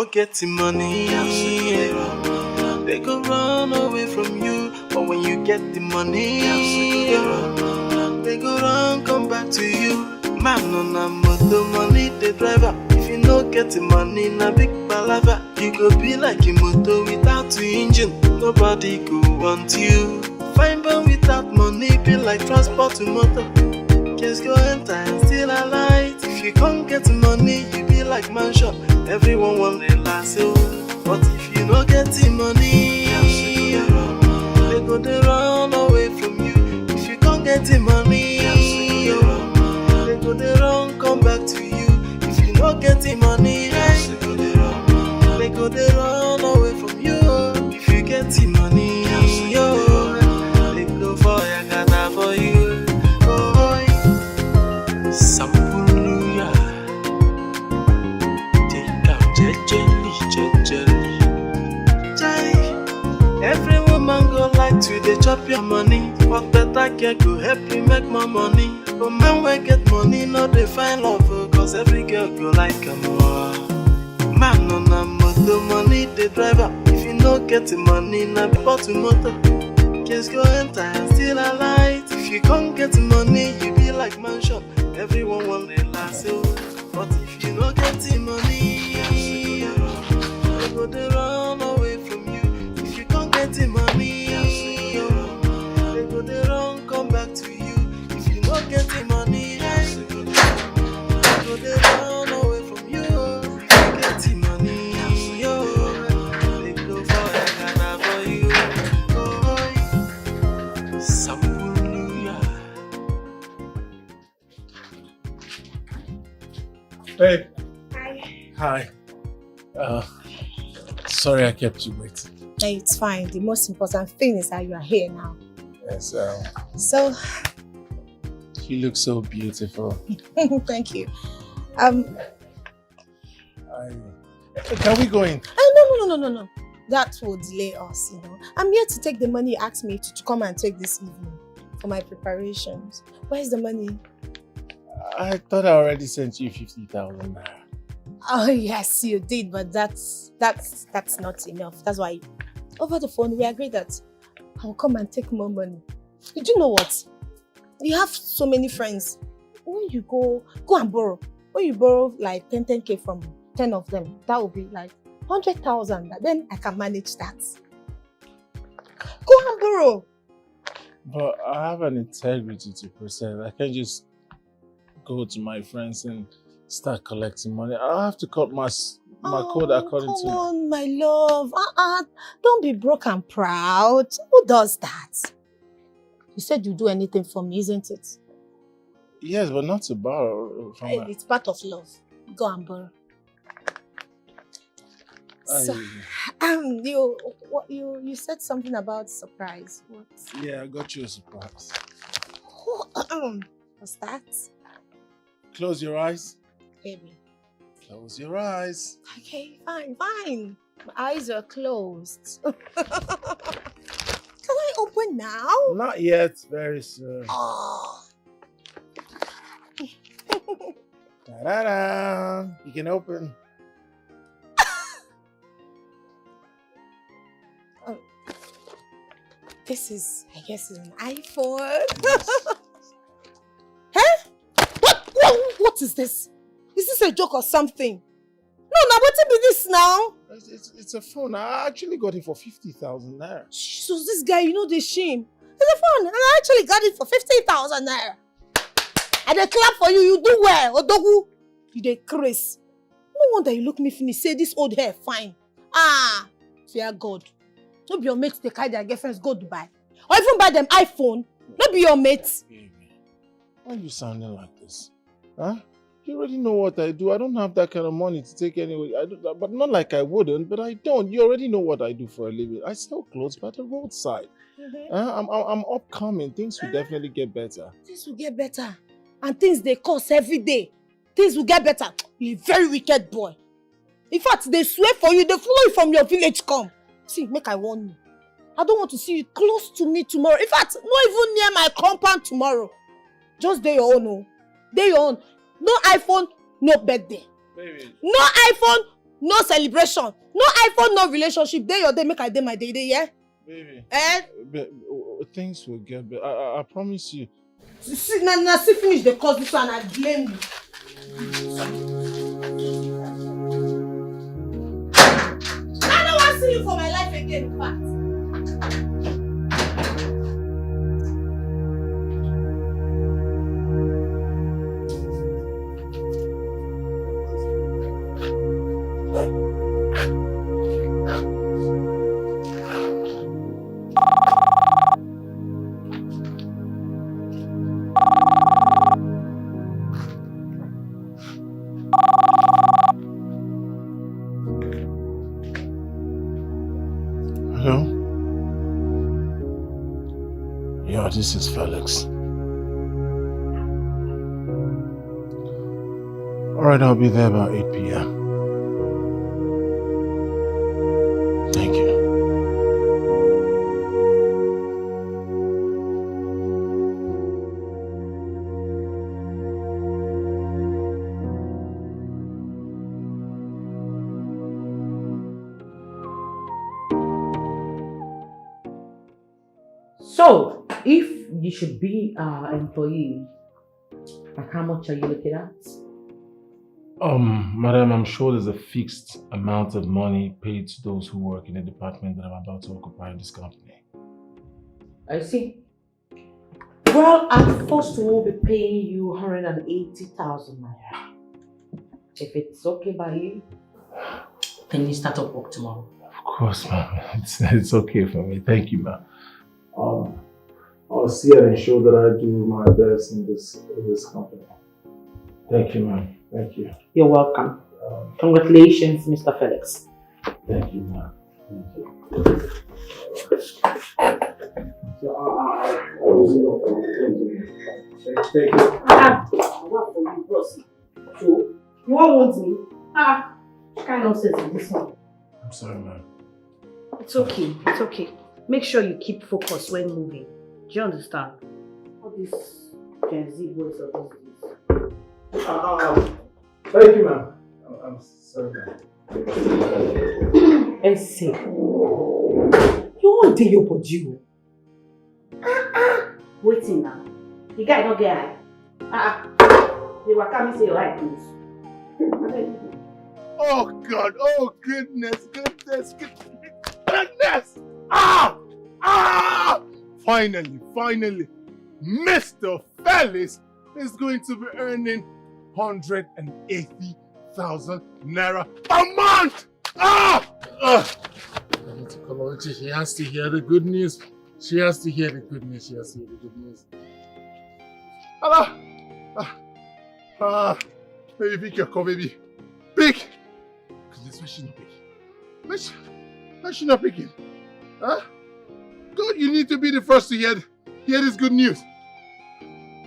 no get the money, they go run away from you. But when you get the money, they go run come back to you. Man on a motor, money the driver. If you no get the money, na big palava. You go be like a motor without the engine. Nobody go want you. Fine but without money, be like transport to motor. Just go enter and still alight. If you can't get the money, you be like mansion. Everyone want the last you. But if you no get the money, they go they run away from you. If you can't get the money, they go they run come back to you. If you no get the money, they go they run away from you. If you get the money, they go for your gata for you. Sampuluya, take out jelly. Every woman go like to they chop your money, but better care go help you make more money. But man we get money, no they find love, cause every girl go like a more. Man on a motor, money the driver. If you no get the money, na bottle motor. Just go enter and still alight. If you can't get the money, you be like mansion. Everyone want the last you. But if you no get the money, they go they run away from you. If you can't get the money, they go they run come back to you. If you no get the money, they go they run away from you. If you get the money, they go for a gana for you. Sampuluya. Hey. Hi. Hi. Sorry I kept you waiting. Hey, it's fine. The most important thing is that you are here now. Yes. So, You look so beautiful. thank you. Can we go in? No. That will delay us, you know. I'm here to take the money you asked me to come and take this evening for my preparations. Where's the money? I thought I already sent you 50,000 naira. Oh yes, you did, but that's not enough. That's why over the phone we agreed that I'll come and take more money. Did you know what? You have so many friends. When you go and borrow. When you borrow like 10K from 10 of them, that will be like 100,000. Then I can manage that. Go and borrow. But I have an integrity to preserve. I can't just go to my friends and start collecting money. I have to cut my code according to... Come on, my love. Don't be broke and proud. Who does that? You said you'd do anything for me, isn't it? Yes, but not to borrow from her. It's part of love. Go and borrow. So, you said something about surprise. What? Yeah, I got you a surprise. What's that? Close your eyes. Baby. Close your eyes. Okay, fine. My eyes are closed. Can I open now? Not yet, very soon. Oh. Ta-da-da! You can open. This is, I guess, an iPhone. Yes. Huh? What is this? Is this a joke or something? No, what be this now? It's a phone. I actually got it for 50,000 naira. So this guy, you know the shame. It's a phone, and I actually got it for 50,000 naira. And they clap for you. You do well, Odogu. You dey craze. No wonder you look me finish. Say this old hair fine. Fear God. No be your mates they carry their girlfriends go Dubai. Or even buy them iPhone. No be your mates. Baby, why are you sounding like this? Huh? You already know what I do. I don't have that kind of money to take anywhere. But not like I wouldn't, but I don't. You already know what I do for a living. I sell clothes by the roadside. I'm upcoming. Things will definitely get better. Things will get better. And things they cost every day. Things will get better. You're a very wicked boy. In fact, they swear for you. They follow you from your village come. See, make I warn you. I don't want to see you close to me tomorrow. In fact, not even near my compound tomorrow. Just day your own. Oh. Day your own. No iPhone, no birthday. Baby. No iPhone, no celebration, no iPhone, no relationship. Day your day, make I day my day, yeah? Baby. Eh? Things will get better. I promise you. See, now see finish the course this one and I blame you. I don't want to see you for my life again, in fact. Hello? Yeah, this is Felix. Alright, I'll be there about 8 p.m. Thank you. So, if you should be our employee, like how much are you looking at? Madam, I'm sure there's a fixed amount of money paid to those who work in the department that I'm about to occupy in this company. I see. Well, I'm forced to will be paying you 180,000 naira. If it's okay by you, can you start up work tomorrow? Of course, ma'am. It's okay for me. Thank you, ma'am. I'll see and ensure that I do my best in this company. Thank you, ma'am. Thank you. You're welcome. Congratulations, Mr. Felix. Thank you, ma'am. Thank you. Thank you. So, you won't want me? What kind of nonsense is this one? I'm sorry, ma'am. It's okay. It's okay. Make sure you keep focus when moving. Do you understand? All this Gen Z words of these days. Thank you, ma'am. I'm sorry, ma'am. Essay. You won't do your body. Waiting now. The guy don't get high. They were coming to say your eye close. Oh, God. Oh, goodness. Finally. Mr. Felix is going to be earning 180,000 naira a month! She has to hear the good news. Baby, pick your call, baby. Pick! Because this way she's not picking. Why is she not picking? Huh? God, you need to be the first to hear this good news.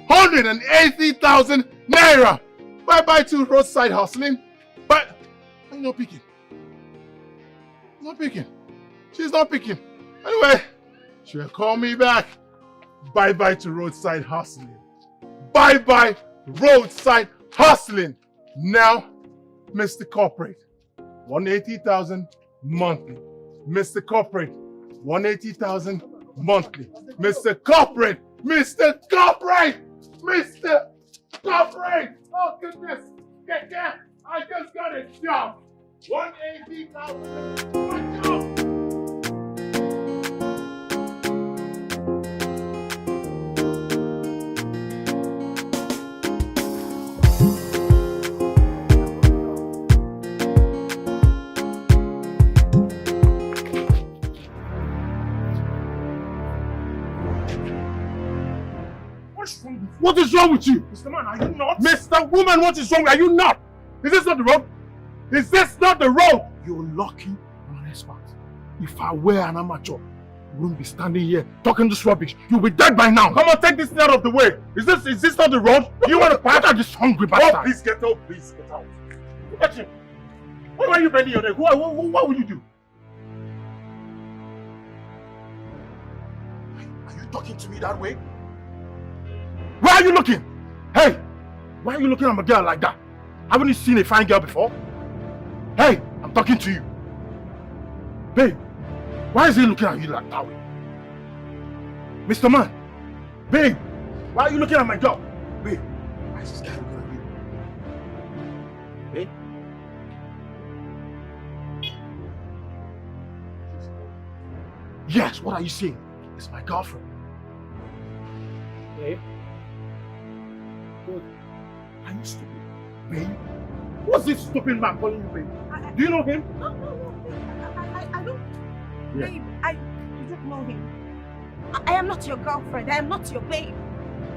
180,000 naira! Bye-bye to roadside hustling. But I'm not picking. She's not picking. Anyway, she'll call me back. Bye-bye to roadside hustling. Bye-bye roadside hustling. Now, Mr. Corporate, 180,000 monthly. Mr. Corporate, 180,000 monthly. Mr. Corporate! Oh goodness! Get! I just got a job! 180,000! Watch out! What is wrong with you? Mr. Man, are you not? Mr. Woman, what is wrong? Are you not? Is this not the road? You're lucky I'm an expert. If I were an amateur, you wouldn't be standing here talking this rubbish. You'll be dead by now. Come on, take this thing out of the way. Is this not the road? You want to pass? What are this hungry bastard? Oh, please get out. Look at you. Why are you bending your neck? What will you do? Are you talking to me that way? Where are you looking? Hey! Why are you looking at a girl like that? Haven't you seen a fine girl before? Hey! I'm talking to you. Babe, why is he looking at you like that way? Mr. Man, babe, why are you looking at my job? Babe, why is this guy looking at you? Babe? Yes, what are you saying? It's my girlfriend. Babe? What? Are you stupid? Babe? What's this stupid man calling you babe? Do you know him? No, I don't. Yeah. Babe, I don't know him. I am not your girlfriend. I am not your babe.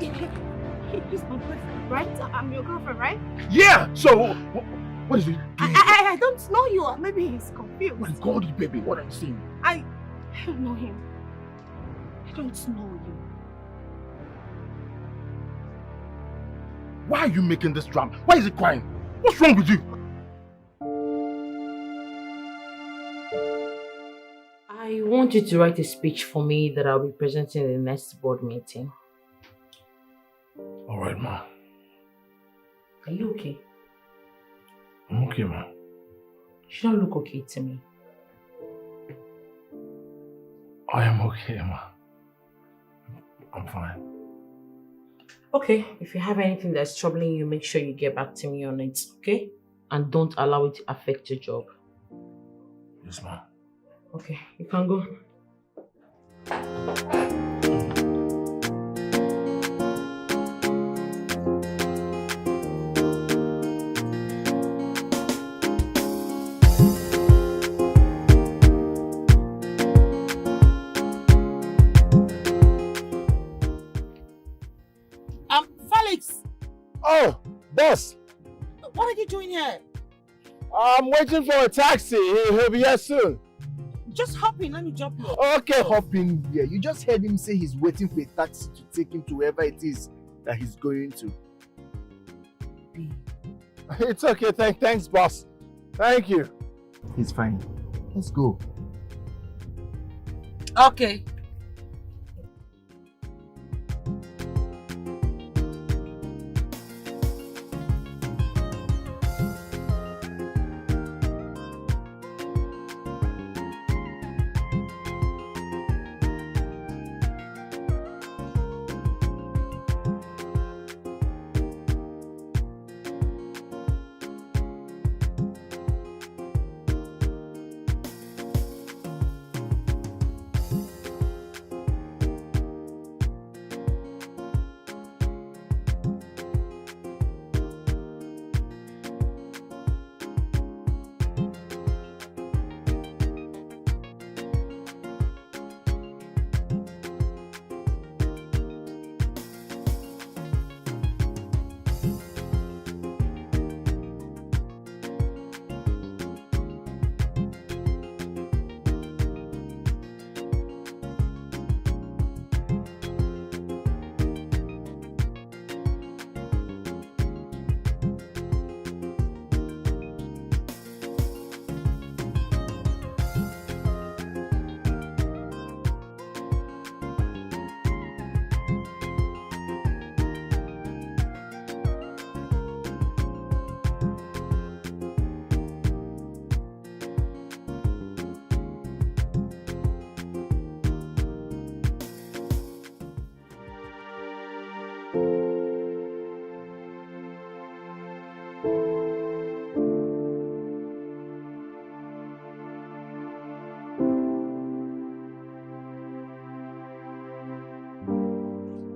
He's my boyfriend, right? I'm your girlfriend, right? Yeah! So, what is it? I don't know you. Maybe he's confused. My God, baby, what are you saying? I don't know him. I don't know you. Why are you making this drama? Why is he crying? What's wrong with you? I want you to write a speech for me that I'll be presenting in the next board meeting. All right, ma. Are you okay? I'm okay, ma. You don't look okay to me. I am okay, ma. I'm fine. Okay, if you have anything that's troubling you, make sure you get back to me on it, okay? And don't allow it to affect your job. Yes, ma. Okay, you can go. Felix! Oh, boss! What are you doing here? I'm waiting for a taxi. He'll be here soon. Just hop in, let me drop you. Okay. Hop in here. You just heard him say he's waiting for a taxi to take him to wherever it is that he's going to. It's okay. Thanks, boss. Thank you. He's fine. Let's go. Okay.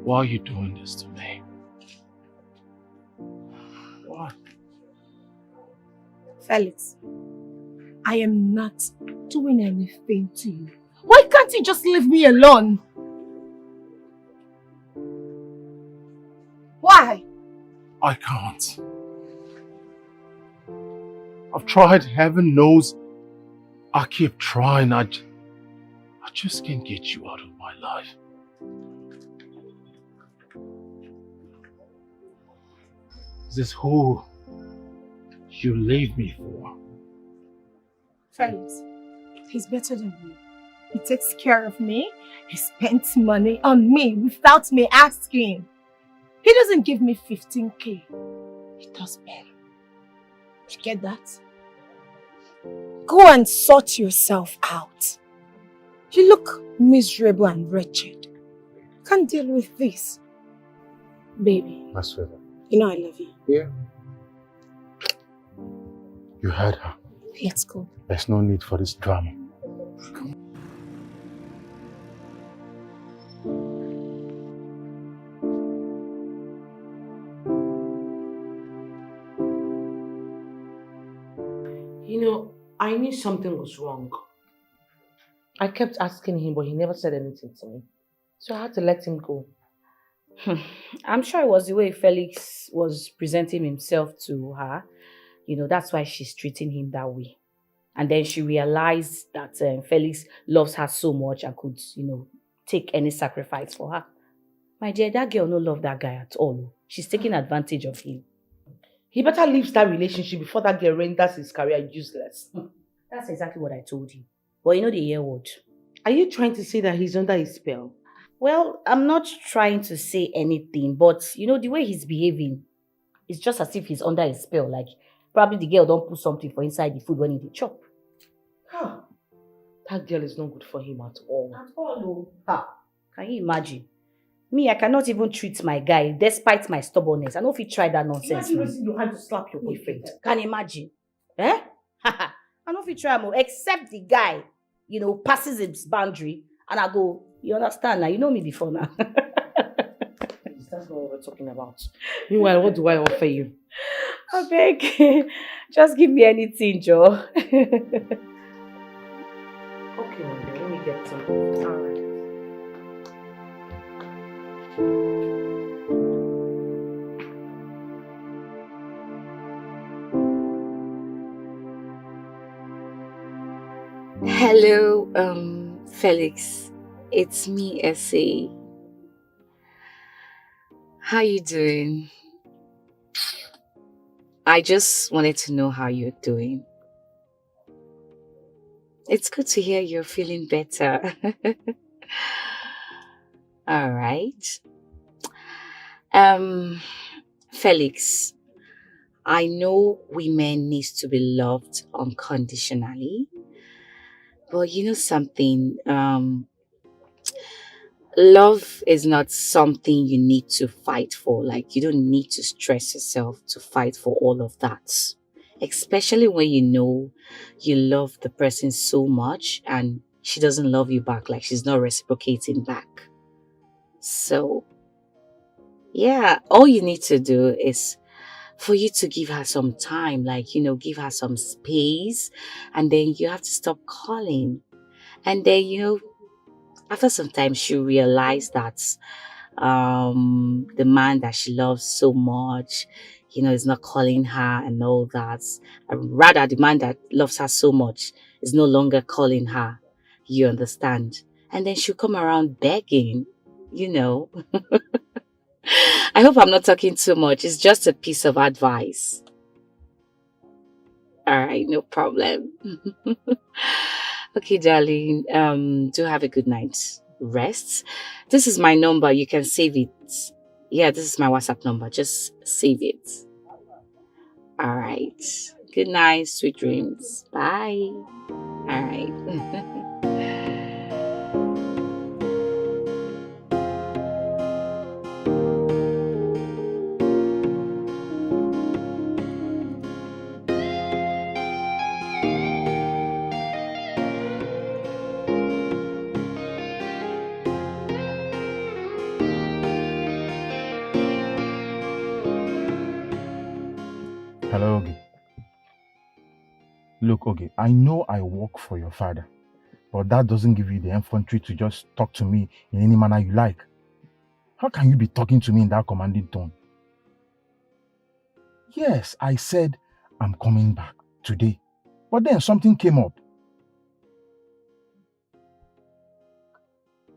Why are you doing this to me? Why? Felix, I am not doing anything to you. Why can't you just leave me alone? Why? I can't. I've tried, heaven knows. I keep trying. I just can't get you out of my life. Is this who you leave me for? Felix, he's better than you. He takes care of me. He spends money on me without me asking. He doesn't give me 15K. He does better. You get that? Go and sort yourself out. You look miserable and wretched. Can't deal with this. Baby, My sweetheart. you know I love you. Yeah. You heard her. Let's go. There's no need for this drama. You know, I knew something was wrong. I kept asking him, but he never said anything to me. So I had to let him go. I'm sure it was the way Felix was presenting himself to her. You know, that's why she's treating him that way. And then she realized that Felix loves her so much and could, you know, take any sacrifice for her. My dear, that girl no love that guy at all. She's taking advantage of him. He better leave that relationship before that girl renders his career useless. That's exactly what I told you. But you know the hear word. Are you trying to say that he's under his spell? Well, I'm not trying to say anything, but you know, the way he's behaving, it's just as if he's under his spell. Like, probably the girl don't put something for inside the food when he chop. Huh. That girl is not good for him at all. At all, no. Ha. Can you imagine? Me, I cannot even treat my guy despite my stubbornness. I know if you try that nonsense. Imagine raising your hand to slap your boyfriend. Can you imagine? Eh? I know if you try more, except the guy, you know, passes his boundary, and I go, you understand now? You know me before now. That's not what we're talking about. Meanwhile, what do I offer you? I beg, just give me anything, Joe. Okay, my dear, let me get some. All right. Hello, Felix. It's me, Essie. How you doing? I just wanted to know how you're doing. It's good to hear you're feeling better. All right. Felix, I know women need to be loved unconditionally. But you know something, love is not something you need to fight for. Like, you don't need to stress yourself to fight for all of that. Especially when you know you love the person so much and she doesn't love you back, like she's not reciprocating back. So, yeah, all you need to do is for you to give her some time, like, you know, give her some space, and then you have to stop calling. And then, you know, after some time, she'll realize that the man that she loves so much, you know, is not calling her and all that. Rather, the man that loves her so much is no longer calling her. You understand? And then she'll come around begging, you know. I hope I'm not talking too much. It's just a piece of advice. All right, no problem. Okay, darling. Do have a good night. Rest. This is my number. You can save it. Yeah, this is my WhatsApp number. Just save it. All right. Good night. Sweet dreams. Bye. All right. Hello, Ogie. Look, Ogie, I know I work for your father, but that doesn't give you the infantry to just talk to me in any manner you like. How can you be talking to me in that commanding tone? Yes, I said I'm coming back today, but then something came up.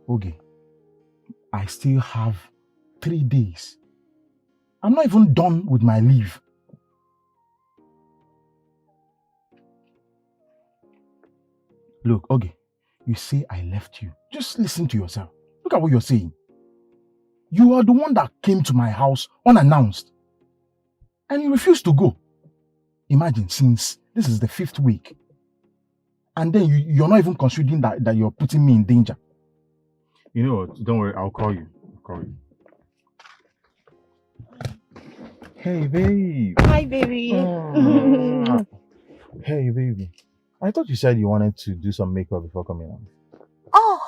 Ogie, I still have 3 days. I'm not even done with my leave. Look, Ogie, you say I left you. Just listen to yourself. Look at what you're saying. You are the one that came to my house unannounced. And you refused to go. Imagine, since this is the 5th week, and then you're not even considering that you're putting me in danger. You know what? Don't worry, I'll call you. Hey, babe. Hi, baby. Hey, baby. I thought you said you wanted to do some makeup before coming out. Oh,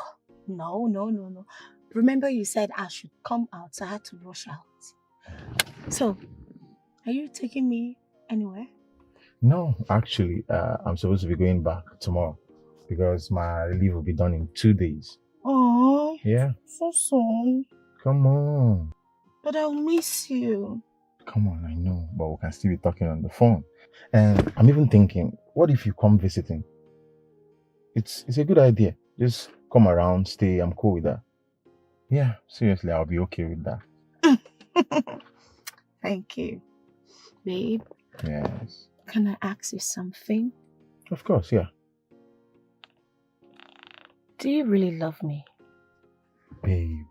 no. Remember you said I should come out, so I had to rush out. So, are you taking me anywhere? No, actually, I'm supposed to be going back tomorrow because my leave will be done in 2 days. Oh, Yeah. so soon. Come on. But I'll miss you. Come on, I know, but we can still be talking on the phone. And I'm even thinking, what if you come visiting? It's a good idea. Just come around, stay. I'm cool with that. Yeah, seriously, I'll be okay with that. Thank you. Babe, Yes. can I ask you something? Of course, yeah. Do you really love me? Babe,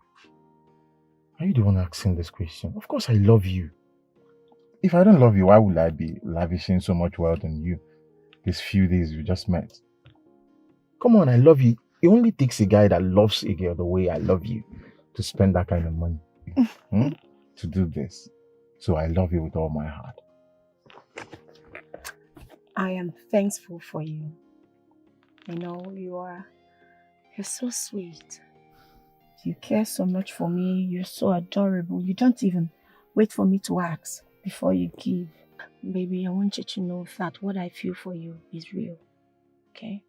are you the one asking this question? Of course I love you. If I don't love you, why would I be lavishing so much wealth on you these few days we just met? Come on, I love you. It only takes a guy that loves a girl the way I love you to spend that kind of money to do this. So I love you with all my heart. I am thankful for you. You know, you're so sweet. You care so much for me. You're so adorable. You don't even wait for me to ask before you give. Baby, I want you to know that what I feel for you is real. Okay?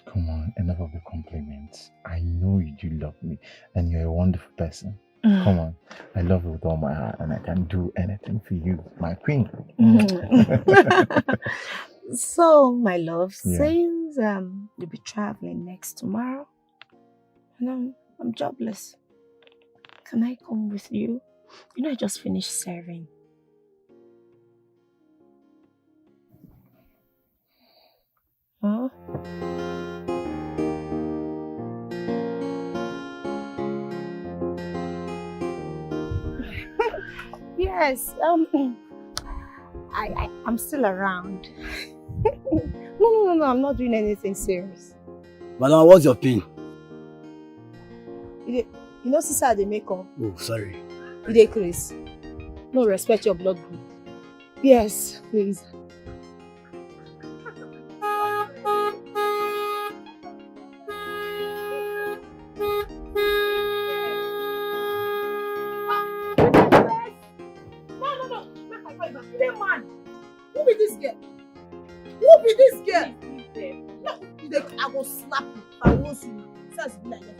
Come on, enough of the compliments. I know you do love me and you're a wonderful person. Come on, I love you with all my heart and I can do anything for you, my queen. So, my love, Yeah. since you'll be traveling next tomorrow, and I'm jobless, can I come with you? You know, I just finished serving. Huh? Yes, I'm still around. No, I'm not doing anything serious. Madam, what's your pin? You know, sister, they make up. Oh, sorry. You dey Chris. No, respect your blood group. Yes, please. I will slap you. I will roast you. Says be like that.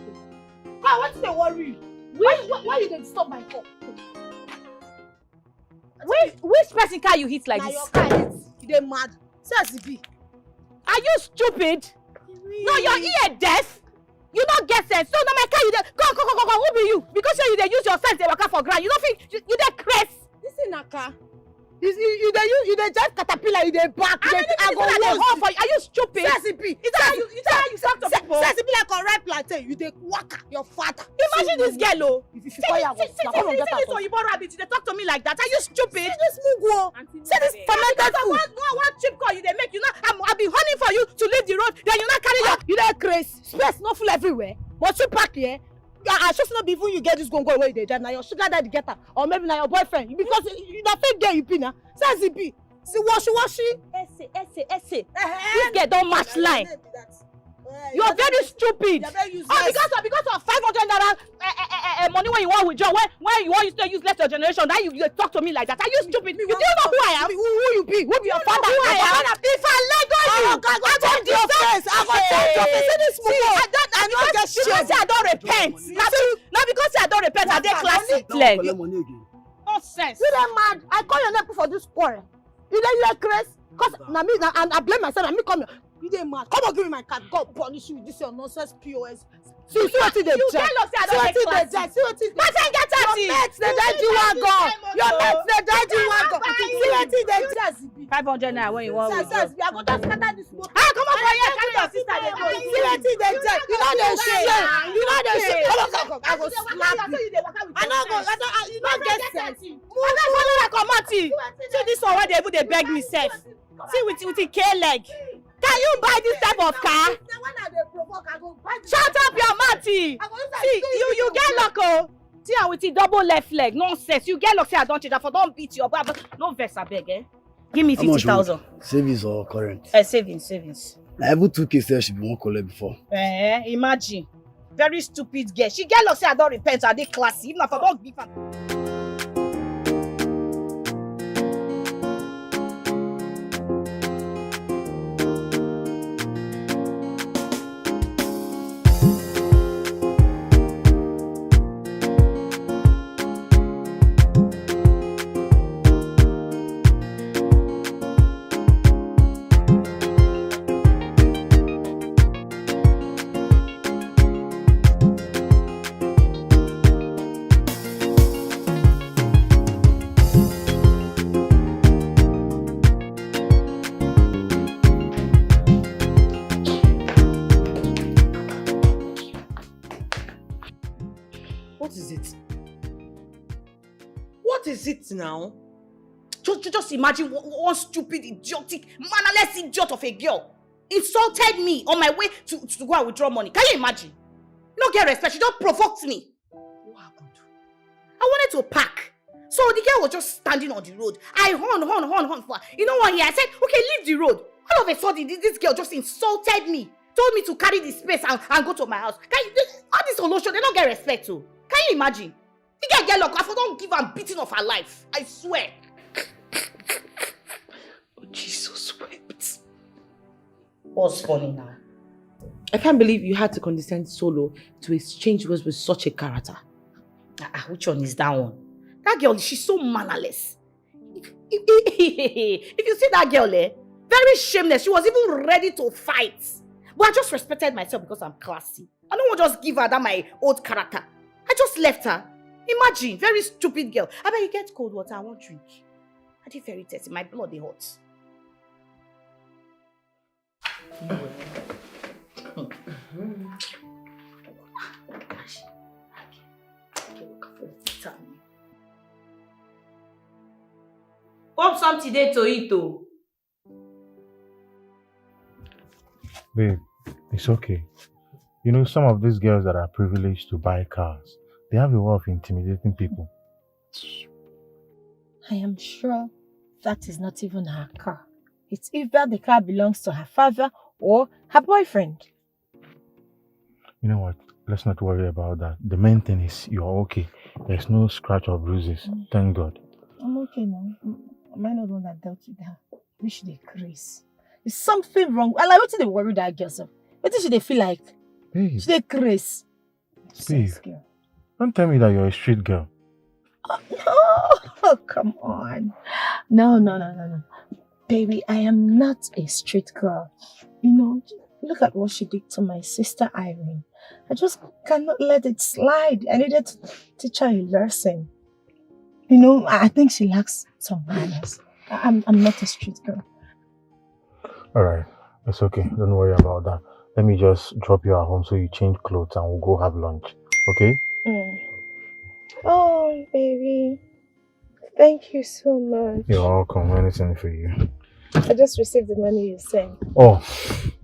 Ah, what's the worry? Why you didn't stop my call? Which person car you hit like Now this? your car hit. You dey mad. Says be. Are you stupid? No, your ear deaf. You don't get sense. So now my car you dey go. Who be you? Because you dey use your sense dey waka for ground. You don't think you dey craze. This is a car. You dey drive caterpillar. You dey back. I go hold for you. Are you stupid? Sesipi. Is that how you talk to people? Sesipi like a ripe plantain. You dey waka your father. Imagine this girl, oh. If you fire, I will slap. Come on, get out. See this Oyibo rabbit. They talk to me like that. Are you stupid? See this mugu. See this fermented food. One cheap call you they make. You know, I've been hunting for you to leave the road. Then you not carry your. You dey craze. Space no full everywhere. But you park here. I just not before you get this gongo away they drive. Now your sugar daddy get her. Or maybe now your boyfriend. Because you that fake girl you be now. Says he be. See washy. Essay. This girl don't match line. You're very stupid. Because of 500 naira money when you want withdraw, when you want to use less your generation, that you talk to me like that. Are you stupid? You do know who I am? Who you be? Who be your father? Who I am? If I let go you, I go change your face. I go change your face. See this movie. Because I don't repent. Not because I don't repent, I dey classic. Nonsense. You dey mad? I call your name for this quarrel. You dey crazy? Cause na me and I blame myself. And me come here. You dey mad? Come on, give me my card. God punish you with this your nonsense POS. See what they you tell us I don't take class. See what they Nothing get at your mates they die you want go. Your mates they die you want go. See what they just 500 naira when you want withdraw. we are going to scatter this motor. Ah, come on for here, carry your sister dey go. See what they just you know they shame. You know they shame. Come. I go slap you. I know go. You don't get sense. I don't follow that comot. See this one where they even dey beg me sef. See with the K leg. Can you buy this type of car? Shut up your mouth! See, you get luck, oh. See, I with the double left leg. Nonsense. You get luck, say I don't change. I for don't beat you up. No vex, I beg, eh? Give me 50,000. Savings or current? Savings. I even 2K said she be one collect before. Imagine. Very stupid girl. She get luck, say I don't repent. I dey classy. Even if I don't give her. What is it now? Just imagine one stupid, idiotic, mannerless idiot of a girl insulted me on my way to go and withdraw money. Can you imagine? No get respect. She just provoked me. What happened? I wanted to park. So the girl was just standing on the road. I horn for her. You know what? Here I said, okay, leave the road. All of a sudden, this girl just insulted me. Told me to carry the space and go to my house. All this solution, they don't get respect too. Can you imagine? The girl get luck. I don't give her beating of her life. I swear. Oh, Jesus wept. What's funny now? I can't believe you had to condescend Solo to exchange words with such a character. Which one is that one? That girl, she's so mannerless. If you see that girl, very shameless. She was even ready to fight. But I just respected myself because I'm classy. I don't want to just give her that my old character. I just left her. Imagine, very stupid girl. I bet you get cold water, I won't drink. I did very thirsty, my blood is hot. Pop something there to eat, oh. Babe, it's okay. You know, some of these girls that are privileged to buy cars, they have a way of intimidating people. I am sure that is not even her car. It's either the car belongs to her father or her boyfriend. You know what? Let's not worry about that. The main thing is you're okay. There's no scratch or bruises. Thank God. I'm okay now. Am I not the one that dealt with her? We should decrease. There's something wrong. I like what they worry that girl. So what should they feel like? Babe. Should they decrease? Babe. Don't tell me that you're a street girl. Oh, come on. No. Baby, I am not a street girl. You know, look at what she did to my sister Irene. I just cannot let it slide. I needed to teach her a lesson. You know, I think she lacks some manners. I'm not a street girl. Alright, it's okay. Don't worry about that. Let me just drop you at home so you change clothes and we'll go have lunch. Okay? Oh, baby. Thank you so much. You're welcome. Anything for you. I just received the money you sent. Oh,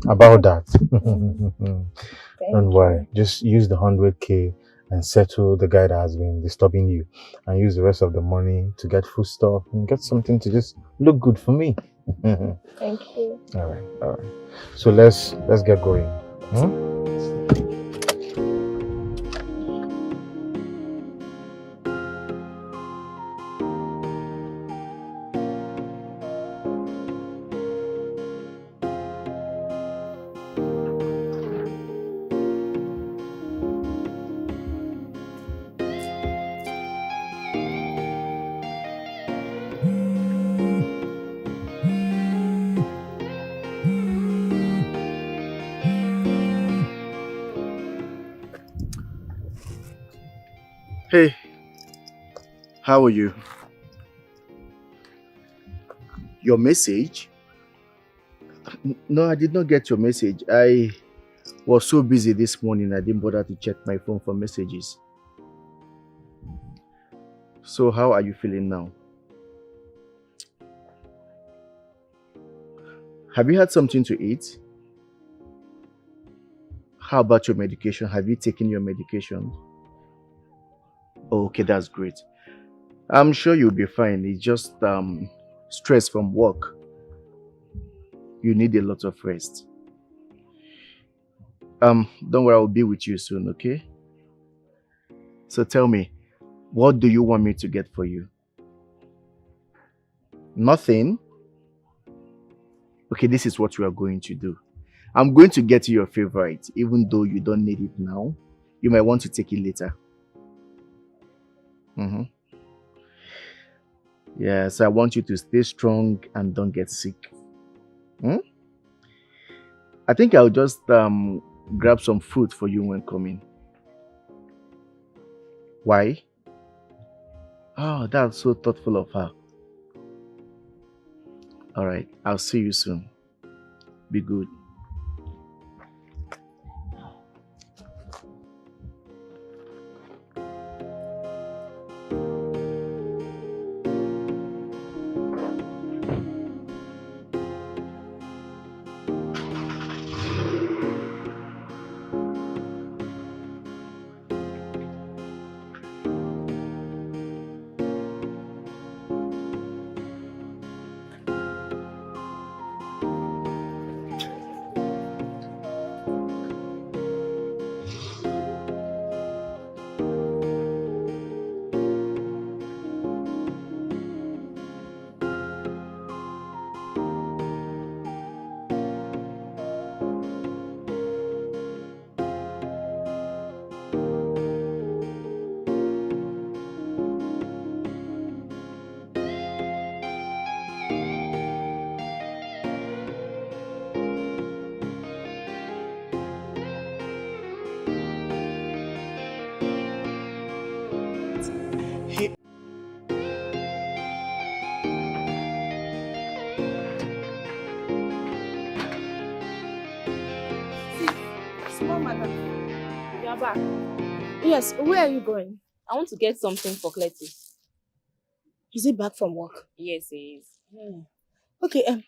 about that. Don't you. worry. Just use the 100K and settle the guy that has been disturbing you. And use the rest of the money to get food stuff and get something to just look good for me. Thank you. Alright. So let's get going. Hey, how are you? Your message? No, I did not get your message. I was so busy this morning, I didn't bother to check my phone for messages. So how are you feeling now? Have you had something to eat? How about your medication? Have you taken your medication? Oh, okay, that's great. I'm sure you'll be fine. It's just stress from work. You need a lot of rest. Don't worry, I'll be with you soon, okay? So tell me, what do you want me to get for you? Nothing? Okay, this is what we are going to do. I'm going to get you your favorite, even though you don't need it now. You might want to take it later. Yes, I want you to stay strong and don't get sick. I think I'll just grab some food for you when coming. Why? Oh, that's so thoughtful of her. All right, I'll see you soon. Be good. Back. Yes, where are you going? I want to get something for Cletus. Is he back from work? Yes, he is. Okay,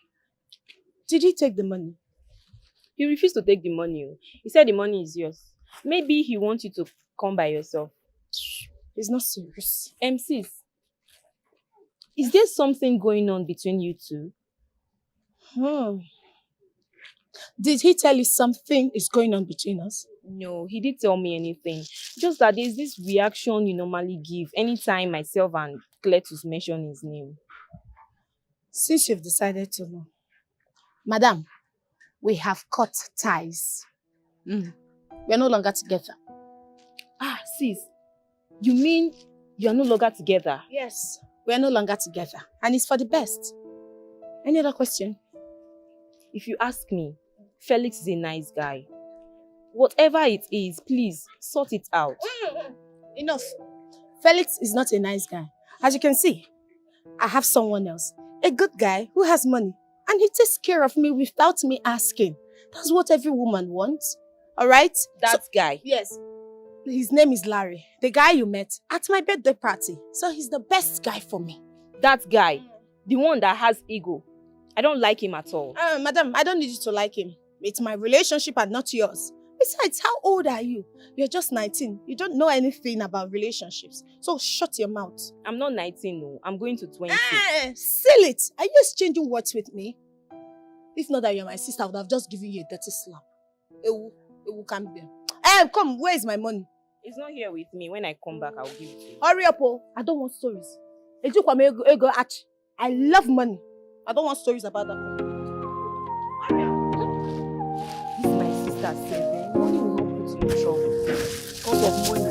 did he take the money? He refused to take the money. He said the money is yours. Maybe he wants you to come by yourself. He's not serious. Sis, is there something going on between you two? Did he tell you something is going on between us? No, he didn't tell me anything. Just that there's this reaction you normally give anytime myself and Cletus mention his name. Since you've decided to know, Madam, we have cut ties. We're no longer together. Sis, you mean you're no longer together? Yes, we're no longer together. And it's for the best. Any other question? If you ask me, Felix is a nice guy. Whatever it is, please sort it out. Enough. Felix is not a nice guy. As you can see, I have someone else. A good guy who has money. And he takes care of me without me asking. That's what every woman wants. Alright? That guy? Yes. His name is Larry. The guy you met at my birthday party. So he's the best guy for me. That guy? The one that has ego? I don't like him at all. Madam, I don't need you to like him. It's my relationship and not yours. Besides, how old are you? You're just 19. You don't know anything about relationships. So shut your mouth. I'm not 19, no. I'm going to 20. Seal it. Are you exchanging words with me? If not that you're my sister, I would have just given you a dirty slap. Ewu can't be. Come, where is my money? It's not here with me. When I come back, I'll give it to you. Hurry up, I don't want stories. I love money. I don't want stories about that. This is my sister said, money will not put you in trouble because of money.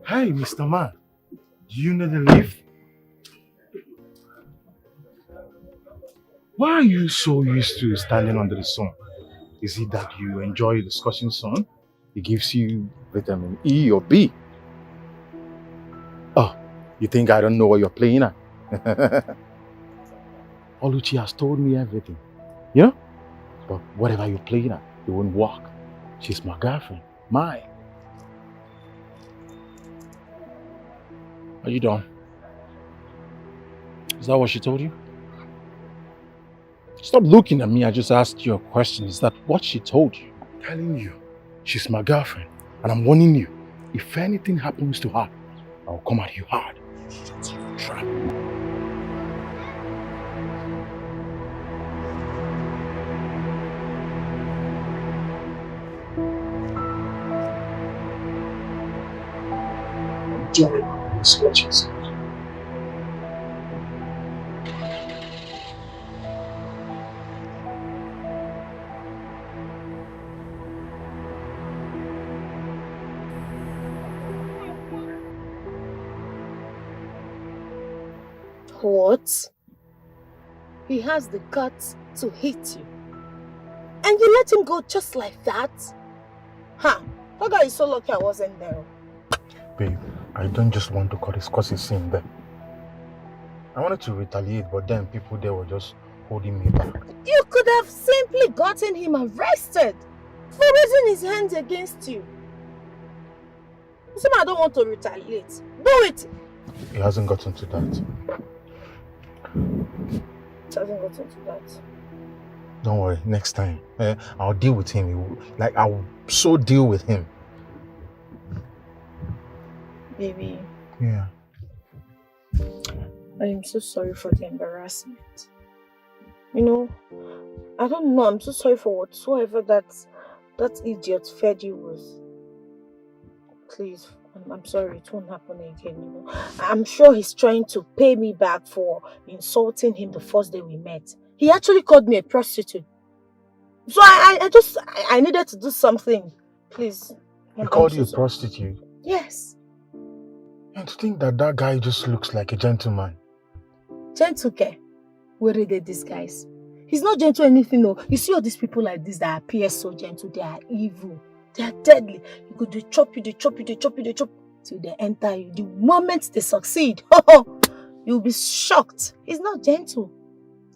Hi, Mr. Man. Do you need a lift? Why are you so used to standing under the sun? Is it that you enjoy the scorching sun? It gives you vitamin E or B. Oh, you think I don't know what you're playing at? Oluchi has told me everything. You know? But whatever you're playing at, it won't work. She's my girlfriend. Mine. Are you done? Is that what she told you? Stop looking at me. I just asked you a question. Is that what she told you? I'm telling you, she's my girlfriend. And I'm warning you, if anything happens to her, I'll come at you hard. It's your trap. Doing is what you said. What? He has the guts to hit you. And you let him go just like that? Huh? That guy is so lucky I wasn't there. Babe, I don't just want to cause a scene there. I wanted to retaliate, but then people there were just holding me back. You could have simply gotten him arrested for raising his hands against you. I don't want to retaliate. Do it! It hasn't gotten to that. It hasn't gotten to that. Don't worry, next time, I'll deal with him. Like, I'll so deal with him. Baby. Yeah. I am so sorry for the embarrassment. You know, I don't know, I'm so sorry for whatsoever that idiot fed you with. Please, I'm sorry, it won't happen again, you know. I'm sure he's trying to pay me back for insulting him the first day we met. He actually called me a prostitute. So I needed to do something. Please. He called you a prostitute? Yes. And to think that guy just looks like a gentleman. Gentle? Where did they disguise? He's not gentle anything, no. You see all these people like this that appear so gentle, they are evil. They are deadly. You could they chop you till they enter you. The moment they succeed, you'll be shocked. He's not gentle.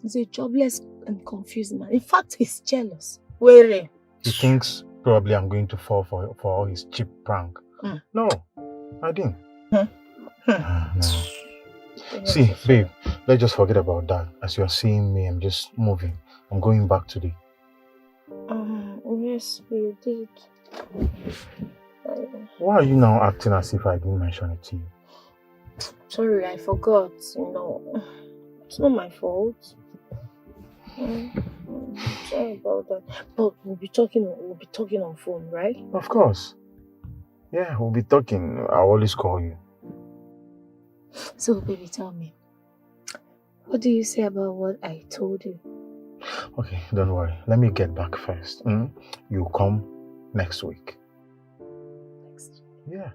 He's a jobless and confused man. In fact, he's jealous. Where? He thinks probably I'm going to fall for all his cheap prank. No, I didn't. No. See, babe, let's just forget about that. As you're seeing me, I'm just moving. I'm going back today. Yes, you did. Why are you now acting as if I didn't mention it to you? Sorry, I forgot. You know, it's not my fault. Sorry about that. But we'll be talking on phone, right? Of course. Yeah, we'll be talking. I'll always call you. So, baby, tell me. What do you say about what I told you? Okay, don't worry. Let me get back first. You'll come next week. Next week? Yeah.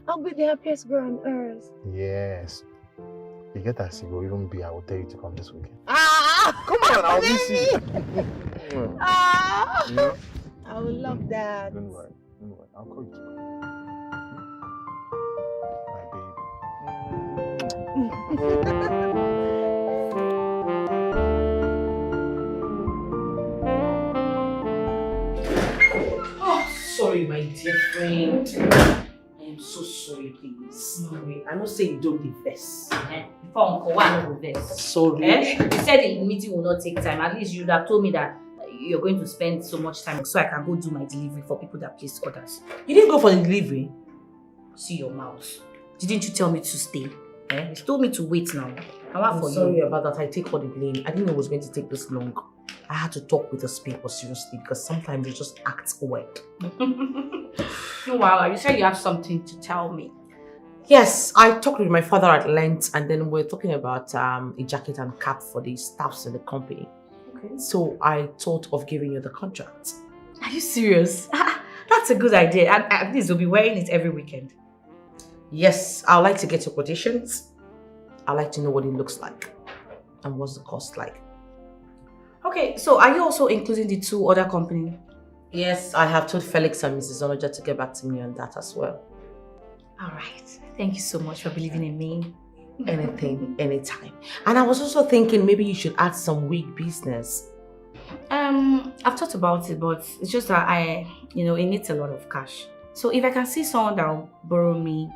I'll be the happiest girl on earth. Yes. You get that, you will even be. I will tell you to come this weekend. Come on, I'll miss you. Yeah? I will love that. Don't worry. I'll call you tomorrow. Sorry, my dear friend. I am so sorry, please. Sorry. I know say you don't invest. Before Uncle, why not invest? Sorry. You said the meeting will not take time. At least you would have told me that you're going to spend so much time so I can go do my delivery for people that place orders. You didn't go for the delivery? See your mouth. Didn't you tell me to stay? You told me to wait now. I'm sorry about that. I take all the blame. I didn't know it was going to take this long. I had to talk with those people seriously because sometimes you just act weird. Wow, you said you have something to tell me. Yes, I talked with my father at length and then we're talking about a jacket and cap for the staffs in the company. Okay. So I thought of giving you the contract. Are you serious? That's a good idea. And at least you'll be wearing it every weekend. Yes, I'd like to get your quotations. I'd like to know what it looks like and what's the cost like. Okay, so are you also including the two other companies? Yes, I have told Felix and Mrs. Onoja to get back to me on that as well. All right. Thank you so much for believing in me. Anything, anytime. And I was also thinking maybe you should add some wig business. I've thought about it, but it's just that it needs a lot of cash. So if I can see someone that will borrow me,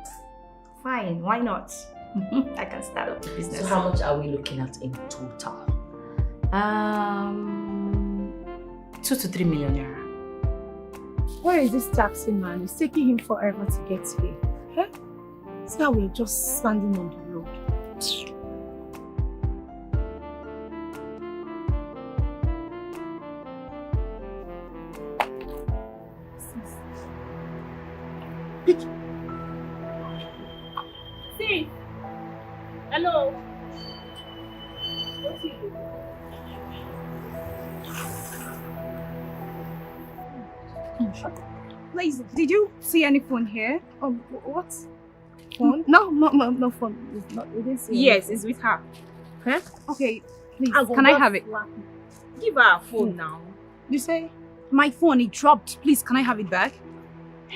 fine, why not? I can start up the business. So how much are we looking at in total? 2 to 3 million naira. Where is this taxi man? It's taking him forever to get here. Huh? See how we're just standing on the road. See? Hello? Please, did you see any phone here? What? Phone? No phone. It's not, we didn't see Yes, anything. it's with her. Huh? Okay, please, I'll go can I back. have it? Give her a phone now. You say My phone, it dropped. Please, can I have it back?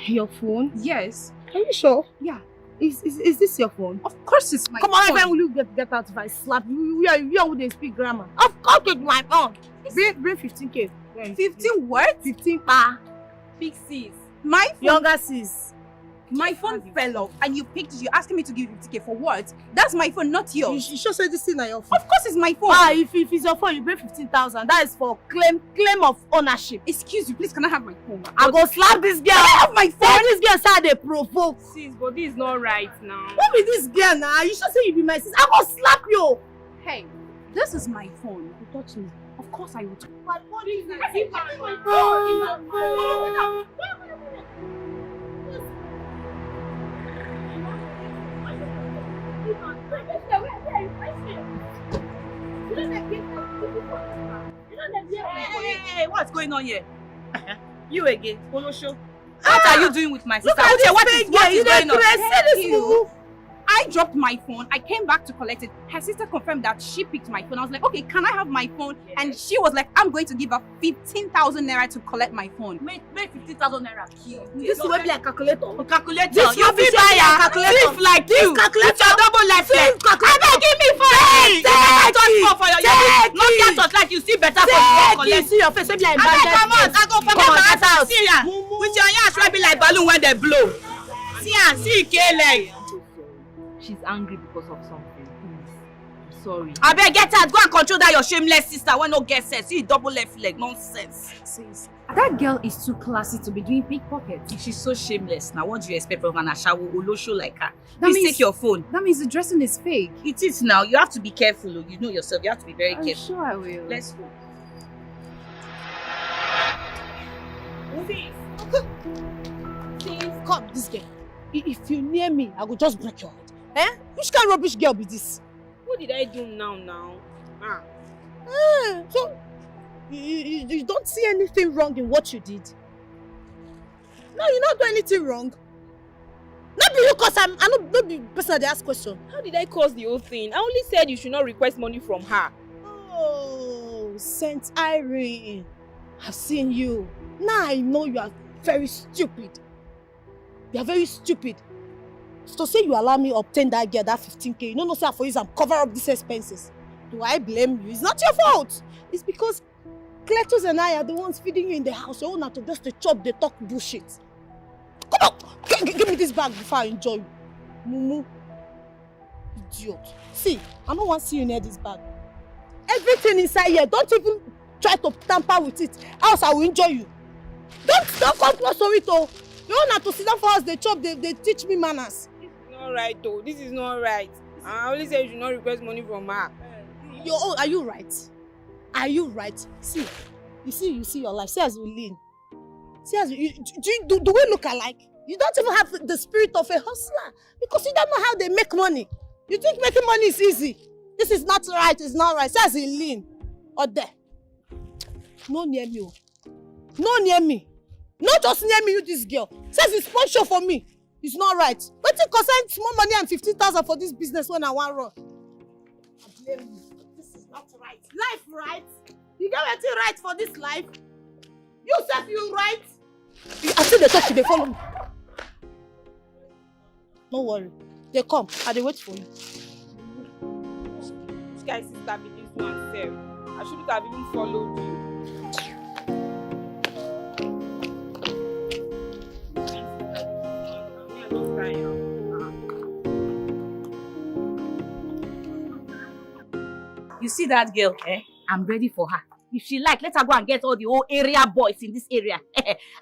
your phone? Yes. Are you sure? Yeah. Is this your phone? Of course it's my Come on, phone. when will you get out if I slap you? You who they speak grammar. Of course it's my phone. Bring 15k. 15 what? 15 pa. Big sis. My phone, Younger sis. my phone fell off and you picked it. You're asking me to give you 50k for what? That's my phone, not yours. You sure say this thing na your phone? Of course it's my phone. If it's your phone, you bring 15,000. That is for claim of ownership. Excuse you, please, can I have my phone? I go slap this girl. I have my phone. Say this girl say they provoke. Sis, but this is not right now. Who be this girl now? You should say you be my sis. I go slap you. Hey, this is my phone. You touch me. Of course I would. My phone is Hey, what's going on here? You again, Polo show. What are you doing with my sister? Look at this What fake is girl. You going on? dey crazy this move. I dropped my phone. I came back to collect it. Her sister confirmed that she picked my phone. I was like, okay, can I have my phone? And she was like, I'm going to give her 15,000 naira to collect my phone. Make 15,000 naira. This will be like calculator. Calculator. This You will be fit buy a calculator. thief like This you. calculator. With your double life leg. Calculator. Give me phone. Take it. For your Take not it. get us like you see better for Take you. it. See your face. Be like Abeg, come on, I go forget Come on, my get out. house. See ya. With your yansh wey be like balloon when they blow. See ya, see leg. She's angry because of something. Please. I'm sorry. Abeg, get out. Go and control that your shameless sister when no get sense. See double left leg, nonsense. Sis. That girl is too classy to be doing pickpockets. She's so shameless. Now, what do you expect from an Ashawo Olosho like her? Please take your phone. That means the dressing is fake. It is now. You have to be careful. You know yourself. You have to be very I'm careful. sure I will. Let's go. Come, this girl. If you near me, I will just break your head. Eh? Which kind of rubbish girl be this? What did I do now? So, you don't see anything wrong in what you did? No, you not do anything wrong. Not be you, cause I'm not the person that ask question. How did I cause the whole thing? I only said you should not request money from her. Oh, Saint Irene, I've seen you. Now I know you are very stupid. You are very stupid. So say you allow me obtain that girl, that 15k. You know, say for you, I'm cover up these expenses. Do I blame you? It's not your fault. It's because Cletus and I are the ones feeding you in the house. You not to just to chop, they talk bullshit. Come on, give me this bag before I enjoy you. Mumu. Idiot. See, I don't want to see you near this bag. Everything inside here, don't even try to tamper with it. Else I will enjoy you. Don't come close to it, oh. You don't have to sit down for us, they chop, they teach me manners. This is not right though. This is not right. I only said you should not request money from her. Are you right? Are you right? See, you see your life. See as you lean. See as you do we look alike? You don't even have the spirit of a hustler because you don't know how they make money. You think making money is easy? This is not right. It's not right. See as you lean. Or there. No near me. No near me. Not just near me, you this girl. Says it's sponsor for me. It's not right. But you consent more money and 15,000 for this business when I want run. I blame you. This is not right. Life right? You get anything right for this life? You self you right? I see the talk, they follow me. Don't worry. They come and they wait for you. guy sister be this one self? I shouldn't have even followed you. You see that girl, eh? I'm ready for her. If she like, let her go and get all the whole area boys in this area.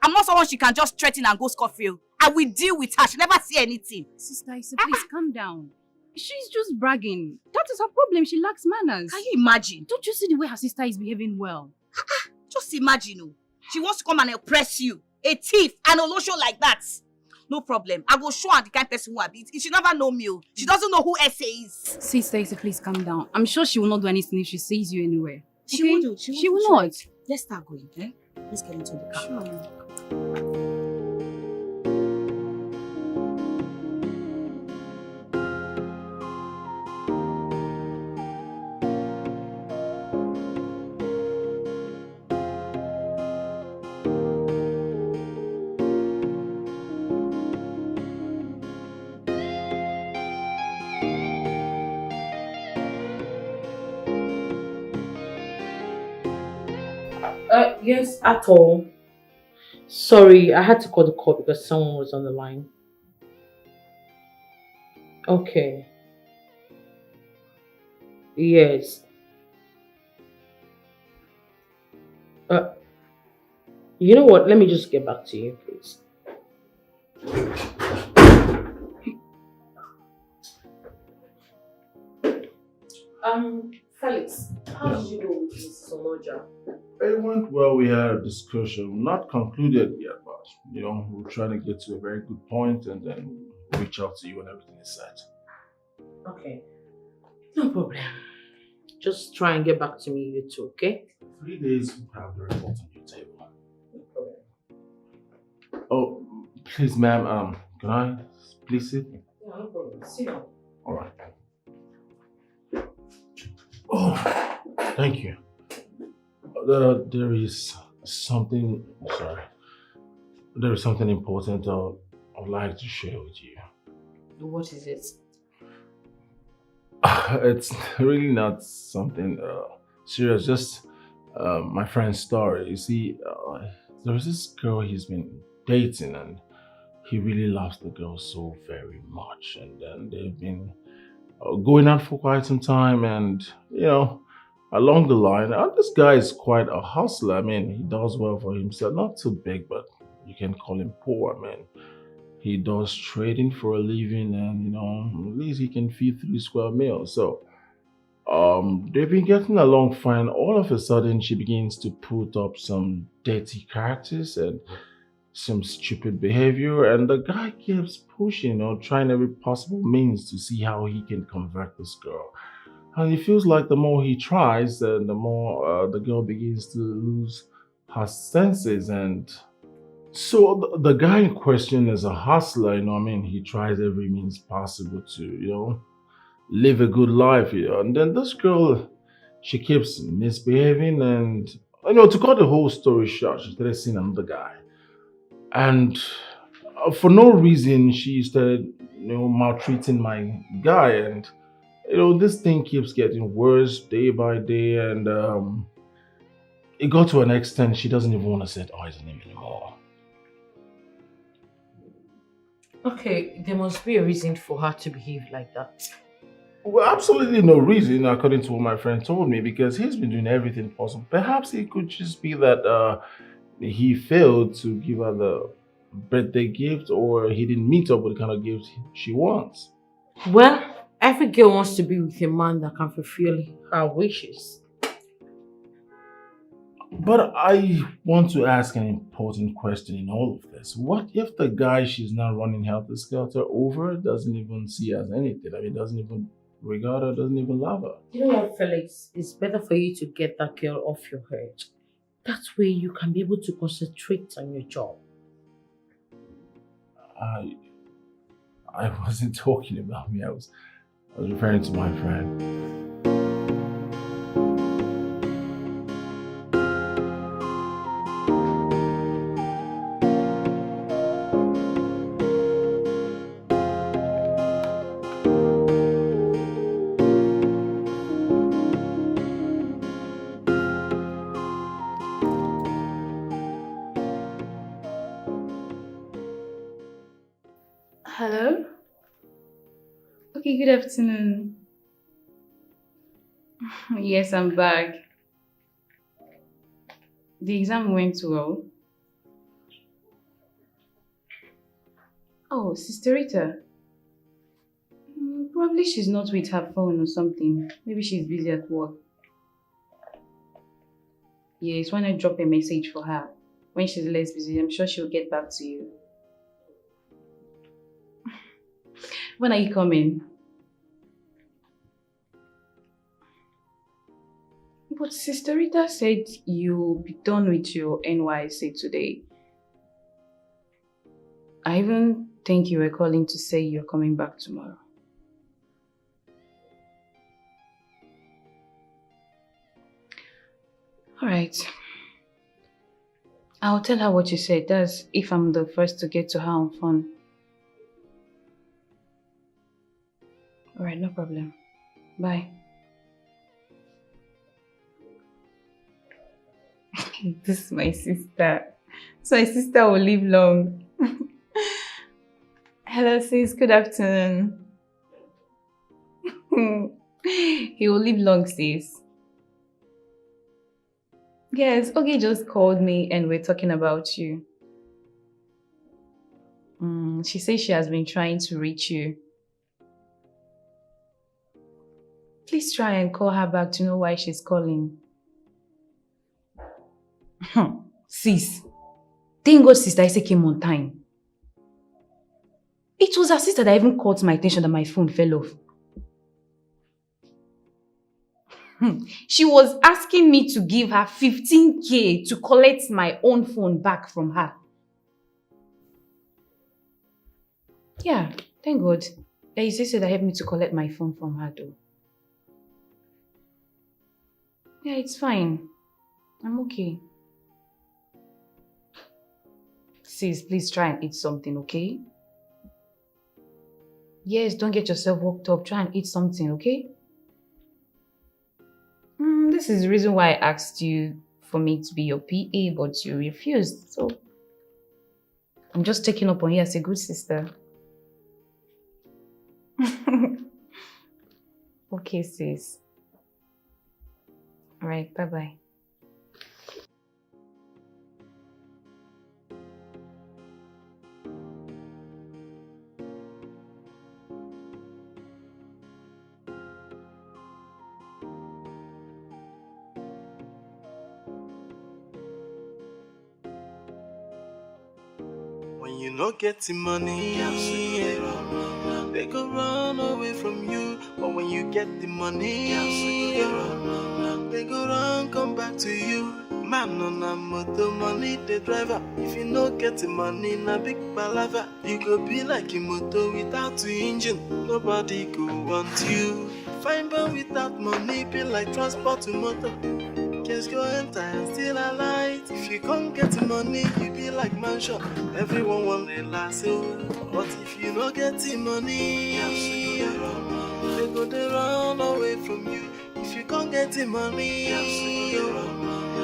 I'm not someone she can just threaten and go scot-free. I will deal with her. She never see anything. Sister Issa, please calm down. She's just bragging. That is her problem. She lacks manners. Can you imagine? Don't you see the way her sister is behaving well? Just imagine, oh. She wants to come and oppress you. A thief, an olosho like that. No problem. I will show her the kind of person who I be. She never know me. She doesn't know who Essa is. Sister Issa, please calm down. I'm sure she will not do anything if she sees you anywhere. She will do. She will not. Let's start going, eh? Let's get into the car. Sure. Yes, at all. Sorry, I had to call the call because someone was on the line. Okay. Yes. You know what? Let me just get back to you, please. Felix, how did you go with Mrs. Oloja? It went well. We had a discussion, not concluded yet, but we're trying to get to a very good point and then reach out to you when everything is set. Okay. No problem. Just try and get back to me, you two, okay? 3 days, we have the report on your table. No problem. Oh, please, ma'am, can I please sit? Yeah, no problem. Sit down. All right. Oh, thank you. There is something important I'd like to share with you. What is it? It's really not something serious, just my friend's story. You see, there's this girl he's been dating and he really loves the girl so very much, and then they've been going out for quite some time, and along the line, this guy is quite a hustler. I mean, he does well for himself. Not too big, but you can call him poor. I mean, he does trading for a living, and at least he can feed 3 square meals. So, they've been getting along fine. All of a sudden, she begins to put up some dirty characters and some stupid behavior, and the guy keeps pushing, trying every possible means to see how he can convert this girl. And it feels like the more he tries, the more the girl begins to lose her senses. And so the guy in question is a hustler, he tries every means possible to, live a good life, And then this girl, she keeps misbehaving, and, to cut the whole story short, she started seeing another guy. And for no reason, she started, maltreating my guy, and this thing keeps getting worse day by day, and it got to an extent she doesn't even want to set eyes on him anymore. Okay, there must be a reason for her to behave like that. Well, absolutely no reason, according to what my friend told me, because he's been doing everything possible. Perhaps it could just be that he failed to give her the birthday gift, or he didn't meet up with the kind of gift she wants. Well, every girl wants to be with a man that can fulfill her wishes. But I want to ask an important question in all of this. What if the guy she's now running helter-skelter over doesn't even see her as anything? I mean, doesn't even regard her, doesn't even love her? You know what, Felix? It's better for you to get that girl off your head. That way you can be able to concentrate on your job. I wasn't talking about me. I was referring to my friend. Hey, good afternoon. Yes, I'm back. The exam went well. Oh, Sister Rita. Probably she's not with her phone or something. Maybe she's busy at work. Yes, when I drop a message for her, when she's less busy, I'm sure she'll get back to you. When are you coming? But Sister Rita said you'll be done with your NYC today. I even think you were calling to say you're coming back tomorrow. Alright. I'll tell her what you said. That's if I'm the first to get to her on phone. Alright, no problem. Bye. This is my sister. So my sister will live long. Hello sis, good afternoon. He will live long sis. Yes, Ogie just called me and we're talking about you. She says she has been trying to reach you. Please try and call her back to know why she's calling. Sis, thank God Sister Ise came on time. It was her sister that even caught my attention that my phone fell off. She was asking me to give her 15K to collect my own phone back from her. Yeah, thank God. There is a sister that helped me to collect my phone from her though. Yeah, it's fine. I'm okay. Sis, please try and eat something, okay? Yes, don't get yourself worked up. Try and eat something, okay? This is the reason why I asked you for me to be your PA, but you refused. So, I'm just taking up on you as a good sister. Okay, sis. Alright, bye-bye. When you not getting money, they go run away from you. But when you get the money, they go run come back to you. Man on a motor, money the driver. If you not getting money, na big palava. You go be like a motor without the engine. Nobody go want you. Fine but without money, be like transport to motor. Just go enter and still alight. If you can't get money, you be like mansion. Everyone want the last but if you not getting money, they go they run away from you. If you can't get money,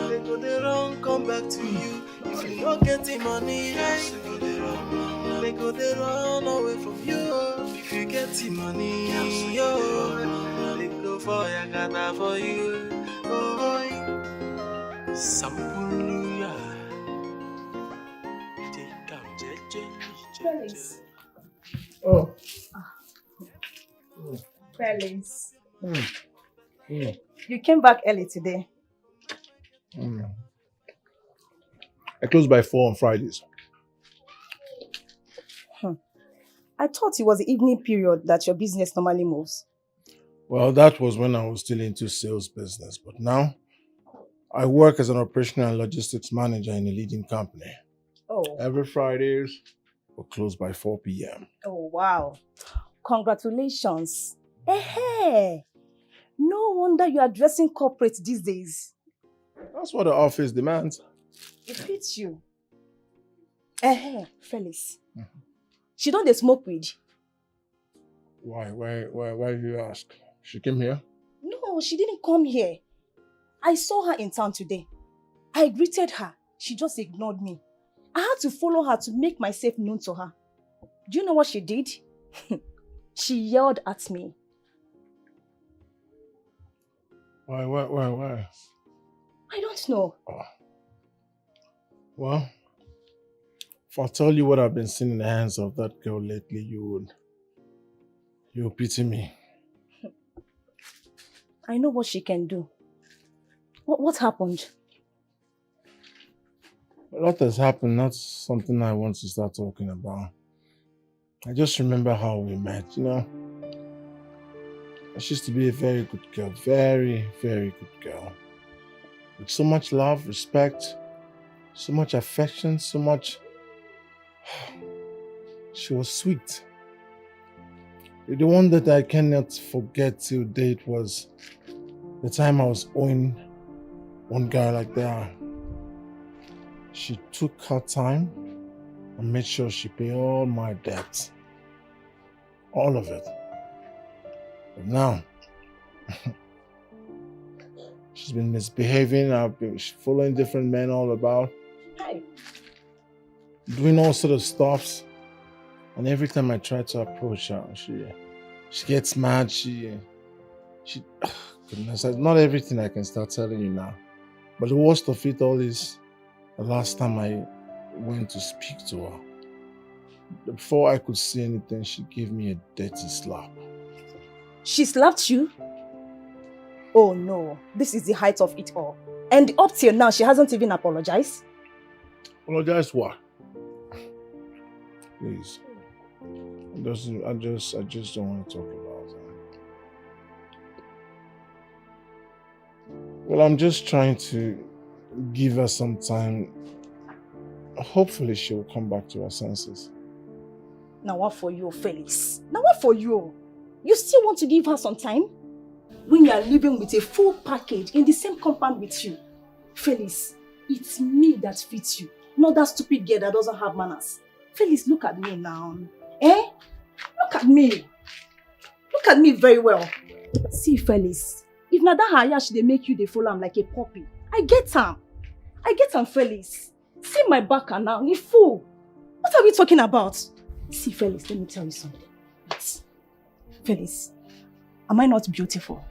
they go they run come back to you. If you not getting money, they go they run away from you. If you getting money, they go for your gata for you. Sampuruya. Felix. Oh. Felix. You came back early today. I close by 4 on Fridays. I thought it was the evening period that your business normally moves. Well, that was when I was still into sales business, but now I work as an operational and logistics manager in a leading company. Oh. Every Fridays, we'll close by 4 p.m. Oh, wow. Congratulations. Hey, no wonder you are dressing corporate these days. That's what the office demands. It fits you. Felix. She don't dey smoke weed. Why do you ask? She came here? No, she didn't come here. I saw her in town today. I greeted her. She just ignored me. I had to follow her to make myself known to her. Do you know what she did? She yelled at me. Why? I don't know. Well, if I tell you what I've been seeing in the hands of that girl lately, you would pity me. I know what she can do. What happened? A lot has happened, not something I want to start talking about. I just remember how we met, you know. She used to be a very good girl, very, very good girl. With so much love, respect, so much affection, so much... She was sweet. The one that I cannot forget till date was the time I was owing one guy like that. She took her time and made sure she paid all my debts. All of it. But now, she's been misbehaving. I've been following different men all about. Hi. Doing all sort of stuffs. And every time I try to approach her, she gets mad. Goodness, not everything I can start telling you now. But the worst of it all is the last time I went to speak to her. Before I could say anything, she gave me a dirty slap. She slapped you? Oh no, this is the height of it all. And up till now, she hasn't even apologized? Apologize what? Please. I just don't want to talk about it. Well, I'm just trying to give her some time. Hopefully she will come back to her senses. Now what for you, Felix? Now what for you? You still want to give her some time? When you are living with a full package in the same compound with you. Felix, it's me that fits you, not that stupid girl that doesn't have manners. Felix, look at me now. Eh? Look at me. Look at me very well. See, Felix, if not that Hayash, they make you, they follow am like a puppy. I get am. Felix. See my back now, you fool. What are we talking about? See, Felix, let me tell you something. Felix, am I not beautiful?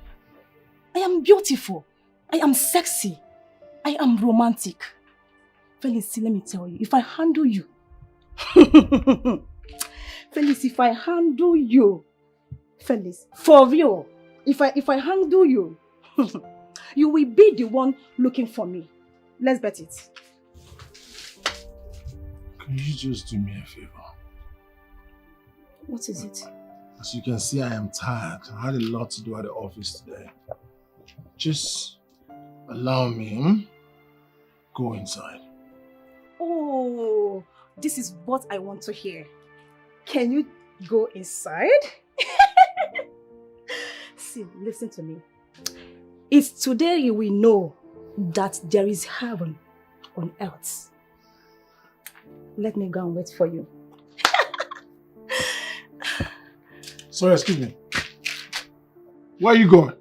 I am beautiful. I am sexy. I am romantic. Felix, see, let me tell you, if I handle you, Felix, if I handle you, Felix, for real, if I handle you, you will be the one looking for me. Let's bet it. Can you just do me a favor? What is it? As you can see, I am tired. I had a lot to do at the office today. Just allow me, go inside. Oh, this is what I want to hear. Can you go inside? See, listen to me. It's today you will know that there is heaven on earth. Let me go and wait for you. Sorry, excuse me. Where are you going?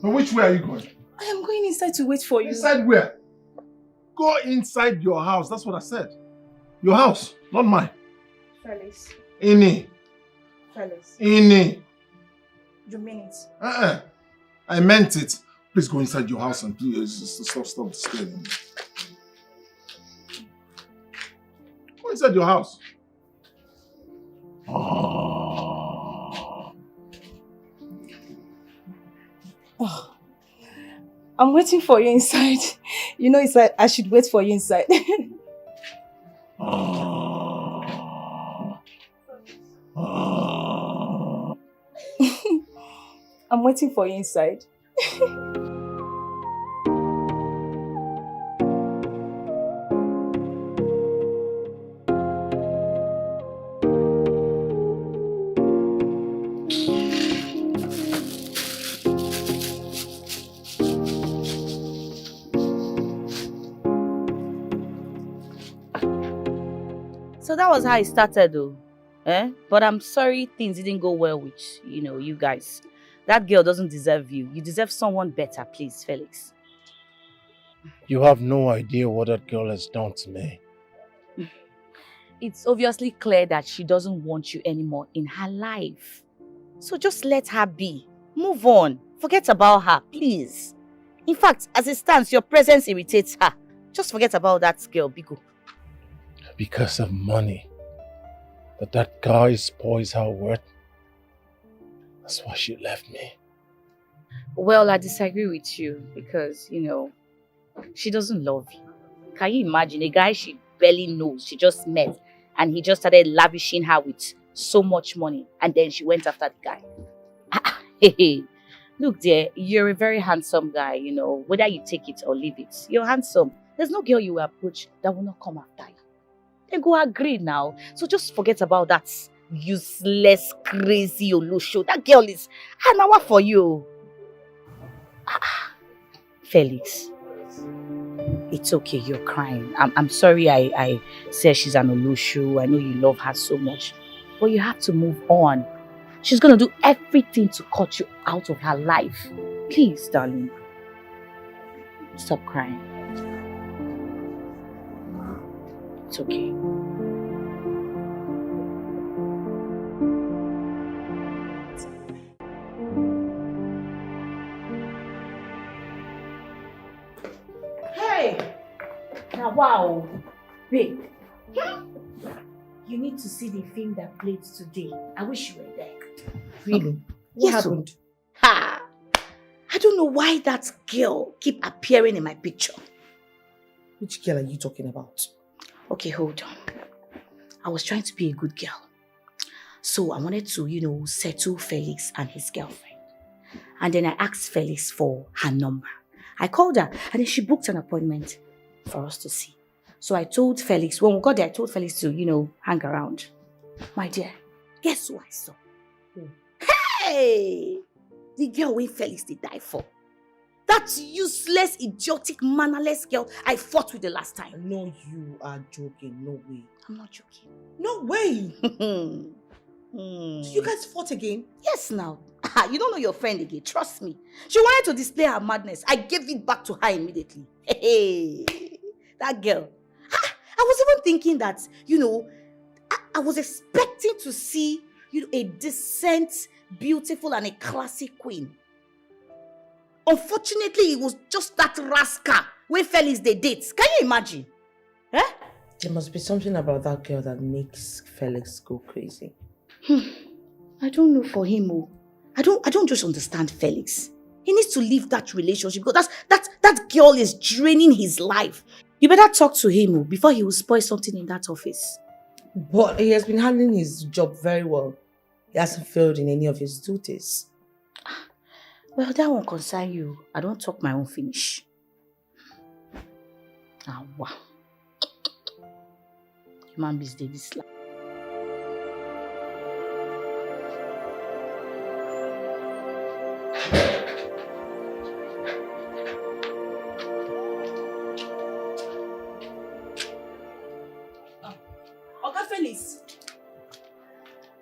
And which way are you going? I am going inside to wait for you. Inside where? Go inside your house. That's what I said. Your house, not mine. Felix. Ini. Felix. Ini. You mean it? I meant it. Please go inside your house and please stop disturbing me. Go inside your house. Oh, I'm waiting for you inside. You know, it's like I should wait for you inside. I'm waiting for you inside. So that was how it started though. But I'm sorry things didn't go well with, you guys. That girl doesn't deserve you. You deserve someone better, please, Felix. You have no idea what that girl has done to me. It's obviously clear that she doesn't want you anymore in her life. So just let her be. Move on. Forget about her, please. In fact, as it stands, your presence irritates her. Just forget about that girl, Bigo. Because of money. That guy spoils her worth. That's why she left me. Well, I disagree with you because, she doesn't love you. Can you imagine a guy she barely knows, she just met, and he just started lavishing her with so much money, and then she went after the guy? Hey, look dear, you're a very handsome guy, whether you take it or leave it. You're handsome. There's no girl you will approach that will not come after you. Then go agree now. So just forget about that useless, crazy Olusho. That girl is an hour for you. Felix, it's okay, you're crying. I'm sorry I said she's an Olusho. I know you love her so much. But you have to move on. She's going to do everything to cut you out of her life. Please, darling. Stop crying. It's okay. Hey! Now, wow. Babe. You need to see the film that played today. I wish you were there. Really? What happened? Ha! I don't know why that girl keep appearing in my picture. Which girl are you talking about? Okay, hold on. I was trying to be a good girl. So I wanted to, settle Felix and his girlfriend. And then I asked Felix for her number. I called her and then she booked an appointment for us to see. So I told Felix, when we got there, I told Felix to, hang around. My dear, guess who I saw? Hey! The girl when Felix did die for. That useless, idiotic, mannerless girl I fought with the last time. No, you are joking. No way. I'm not joking. No way! So you guys fought again? Yes, now. You don't know your friend again. Trust me. She wanted to display her madness. I gave it back to her immediately. Hey, that girl. I was even thinking that, I was expecting to see, a decent, beautiful, and a classy queen. Unfortunately, it was just that rascal when Felix they date. Can you imagine? Eh? There must be something about that girl that makes Felix go crazy. I don't know for him. I don't just understand Felix. He needs to leave that relationship because that girl is draining his life. You better talk to him before he will spoil something in that office. But he has been handling his job very well. He hasn't failed in any of his duties. Well, that won't concern you. I don't talk my own finish. Wow. Human beings dey this life.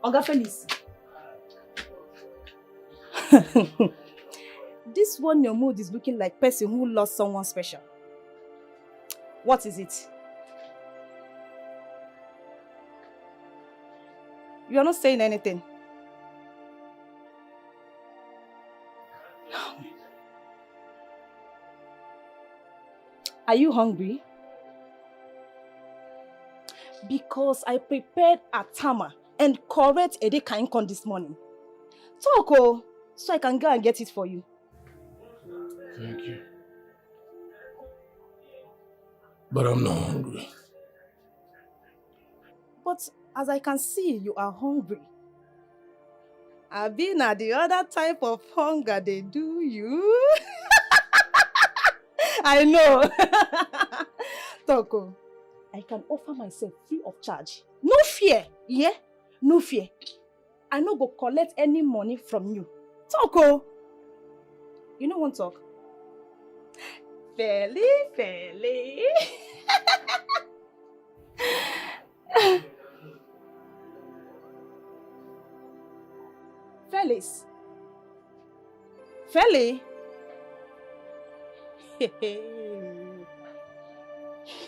Oga Felix. This one your mood is looking like person who lost someone special. What is it? You are not saying anything. Are you hungry? Because I prepared a tama and correct ede kaikon this morning. Talk, so I can go and get it for you. Thank you. But I'm not hungry. But as I can see, you are hungry. I've been at the other type of hunger they do you. I know. Toko, I can offer myself free of charge. No fear, yeah? No fear. I no go collect any money from you. Toko, you know one talk? Feli. Felix. Feli.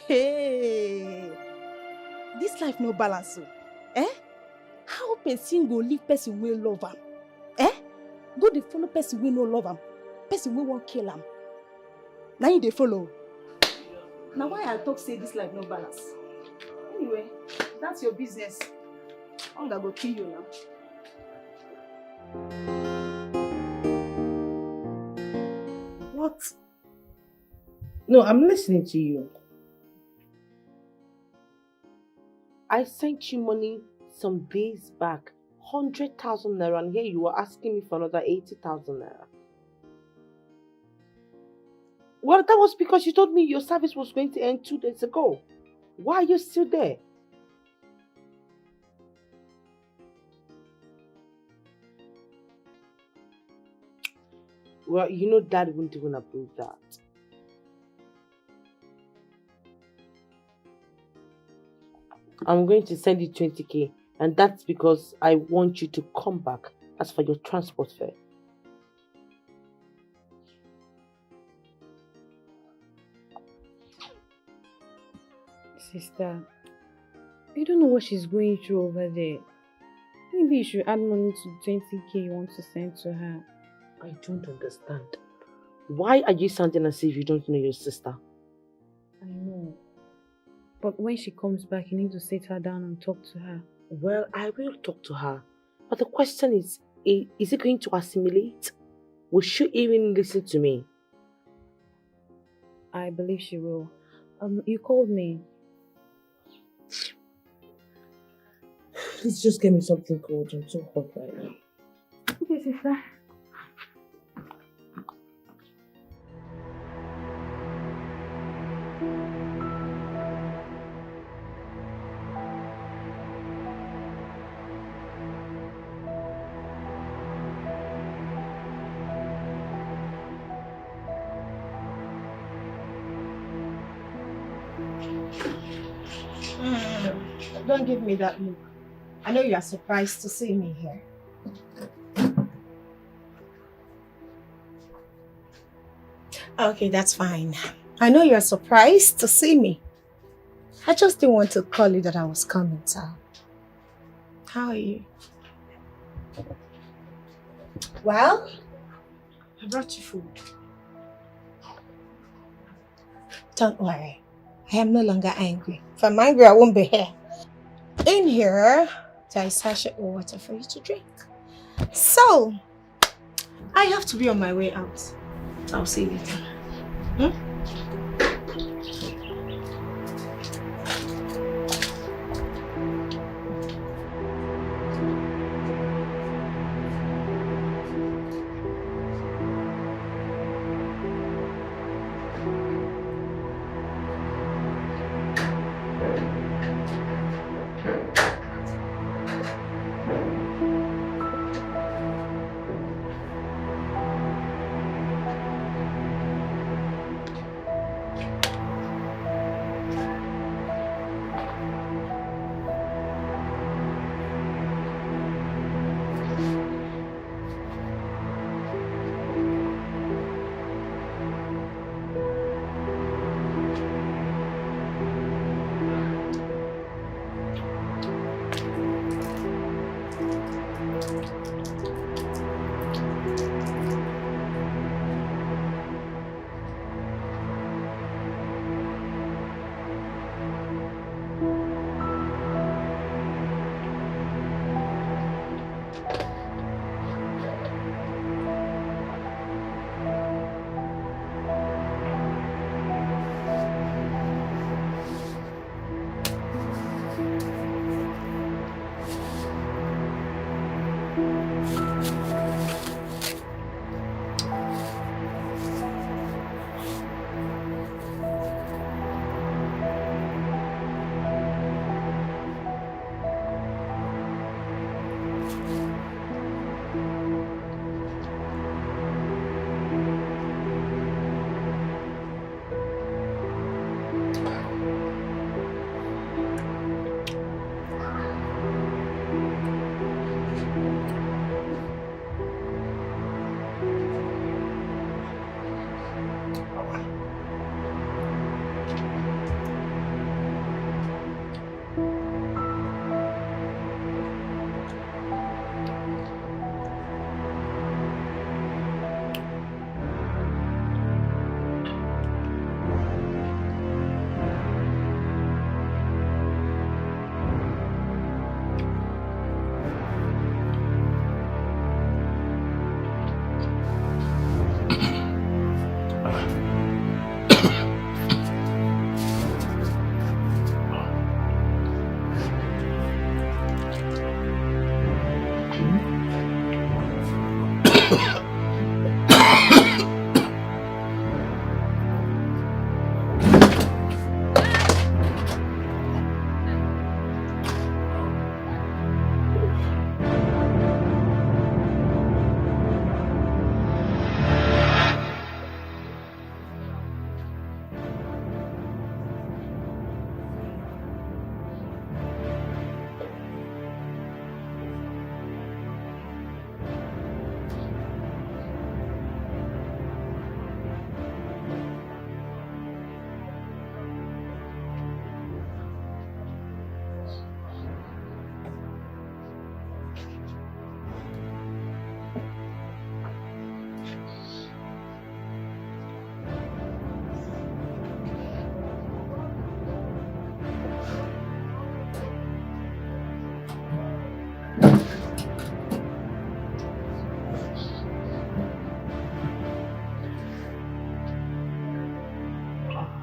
Hey. This life no balance. Eh? How person go leave person wey love am? Eh? Go dey follow person wey no love am. Person wey wan kill am. Now you dey follow. Now why I talk say this life no balance? Anyway, that's your business. Hunger go kill you now. What? No, I'm listening to you. I sent you money some days back, 100,000 naira, and here you were asking me for another 80,000 naira. Well, that was because you told me your service was going to end 2 days ago. Why are you still there? Well, you know Dad wouldn't even approve that. I'm going to send you 20k, and that's because I want you to come back as for your transport fare. Sister, you don't know what she's going through over there. Maybe you should add money to 20k you want to send to her. I don't understand. Why are you sounding as if you don't know your sister? I know. But when she comes back, you need to sit her down and talk to her. Well, I will talk to her. But the question is it going to assimilate? Will she even listen to me? I believe she will. You called me. Please just get me something cold. I'm so hot right now. Okay, sister. Don't give me that look. I know you are surprised to see me here. Okay, that's fine. I know you're surprised to see me. I just didn't want to call you that I was coming, so. How are you? Well, I brought you food. Don't worry. I am no longer angry. If I'm angry, I won't be here. In here, there is sachet of water for you to drink. So, I have to be on my way out. I'll see you later.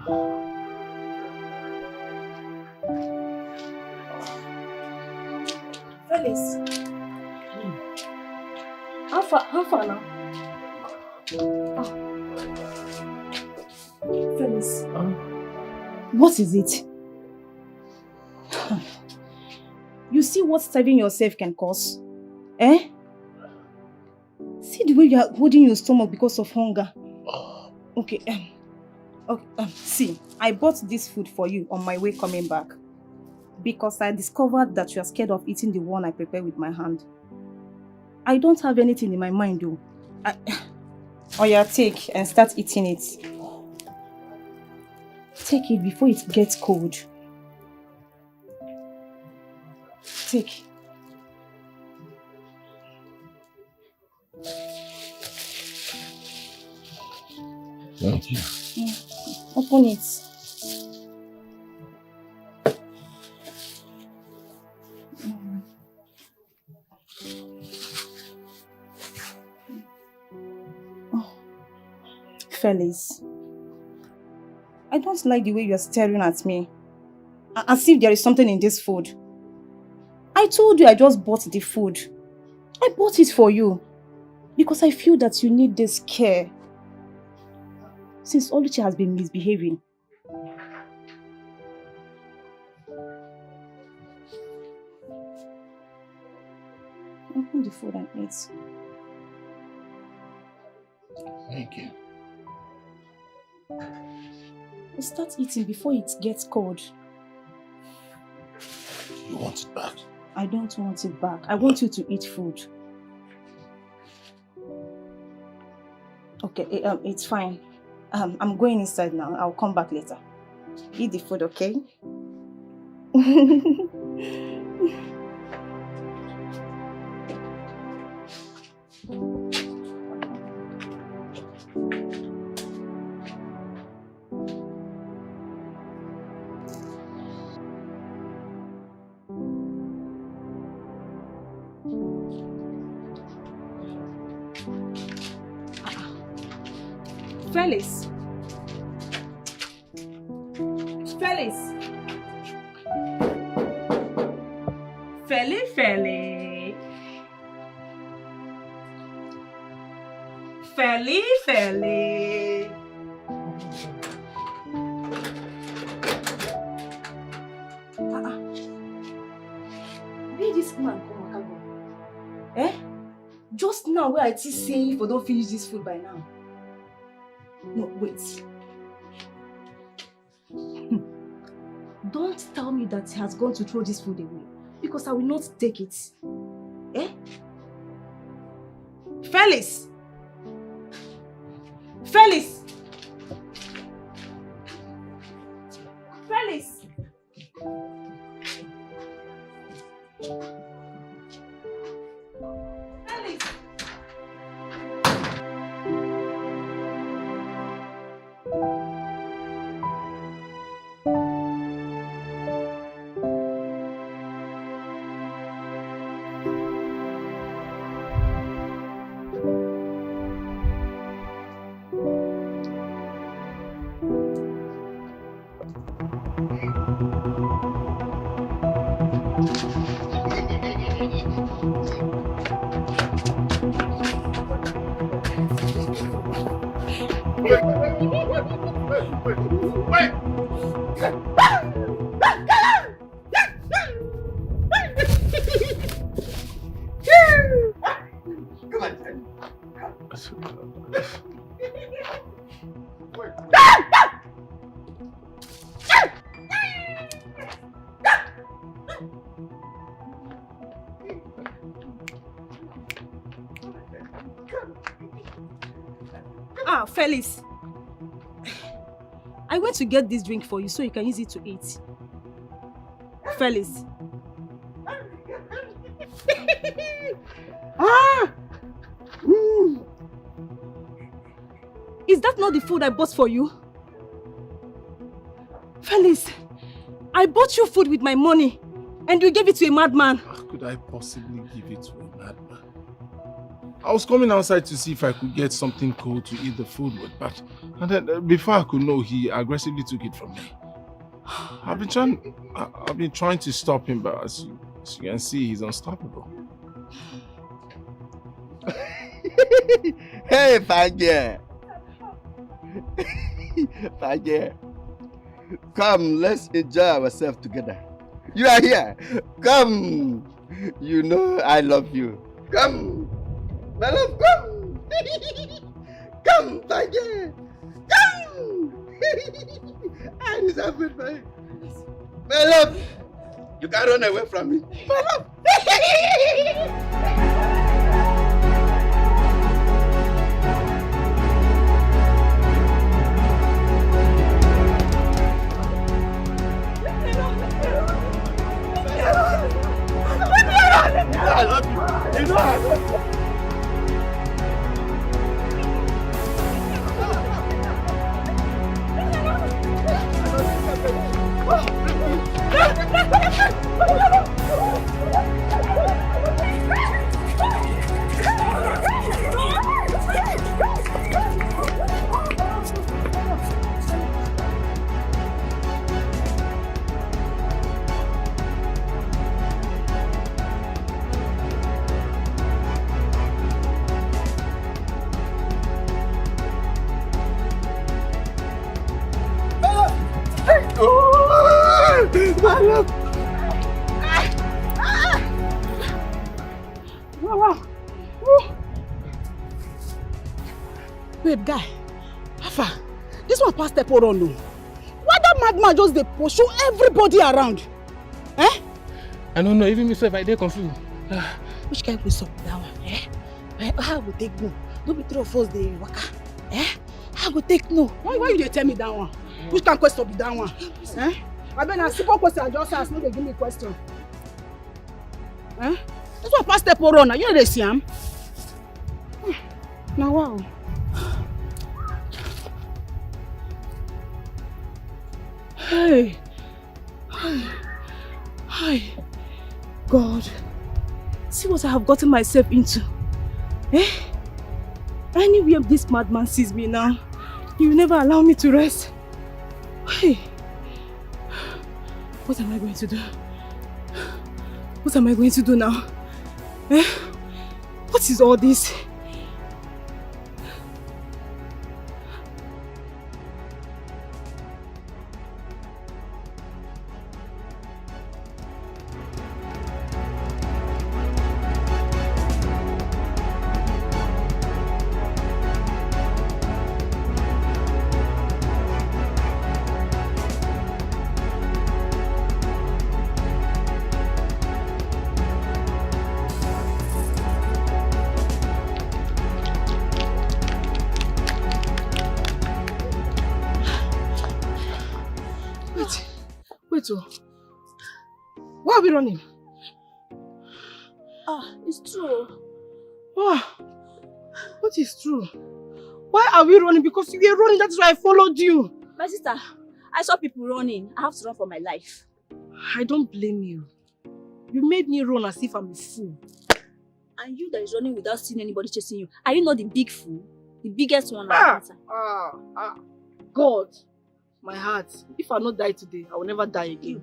Felix. How far now? Felix. What is it? You see what starving yourself can cause? Eh? See the way you are holding your stomach because of hunger. Okay, see, I bought this food for you on my way coming back. Because I discovered that you are scared of eating the one I prepared with my hand. I don't have anything in my mind though. Oh yeah, take and start eating it. Take it before it gets cold. Take. Thank you. Yeah. Open it. Felix, I don't like the way you are staring at me. As if there is something in this food. I told you I just bought the food. I bought it for you. Because I feel that you need this care. Since Oluchi has been misbehaving. Open the food and eat. Thank you. Start eating before it gets cold. You want it back? I don't want it back. I want you to eat food. Okay, it's fine. I'm going inside now. I'll come back later. Eat the food, okay? Felix. Felix. Felix. Where this man come, Akago? Eh? Just now where I see say if I don't finish this food by now. No, wait. Don't tell me that he has gone to throw this food away. Because I will not take it. Eh? Felix! Felix! Felix! Felix! Ah, Felix. I went to get this drink for you so you can use it to eat. Felix. Ah! Is that not the food I bought for you? Felix, I bought you food with my money and you gave it to a madman. How could I possibly give it to a madman? I was coming outside to see if I could get something cold to eat the food with, but and then, before I could know, he aggressively took it from me. I've been trying to stop him, but as you can see, he's unstoppable. Hey, Fagge! Fagge! Come, let's enjoy ourselves together. You are here. Come. You know I love you. Come. My love, come. Come, Fagge. Come. I deserve it, my love. You can't run away from me. My love. I love you. You know I love you. Babe, guy, Alpha, this one past step or on. Why that madman just they pursue everybody around? Eh? I don't know, even myself, I dey confused. Which kind of up that one? Eh? How will take no? Don't be three of us they waka. Eh? How will take no? Why you dey tell me that one? Which kind of question be that one? Eh? I mean, a simple question I just ask, no they give me a question. Eh? This one past step or on. You know they see him? Now wow. Hey. Hi. God. See what I have gotten myself into. Eh? Anywhere this madman sees me now, he will never allow me to rest. Hey. What am I going to do? What am I going to do now? Eh? What is all this? Why are we running? It's true. What is true? Why are we running? Because you were running, that's why I followed you. My sister, I saw people running. I have to run for my life. I don't blame you. You made me run as if I'm a fool. And you that is running without seeing anybody chasing you, are you not the big fool? The biggest one? God, my heart. If I not die today, I will never die again.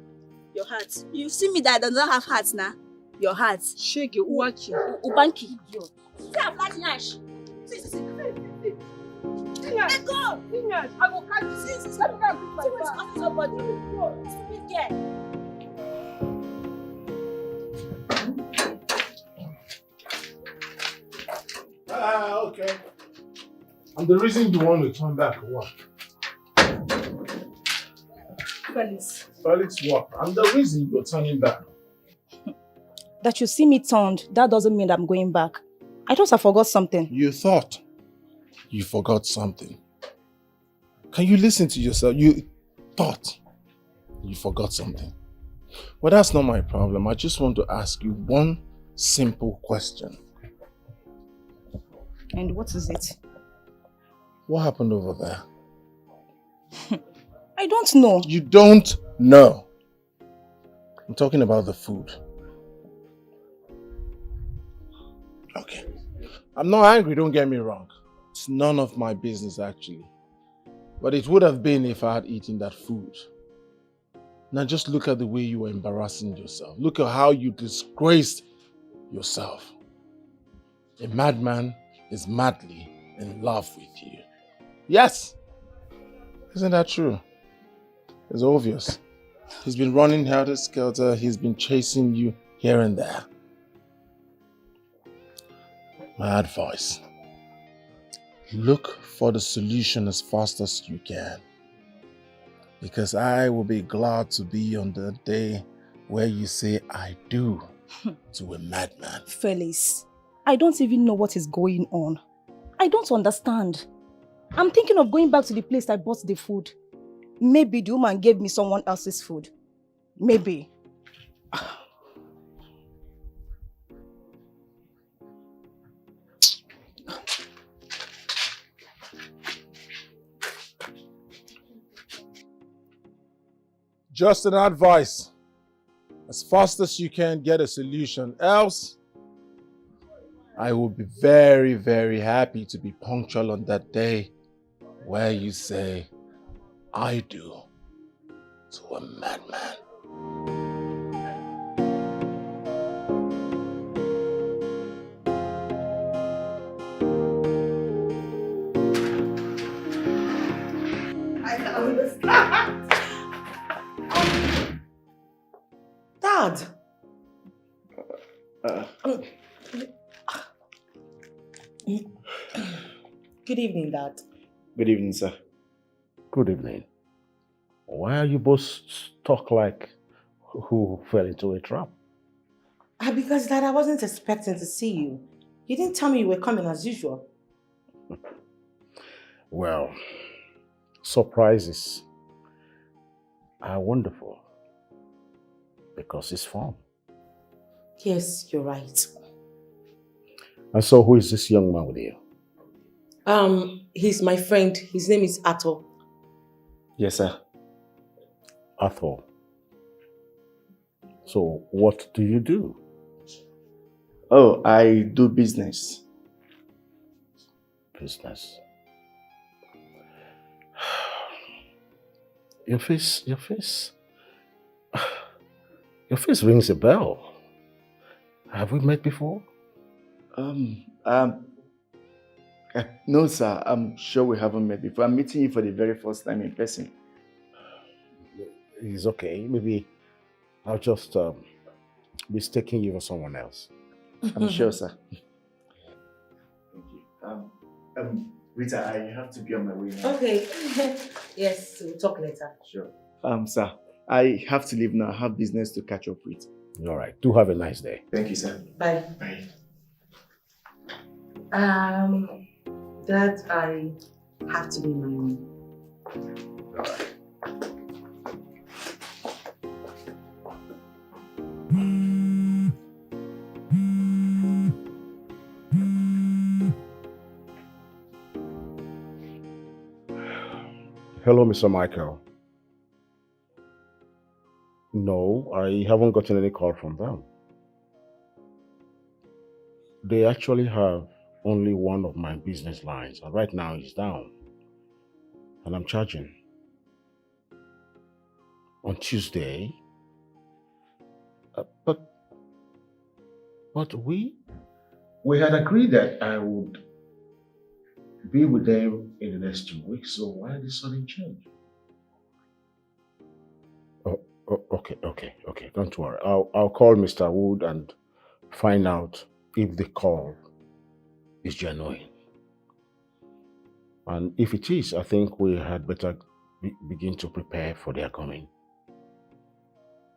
Your heart. You see me that I don't have heart now. Your heart. Shake your uwaki. Ubanki. See, I'm like Nash. See. Let go. I will catch you. See. Let me go and pick my bag. Somebody. Stupid girl. Okay. And the reason you want to turn back, what? Felix, what? And the reason you're turning back? That you see me turned, that doesn't mean I'm going back. I thought I forgot something. You thought you forgot something. Can you listen to yourself? You thought you forgot something. Well, that's not my problem. I just want to ask you one simple question. And what is it? What happened over there? I don't know. You don't know. I'm talking about the food. Okay. I'm not angry, don't get me wrong. It's none of my business actually. But it would have been if I had eaten that food. Now just look at the way you were embarrassing yourself. Look at how you disgraced yourself. A madman is madly in love with you. Yes! Isn't that true? It's obvious. He's been running helter-skelter. He's been chasing you here and there. My advice. Look for the solution as fast as you can. Because I will be glad to be on the day where you say I do to a madman. Felix, I don't even know what is going on. I don't understand. I'm thinking of going back to the place I bought the food. Maybe the woman gave me someone else's food. Maybe. Just an advice. As fast as you can, get a solution. Else, I will be very, very happy to be punctual on that day where you say, I do to a madman. I can understand. Dad. Good evening, Dad. Good evening, sir. Good evening. Why are you both stuck like who fell into a trap? Because, Dad, I wasn't expecting to see you. You didn't tell me you were coming as usual. Well, surprises are wonderful because it's fun. Yes, you're right. And so who is this young man with you? He's my friend. His name is Ato. Yes, sir. Arthur. So what do you do? Oh, I do business. Business. Your face rings a bell. Have we met before? No, sir. I'm sure we haven't met before. I'm meeting you for the very first time in person. It's okay. Maybe I'll just mistaking you for someone else. I'm sure, sir. Thank you. Rita, I have to be on my way now. Okay. Yes, we'll talk later. Sure. Sir, I have to leave now. I have business to catch up with. All right. Do have a nice day. Thank you, sir. Bye. Bye. Dad, I have to be in my room. All right. Hello, Mr. Michael. No, I haven't gotten any call from them. They actually have only one of my business lines, and right now it's down. And I'm charging. On Tuesday. But we had agreed that I would be with them in the next 2 weeks, so why this sudden change? Okay. Don't worry. I'll call Mr. Wood and find out if the call is genuine. And if it is, I think we had better begin to prepare for their coming.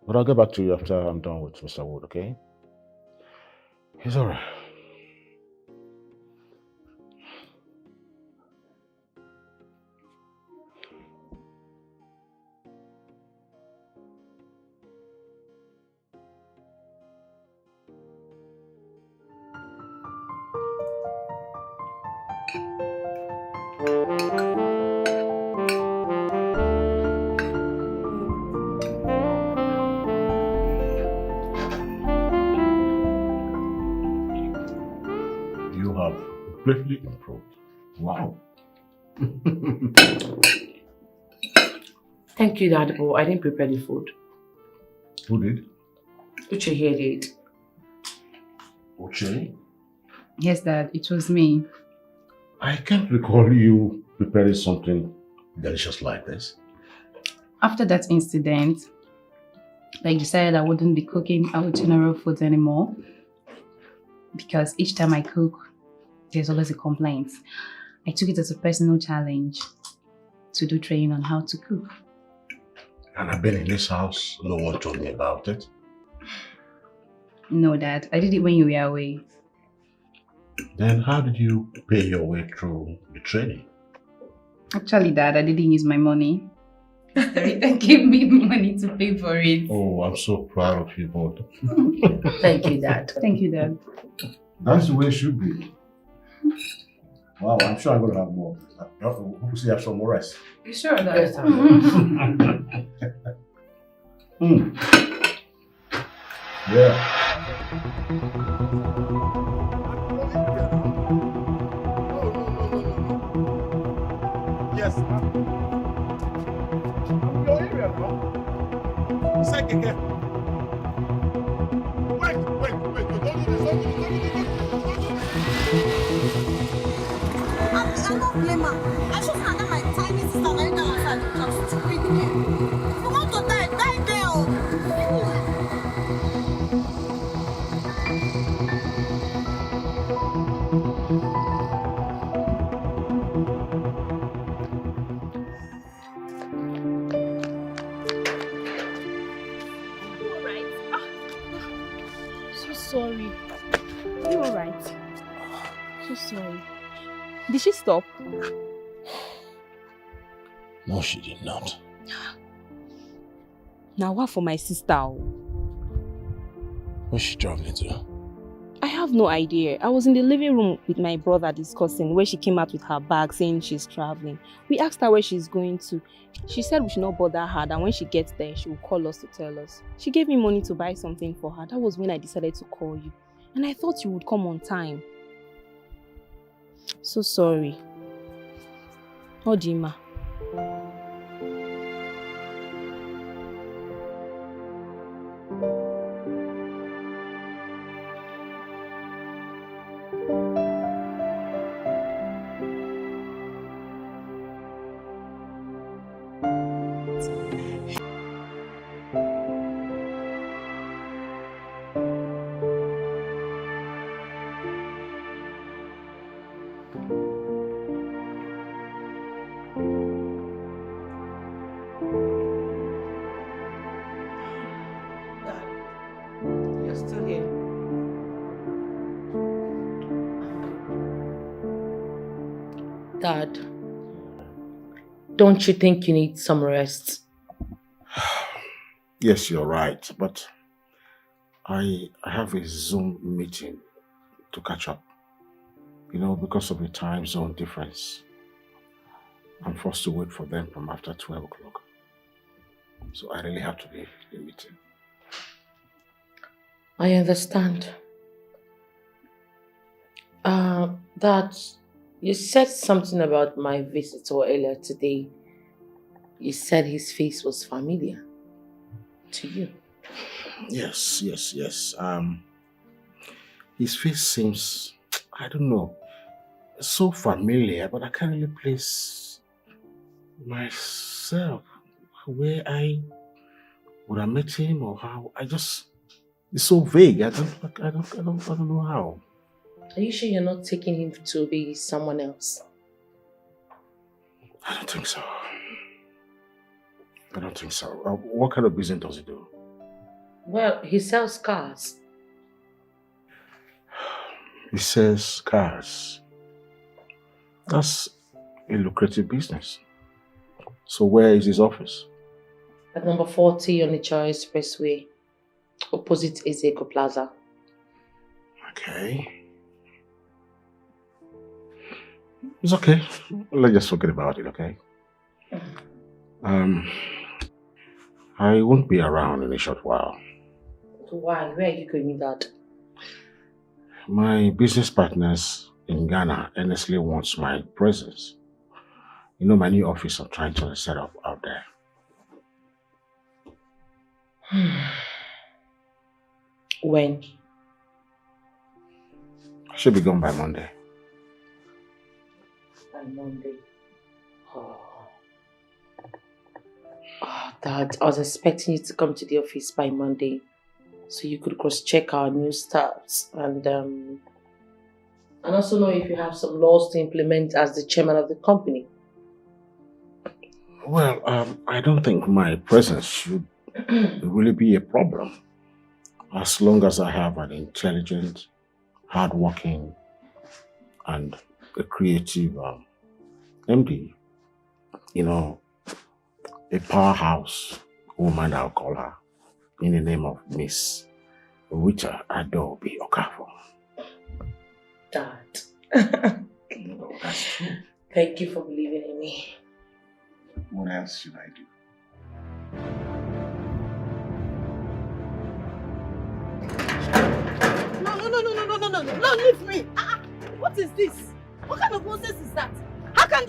But I'll get back to you after I'm done with Mr. Wood, okay? It's all right. Greatly improved. Wow. Thank you, Dad, but I didn't prepare the food. Who did? Uche here did. Uche? Yes, Dad, it was me. I can't recall you preparing something delicious like this. After that incident, I decided I wouldn't be cooking our general foods anymore because each time I cook, there's always a complaint. I took it as a personal challenge to do training on how to cook. And I've been in this house, no one told me about it. No, Dad, I did it when you were away. Then how did you pay your way through the training? Actually, Dad, I didn't use my money. Rita gave me money to pay for it. Oh, I'm so proud of you both. Thank you, Dad. Thank you, Dad. That's the way it should be. Wow, I'm sure I'm going to have more. Hopefully, have some more rice. You sure, Dad? Yes, Yeah. Yes. Your area now. Inside Dikeh. Wait. Don't do this. I don't blame her. I should have my tiny sister lying down outside the house to read again. If you want to die, die there. Sorry. You alright? So sorry. Did she stop? No, she did not. Now what for my sister? Where's she traveling to? I have no idea. I was in the living room with my brother discussing where she came out with her bag saying she's traveling. We asked her where she's going to. She said we should not bother her, and when she gets there, she will call us to tell us. She gave me money to buy something for her. That was when I decided to call you. And I thought you would come on time. So sorry. Odima. You're still here. Dad, don't you think you need some rest? Yes, you're right, but I have a Zoom meeting to catch up. You know, because of the time zone difference. I'm forced to wait for them from after 12 o'clock. So I really have to be in the meeting. I understand. Dad, you said something about my visitor earlier today. You said his face was familiar to you. Yes. His face seems, I don't know, so familiar, but I can't really place myself where I would have met him or how. It's so vague. I don't know how. Are you sure you're not taking him to be someone else? I don't think so. What kind of business does he do? Well, he sells cars. He sells cars. That's a lucrative business. So where is his office? At number 40 on the Choice Expressway, opposite Ezeko Plaza. Okay. It's okay. Let's just forget about it, okay? I won't be around in a short while. So why? Where are you going with that? My business partners in Ghana earnestly wants my presence. You know, my new office I'm trying to set up out there. When? I should be gone by Monday. By Monday. Oh. Dad, I was expecting you to come to the office by Monday so you could cross-check our new starts and also know if you have some laws to implement as the chairman of the company. Well, I don't think my presence should really be a problem. As long as I have an intelligent, hardworking, and a creative MD, you know, a powerhouse woman, I'll call her, in the name of Miss Ini Edo Okafor. Dad. No, that's true. Thank you for believing in me. What else should I do? No, leave me. What is this? What kind of nonsense is that? How can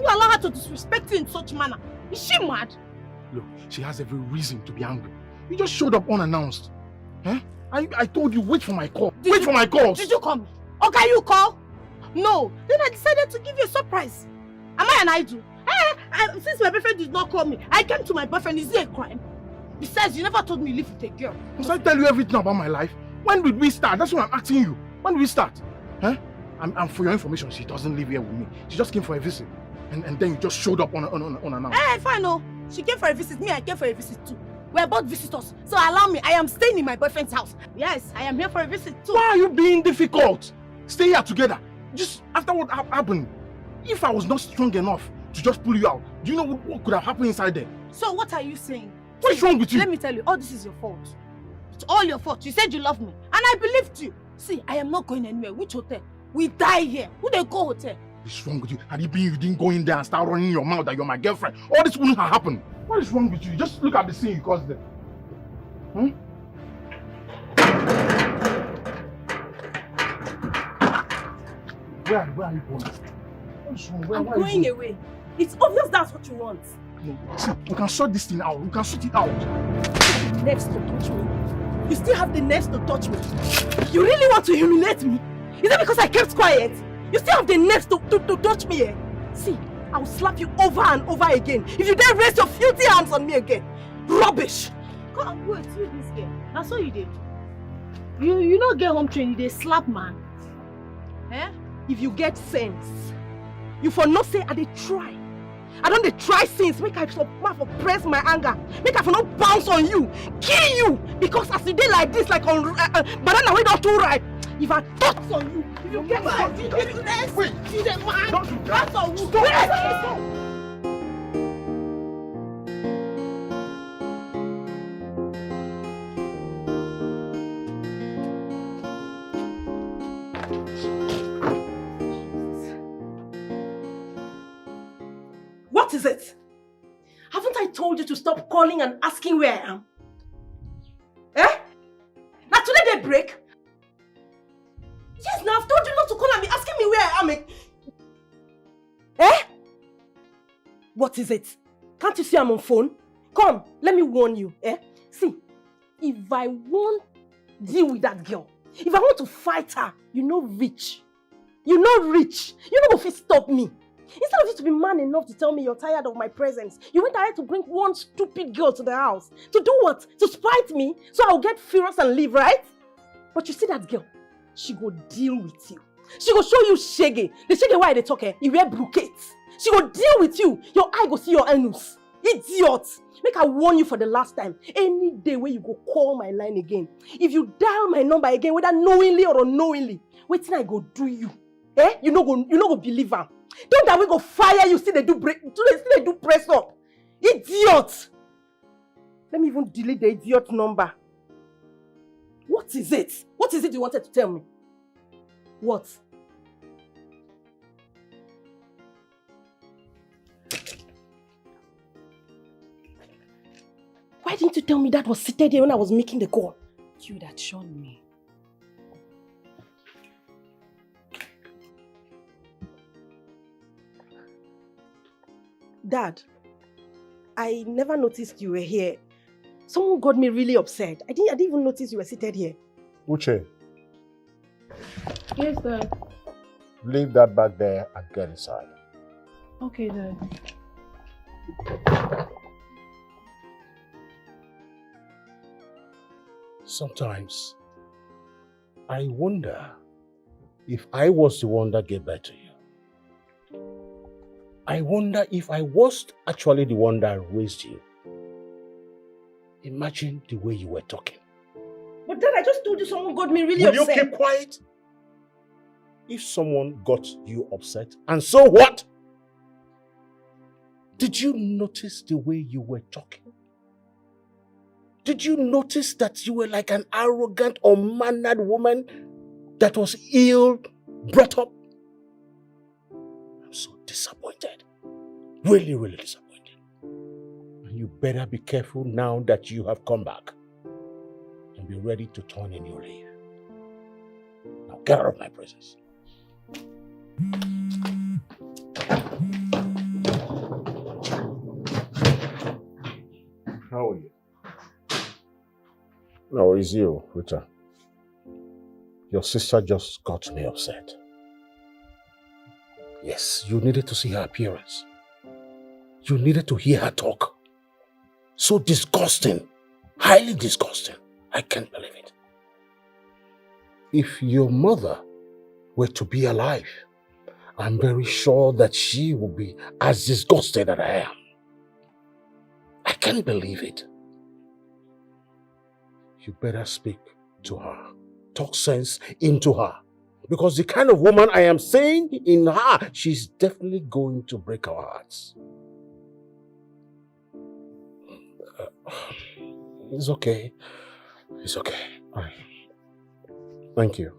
you allow her to disrespect you in such manner? Is she mad? Look, she has every reason to be angry. You just showed up unannounced. Huh? I told you, wait for my call. Wait for my calls. Did you call me? Or can you call? No. Then I decided to give you a surprise. Am I an idol? Since my boyfriend did not call me, I came to my boyfriend. Is it a crime? Besides, you never told me you live with a girl. Must I tell you everything about my life? When did we start? That's what I'm asking you. When did we start? Huh? And for your information, she doesn't live here with me. She just came for a visit. And then you just showed up unannounced. Hey, fine, no. She came for a visit. Me, I came for a visit too. We are both visitors. So allow me. I am staying in my boyfriend's house. Yes, I am here for a visit too. Why are you being difficult? Stay here together. Just after what happened. If I was not strong enough to just pull you out, do you know what could have happened inside there? So what are you saying? What's wrong with you? Let me tell you, all this is your fault. It's all your fault. You said you love me. And I believed you. See, I am not going anywhere. Which hotel? We die here. Who they go hotel? What's wrong with you? Had it been you didn't go in there and start running your mouth that you're my girlfriend, all this wouldn't have happened. What is wrong with you? Just look at the scene you caused them. Hmm? Where are you going? What's wrong? I'm going away. It's obvious that's what you want. No, see, we can sort this thing out. We can sort it out. Nerves to touch me. You still have the nerves to touch me. You really want to humiliate me? Is it because I kept quiet? You still have the nerves to touch me, eh? See, I'll slap you over and over again if you dare raise your filthy hands on me again. Rubbish! Come, wait, you this girl. That's what you did. You not get home trained, they slap man. Eh? If you get sense, you for not say I dey try. I don't dey try since make I for press my anger. Make I for not bounce on you, kill you. Because as you dey like this, like on banana wey don too ripe. If I touch on you, if you get sense, you get sense. Wait, you dey mad? Don't do that. That's on you. Stop. What is it? Haven't I told you to stop calling and asking where I am? Eh? Now today they break? Yes, now I've told you not to call and be asking me where I am. Eh? What is it? Can't you see I'm on phone? Come, let me warn you. Eh? See, if I won't deal with that girl, if I want to fight her, you know rich. You know rich. You know if it stop me. Instead of you to be man enough to tell me you're tired of my presence, you went ahead to bring one stupid girl to the house. To do what? To spite me? So I'll get furious and leave, right? But you see that girl? She go deal with you. She go show you shege. The shege why they talk, you wear brocades. She go deal with you. Your eye go see your anus. Idiot. Make I warn you for the last time. Any day where you go call my line again, if you dial my number again, whether knowingly or unknowingly, wait till I go do you. Eh? You no go believe her. Don't that we go fire you, still they do press up. Idiot! Let me even delete the idiot number. What is it? What is it you wanted to tell me? What? Why didn't you tell me that was seated here when I was making the call? You that shown me. Dad, I never noticed you were here. Someone got me really upset. I didn't even notice you were seated here. Uche, Yes, Dad. leave that back there and get inside. Okay, Dad. Sometimes I wonder if I was the one that gave birth to you. I wonder if I was actually the one that raised you. Imagine the way you were talking. But Dad, I just told you someone got me really Will upset. you keep quiet? If someone got you upset, and so what? Did you notice the way you were talking? Did you notice that you were like an arrogant, unmannered woman that was ill brought up? I'm so disappointed. Really, really disappointed. And you better be careful now that you have come back. And be ready to turn a new leaf. Now get out of my presence. How are you? No, it's you, Rita. Your sister just got me upset. Yes, you needed to see her appearance. You needed to hear her talk. So disgusting. Highly disgusting. I can't believe it. If your mother were to be alive, I'm very sure that she would be as disgusted as I am. I can't believe it. You better speak to her. Talk sense into her. Because the kind of woman I am seeing in her, she's definitely going to break our hearts. It's okay. It's okay. Thank you.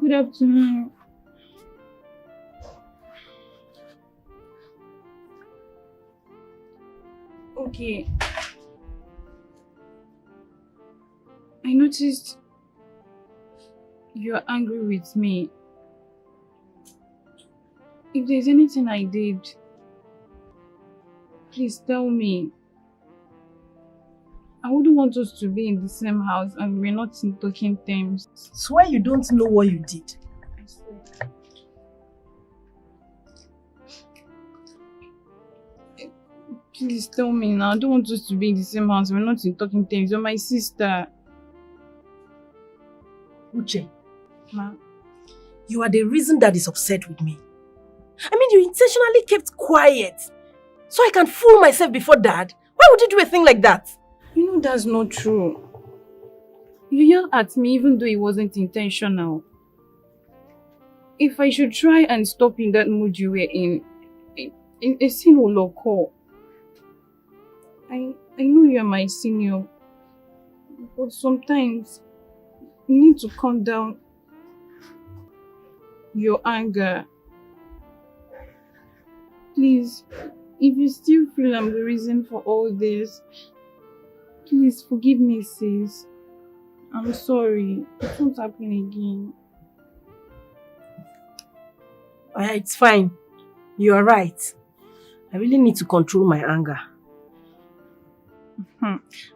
Good afternoon. Okay. I noticed you're angry with me. If there's anything I did, please tell me. I wouldn't want us to be in the same house and we're not in talking terms. Swear you don't know what you did. I swear. Please tell me now. I don't want us to be in the same house. We're not in talking terms. You're my sister. Uche, Ma. you are the reason Dad is upset with me. I mean, you intentionally kept quiet so I can fool myself before Dad. Why would you do a thing like that? You know that's not true. You yelled at me even though it wasn't intentional. If I should try and stop in that mood you were in, a sin will occur. I know you're my senior, but sometimes you need to calm down your anger. Please, if you still feel I'm the reason for all this, please forgive me, sis. I'm sorry. It won't happen again. It's fine. You are right. I really need to control my anger.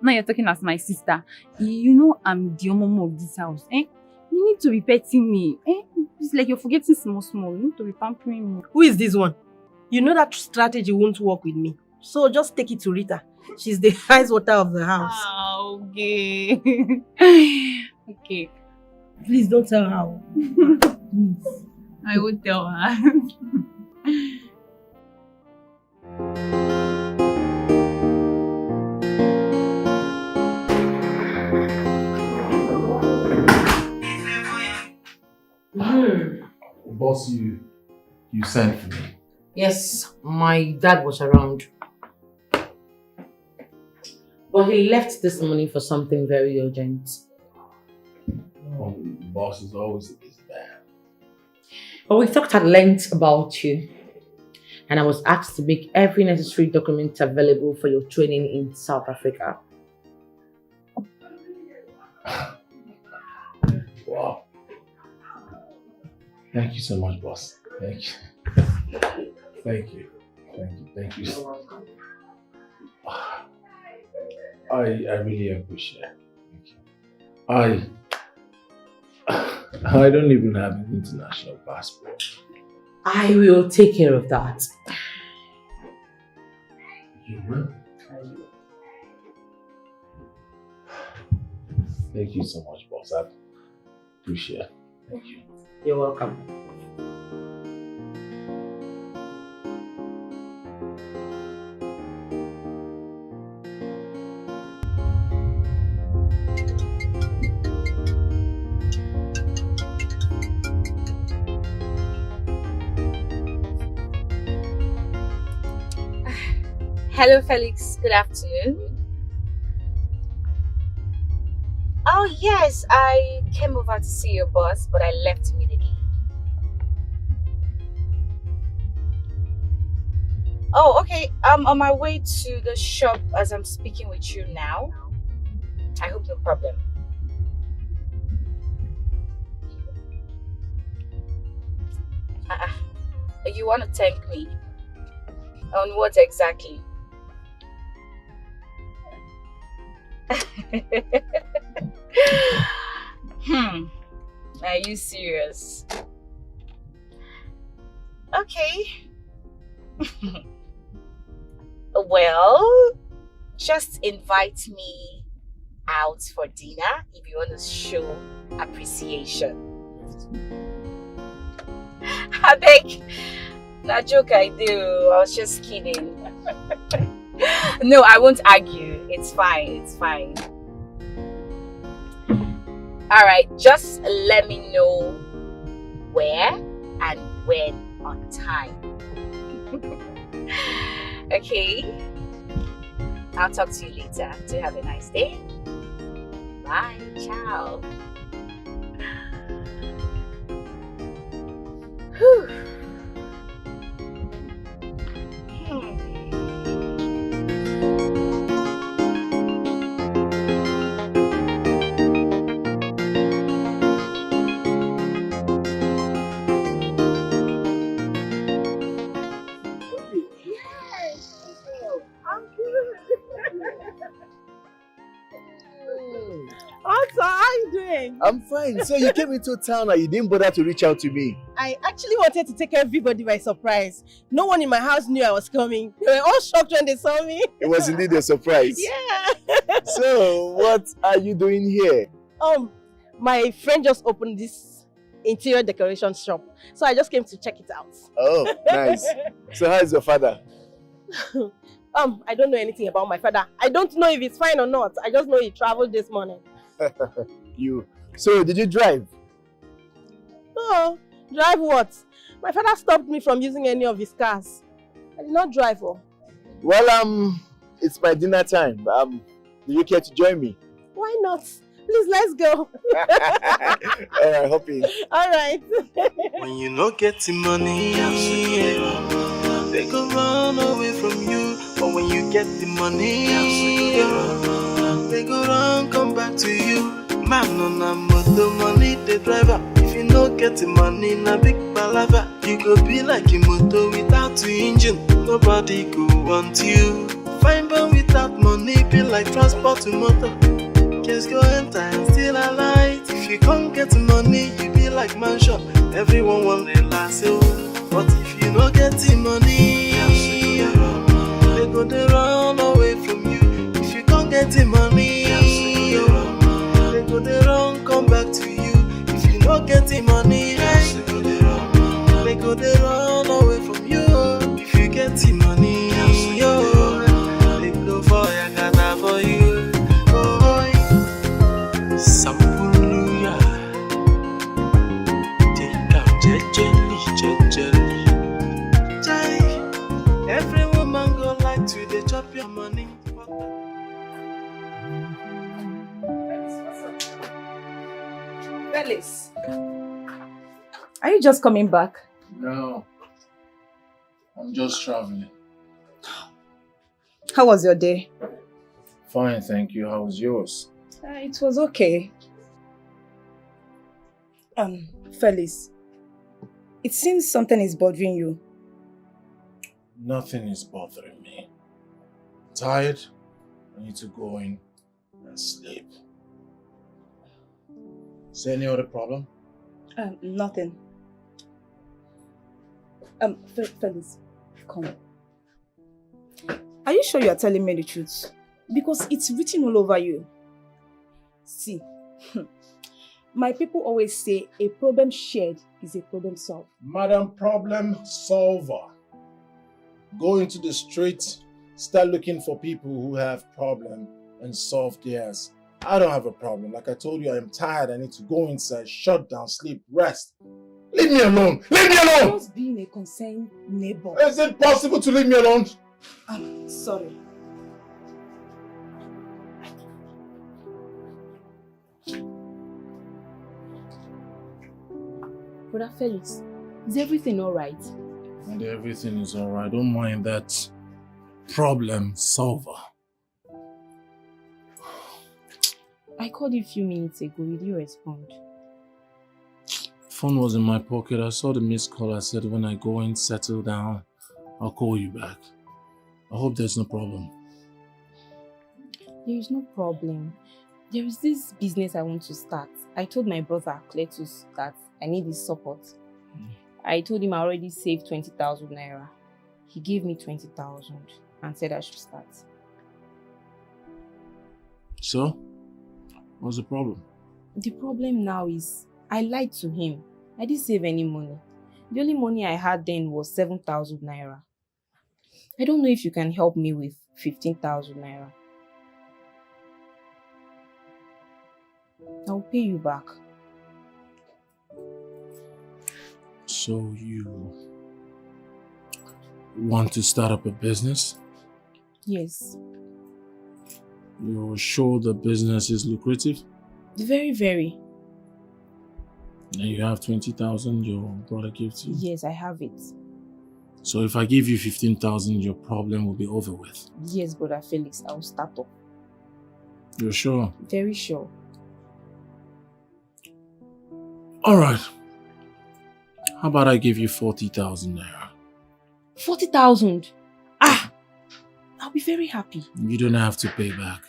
Now you're talking as my sister. You know I'm the mom of this house. You need to be petting me. It's like you're forgetting small. You need to be pampering me. Who is this one? You know that strategy won't work with me. So just take it to Rita. She's the ice water of the house. Okay. Okay. Please don't tell her. Please. I will tell her. Boss, you sent for me. Yes, my dad was around. But he left this morning for something very urgent. Boss is always a busy man. But we talked at length about you. And I was asked to make every necessary document available for your training in South Africa. Wow. Thank you so much, boss. Thank you. Thank you. Thank you. I really appreciate it. Thank you. I don't even have an international passport. I will take care of that. You will? Thank you so much, boss. I appreciate it. Thank you. You're welcome. Hello, Felix. Good afternoon. Oh, yes. I came over to see your boss, but I left immediately. Oh, okay. I'm on my way to the shop as I'm speaking with you now. I hope no problem. You want to thank me? On what exactly? Are you serious? Okay. Well, just invite me out for dinner if you want to show appreciation. I beg. That joke I do. I was just kidding. No, I won't argue. It's fine. It's fine. Alright, just let me know where and when on time. Okay? I'll talk to you later. Do have a nice day. Bye. Ciao. Whew. I'm fine. So you came into town and you didn't bother to reach out to me. I actually wanted to take everybody by surprise. No one in my house knew I was coming. They were all shocked when they saw me. It was indeed a surprise. Yeah. So, what are you doing here? My friend just opened this interior decoration shop. So I just came to check it out. Oh, nice. So how is your father? I don't know anything about my father. I don't know if he's fine or not. I just know he traveled this morning. So, did you drive? Oh, drive what? My father stopped me from using any of his cars. I did not drive. Oh. Well, it's my dinner time. Do you care to join me? Why not? Please, let's go. Alright, hop in. Alright. When you not getting money, they go run away from you. But when you get the money, they go run, come back to you. Man on a motor, money the driver. If you not get the money, na big palava. You go be like a motor without the engine. Nobody go want you. Fine but without money, be like transport to motor. Just go enter and still alight. If you can't get money, you be like mansion. Everyone want the last you. But if you not get the money, they go they run away from you. If you can't get the money, they go they run, come back to you. If you not get the money, they go they run away from you. If you get the money, they go for your Ghana for you. Sampuruya, Felix, are you just coming back? No. I'm just traveling. How was your day? Fine, thank you. How was yours? It was okay. Felix, it seems something is bothering you. Nothing is bothering me. Tired? I need to go in and sleep. Is there any other problem? Nothing. Felix, come. Are you sure you are telling me the truth? Because it's written all over you. See, my people always say a problem shared is a problem solved. Madam Problem Solver. Go into the streets, start looking for people who have problem and solve theirs. I don't have a problem. Like I told you, I am tired. I need to go inside, shut down, sleep, rest. Leave me alone! Leave me alone! Just being a concerned neighbor. Is it possible to leave me alone? I'm sorry. Brother Felix, is everything alright? And everything is alright. Don't mind that problem solver. I called you a few minutes ago. You didn't respond. Phone was in my pocket. I saw the missed call. I said when I go in, settle down, I'll call you back. I hope there's no problem. There is no problem. There is this business I want to start. I told my brother Cletus that I need his support. I told him I already saved 20,000 naira. He gave me 20,000 and said I should start. So? What's the problem? The problem now is I lied to him. I didn't save any money. The only money I had then was 7,000 naira. I don't know if you can help me with 15,000 naira. I'll pay you back. So you want to start up a business? Yes. You're sure the business is lucrative? Very, very. And you have 20,000 your brother gave to you? Yes, I have it. So if I give you 15,000, your problem will be over with? Yes, Brother Felix, I'll start up. You're sure? Very sure. Alright. How about I give you 40,000 naira? 40,000? Ah! I'll be very happy. You don't have to pay back.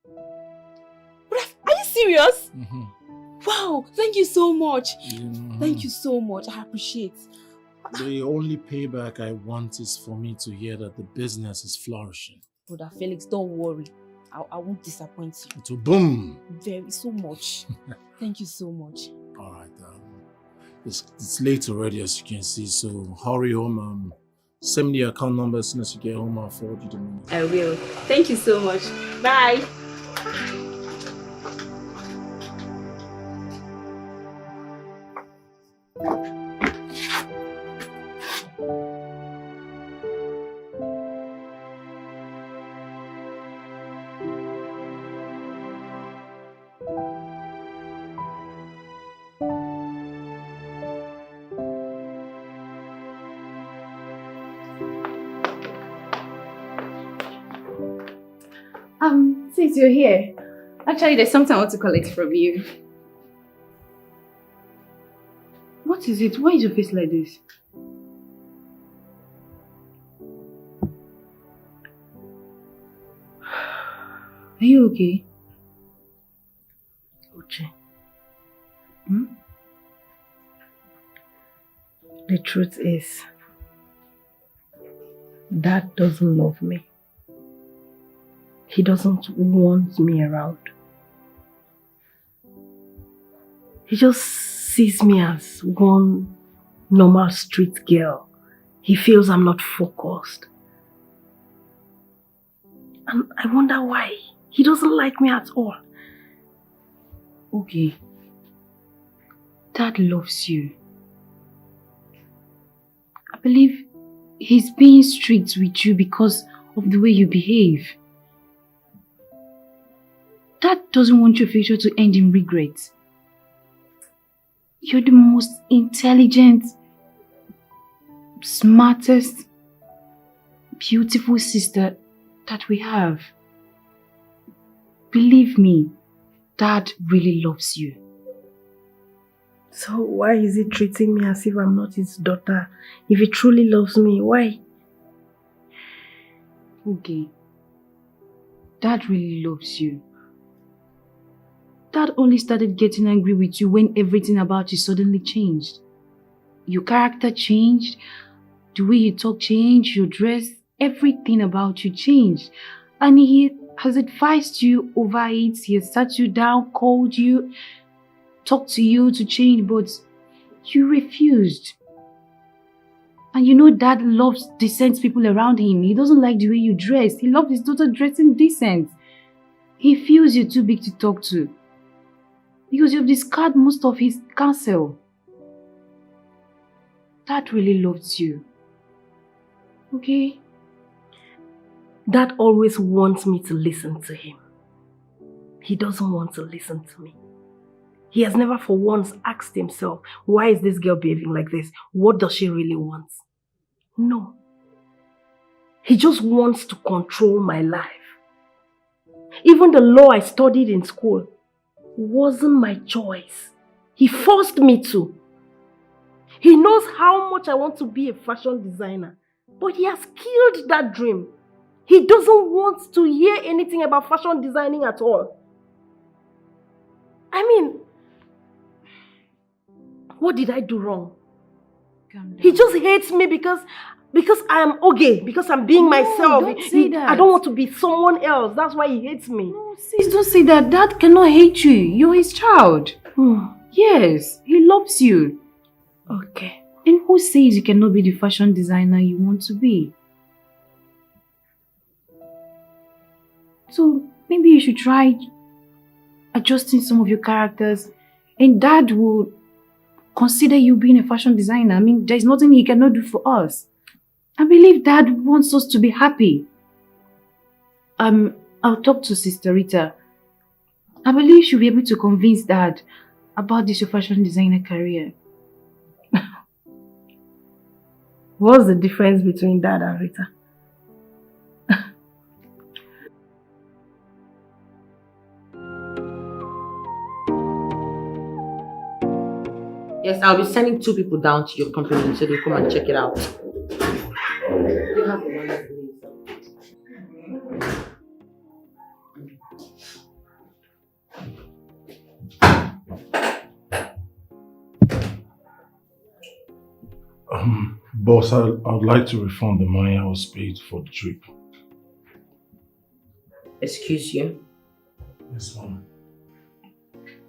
Are you serious? Mm-hmm. Wow, thank you so much. Thank you so much. I appreciate. The only payback I want is for me to hear that the business is flourishing. Brother Felix, don't worry. I won't disappoint you. It will boom. Very, so much. Thank you so much. Alright, it's late already as you can see, so hurry home. Send me the account number as soon as you get home. I'll forward you the money. I will. Thank you so much. Bye. Since you're here, actually there's something I want to collect from you. What is it? Why is your face like this? Are you okay? Uche. The truth is, Dad doesn't love me. He doesn't want me around. He just sees me as one normal street girl. He feels I'm not focused. And I wonder why. He doesn't like me at all. Okay. Dad loves you. I believe he's being strict with you because of the way you behave. Dad doesn't want your future to end in regret. You're the most intelligent, smartest, beautiful sister that we have. Believe me, Dad really loves you. So why is he treating me as if I'm not his daughter? If he truly loves me, why? Okay. Dad really loves you. Dad only started getting angry with you when everything about you suddenly changed. Your character changed, the way you talk changed, your dress, everything about you changed. And he has advised you over it, he has sat you down, called you, talked to you to change, but you refused. And you know Dad loves decent people around him. He doesn't like the way you dress. He loves his daughter dressing decent. He feels you're too big to talk to, because you've discarded most of his counsel. Dad really loves you. Okay? Dad always wants me to listen to him. He doesn't want to listen to me. He has never for once asked himself, why is this girl behaving like this? What does she really want? No. He just wants to control my life. Even the law I studied in school wasn't my choice. He forced me to. He knows how much I want to be a fashion designer, but he has killed that dream. He doesn't want to hear anything about fashion designing at all. I mean, what did I do wrong? He just hates me because I am okay, because I'm being myself. Don't say that. I don't want to be someone else. That's why he hates me. No, sis, don't say that. Dad cannot hate you. You're his child. Yes, he loves you. Okay. And who says you cannot be the fashion designer you want to be? So maybe you should try adjusting some of your characters, and Dad will consider you being a fashion designer. I mean, there's nothing he cannot do for us. I believe Dad wants us to be happy. I'll talk to Sister Rita. I believe she'll be able to convince Dad about this fashion designer career. What's the difference between Dad and Rita? Yes, I'll be sending 2 people down to your company so they come and check it out. You have the money, Boss, I'd like to refund the money I was paid for the trip. Excuse you? Yes, ma'am.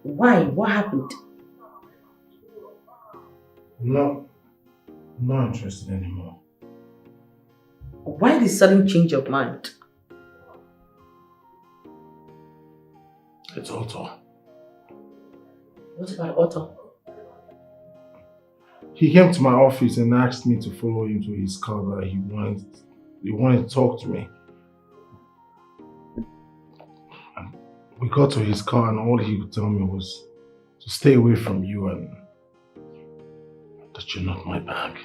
Why? What happened? I'm not interested anymore. Why the sudden change of mind? It's Otto. What about Otto? He came to my office and asked me to follow him to his car that he wanted to talk to me. And we got to his car and all he could tell me was to stay away from you and that you're not my bag.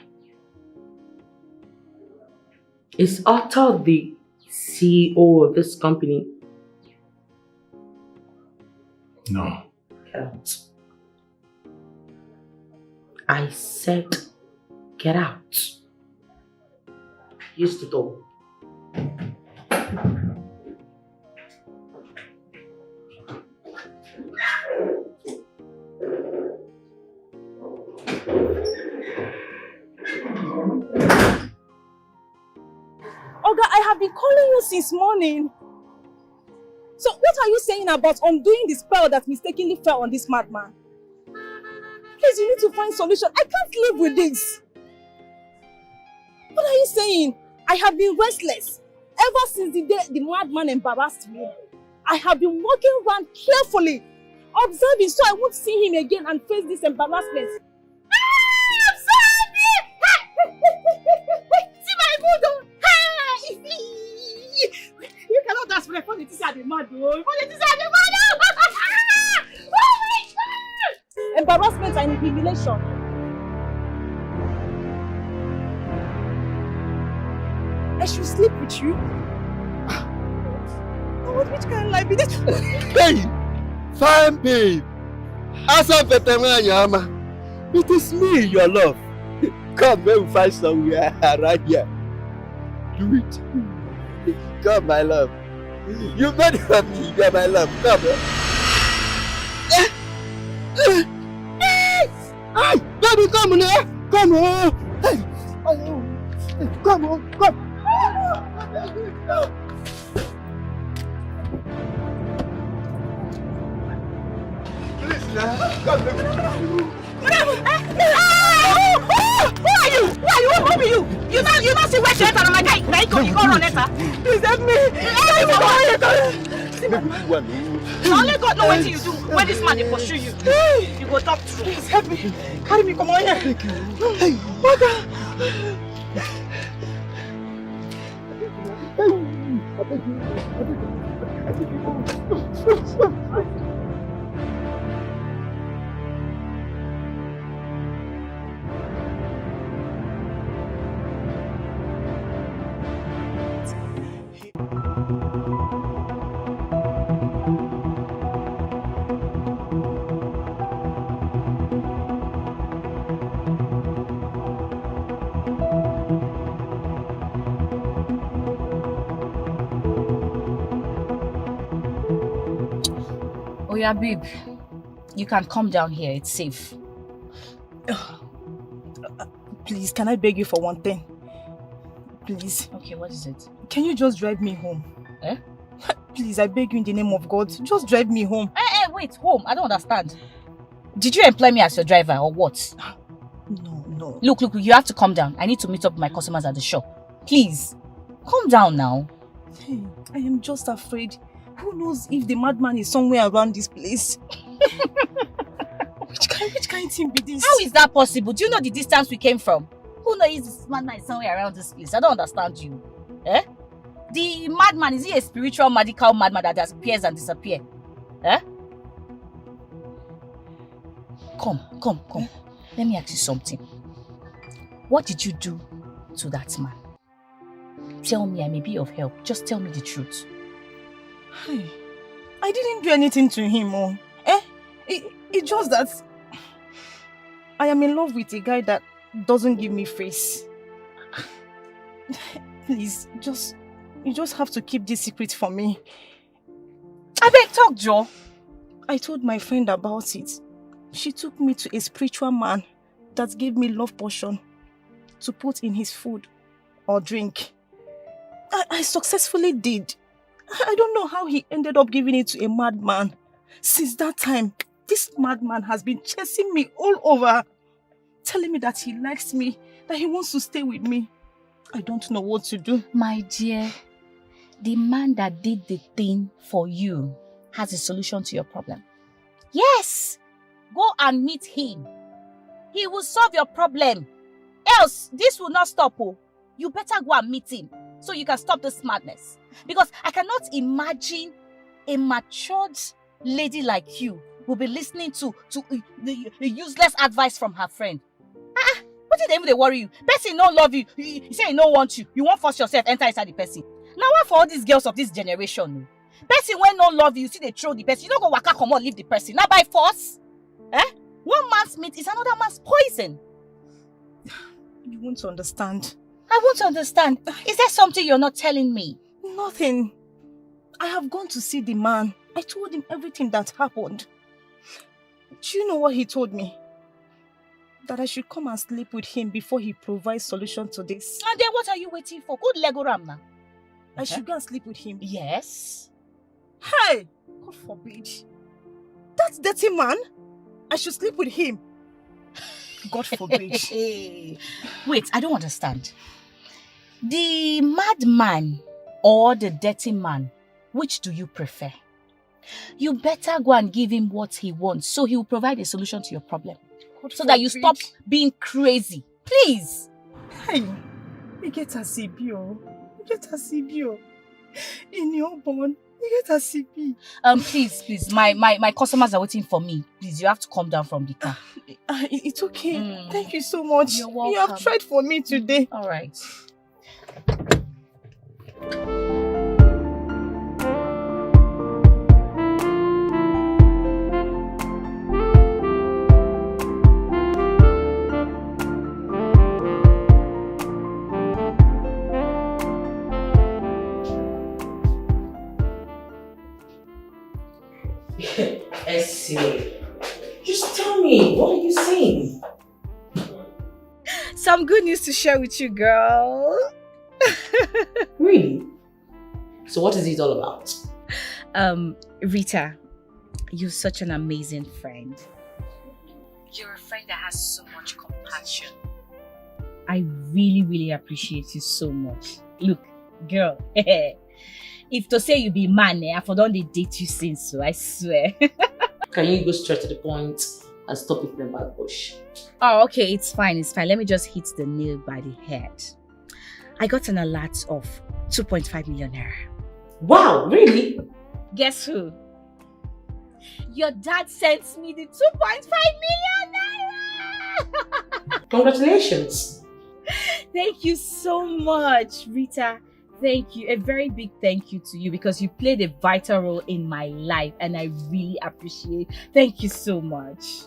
Is Otto the CEO of this company? No. Get out. I said, get out. Use the door. Oga, I have been calling you since morning. So what are you saying about undoing the spell that mistakenly fell on this madman? Please, you need to find solution. I can't live with this. What are you saying? I have been restless ever since the day the madman embarrassed me. I have been walking around carefully, observing so I won't see him again and face this embarrassment. I'm sorry! See my mood! You cannot ask for a politician at the mad, oh! Politician at the mad! Oh my God! embarrassment and humiliation. I should sleep with you? Which kind of life is this? Hey! Fine, babe. Asa Vetemanyama. It is me, your love. Come, let me find somewhere right here. Do it. Come, my love. You made it for me, you're my love. Come, Hey! Baby, come on here. Come on. Hey! Come on, come. Who are you? Who are you? Who are you? You not see where she enter on my guy. Now you go run enter. Please help me. Only God know what you do when this man they pursue you. You go talk true. Please help me. Carry me, come on here. Thank you. Hey, Oh yeah, babe. You can come down here. It's safe. Please, can I beg you for one thing? Please. Okay, what is it? Can you just drive me home? Eh? Please, I beg you in the name of God. Just drive me home. Wait, home? I don't understand. Did you employ me as your driver or what? No. Look, you have to calm down. I need to meet up with my customers at the shop. Please, calm down now. Hey, I am just afraid. Who knows if the madman is somewhere around this place? Which kind thing be this? How is that possible? Do you know the distance we came from? Who knows if this madman is somewhere around this place? I don't understand you. Eh? The madman, is he a spiritual, medical madman that appears and disappears? Eh? Come. Eh? Let me ask you something. What did you do to that man? Tell me, I may be of help. Just tell me the truth. Hey, I didn't do anything to him, oh. It's just that I am in love with a guy that doesn't give me face. Please, you just have to keep this secret for me. I beg, talk, Joe. I told my friend about it. She took me to a spiritual man that gave me love potion to put in his food or drink. I successfully did. I don't know how he ended up giving it to a madman. Since that time, this madman has been chasing me all over, telling me that he likes me, that he wants to stay with me. I don't know what to do. My dear, the man that did the thing for you has a solution to your problem. Yes! Go and meet him. He will solve your problem. Else, this will not stop. Oh. You better go and meet him so you can stop this madness. Because I cannot imagine a matured lady like you will be listening to the useless advice from her friend. What did even they worry you? Person don't love you. You say he don't want you. You won't force yourself enter inside the person. Now what for all these girls of this generation? Person when no love you see they throw the person. You don't go waka come on leave the person. Not by force. Eh? One man's meat is another man's poison. You won't understand. I won't understand. Is there something you're not telling me? Nothing. I have gone to see the man. I told him everything that happened. Do you know what he told me? That I should come and sleep with him before he provides solution to this. And then what are you waiting for? Good Lego Ram now. I should go and sleep with him. Yes. Hey! God forbid. That dirty man? I should sleep with him. God forbid. Wait, I don't understand. The madman or the dirty man, which do you prefer? You better go and give him what he wants so he will provide a solution to your problem. God so that you stop being crazy. Please. Hey, you get a CBO. You get a CBO. In your born, You get a CP. Please, my customers are waiting for me. Please, you have to come down from the car. It's okay. Thank you so much. You're welcome. You have tried for me today. All right. Essie, just tell me, what are you saying? Some good news to share with you, girl. Really? So what is it all about? Rita, you're such an amazing friend. You're a friend that has so much compassion. I really appreciate you so much. Look, girl, if to say you be man, I for don't they date you since, so I swear. Can you go straight to the point and stop it in about bush? Oh, okay, it's fine. Let me just hit the nail by the head. I got an alert of 2.5 million naira. Wow, really? Guess who? Your dad sent me the 2.5 million naira! Congratulations. Thank you so much, Rita. Thank you. A very big thank you to you because you played a vital role in my life and I really appreciate it. Thank you so much.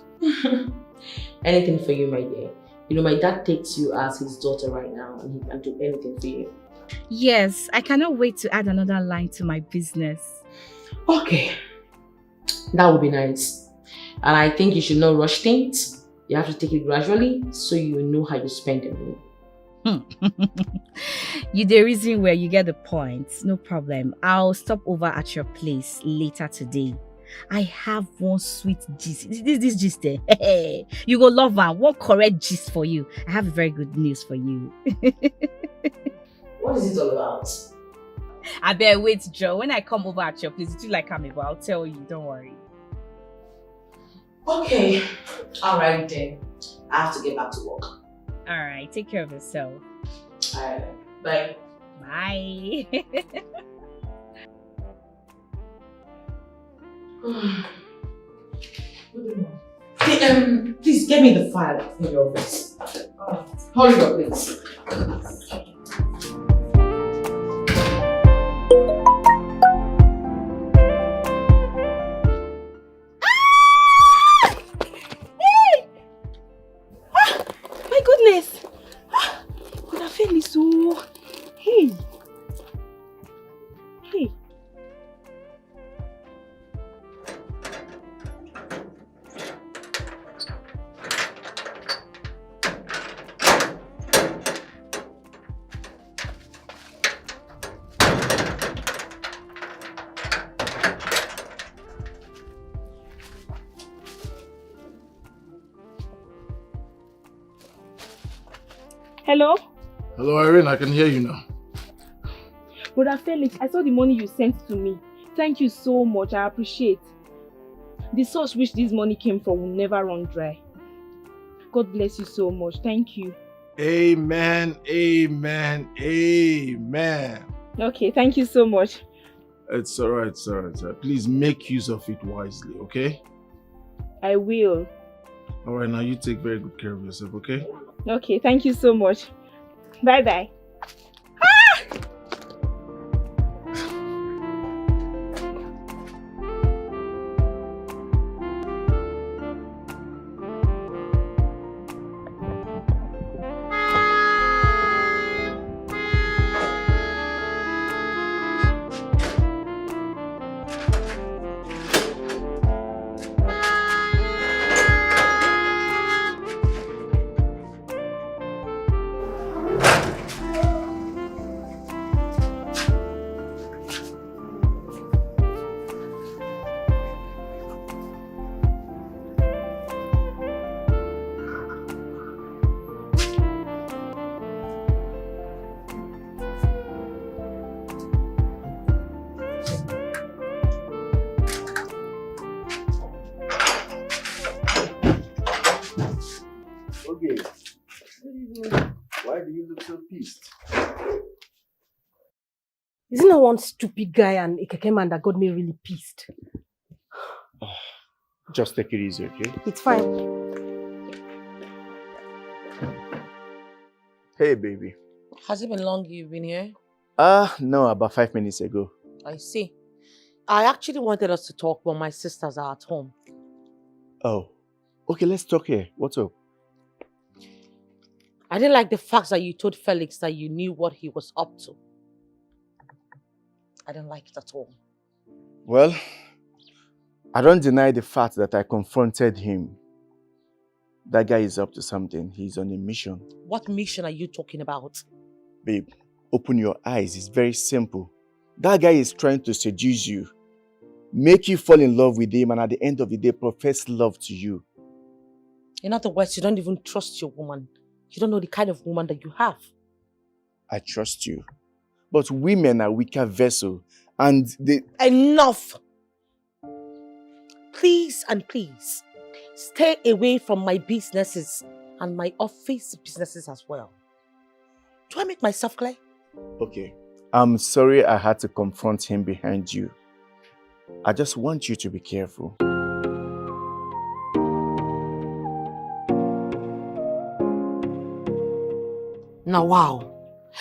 Anything for you, my dear. You know, my dad takes you as his daughter right now and he can do anything for you. Yes, I cannot wait to add another line to my business. Okay. That would be nice. And I think you should not rush things. You have to take it gradually so you know how you spend your money. You the reason where you get the point. No problem. I'll stop over at your place later today. I have one sweet gist. This gist there. You go love one. One correct gist for you. I have very good news for you. What is it all about? I better wait, Joe. When I come over at your place, you like me, but I'll tell you. Don't worry. Okay. Alright then. I have to get back to work. Alright, take care of yourself. Alright. Bye. Bye. Hey, please get me the file in your office. Hurry up, please. My goodness. Could have felt me so. Hey. Hello? Hello, Irene, I can hear you now. Brother Felix, I saw the money you sent to me. Thank you so much. I appreciate. The source which this money came from will never run dry. God bless you so much. Thank you. Amen, amen, amen. Okay, thank you so much. It's alright, sir. Please make use of it wisely, okay? I will. Alright, now you take very good care of yourself, okay? Okay, thank you so much. Bye-bye. Okay. Why do you look so pissed? Isn't that one stupid guy and a keke man that got me really pissed? Just take it easy, okay? It's fine. Hey, baby. Has it been long you've been here? No, about 5 minutes ago. I see. I actually wanted us to talk, but my sisters are at home. Oh, okay, let's talk here. What's up? I didn't like the fact that you told Felix that you knew what he was up to. I didn't like it at all. Well, I don't deny the fact that I confronted him. That guy is up to something. He's on a mission. What mission are you talking about? Babe, open your eyes. It's very simple. That guy is trying to seduce you, make you fall in love with him, and at the end of the day, profess love to you. In other words, you don't even trust your woman. You don't know the kind of woman that you have. I trust you. But women are weaker vessels, and they... Enough! Please and please, stay away from my businesses and my office businesses as well. Do I make myself clear? Okay. I'm sorry I had to confront him behind you. I just want you to be careful. Now, wow.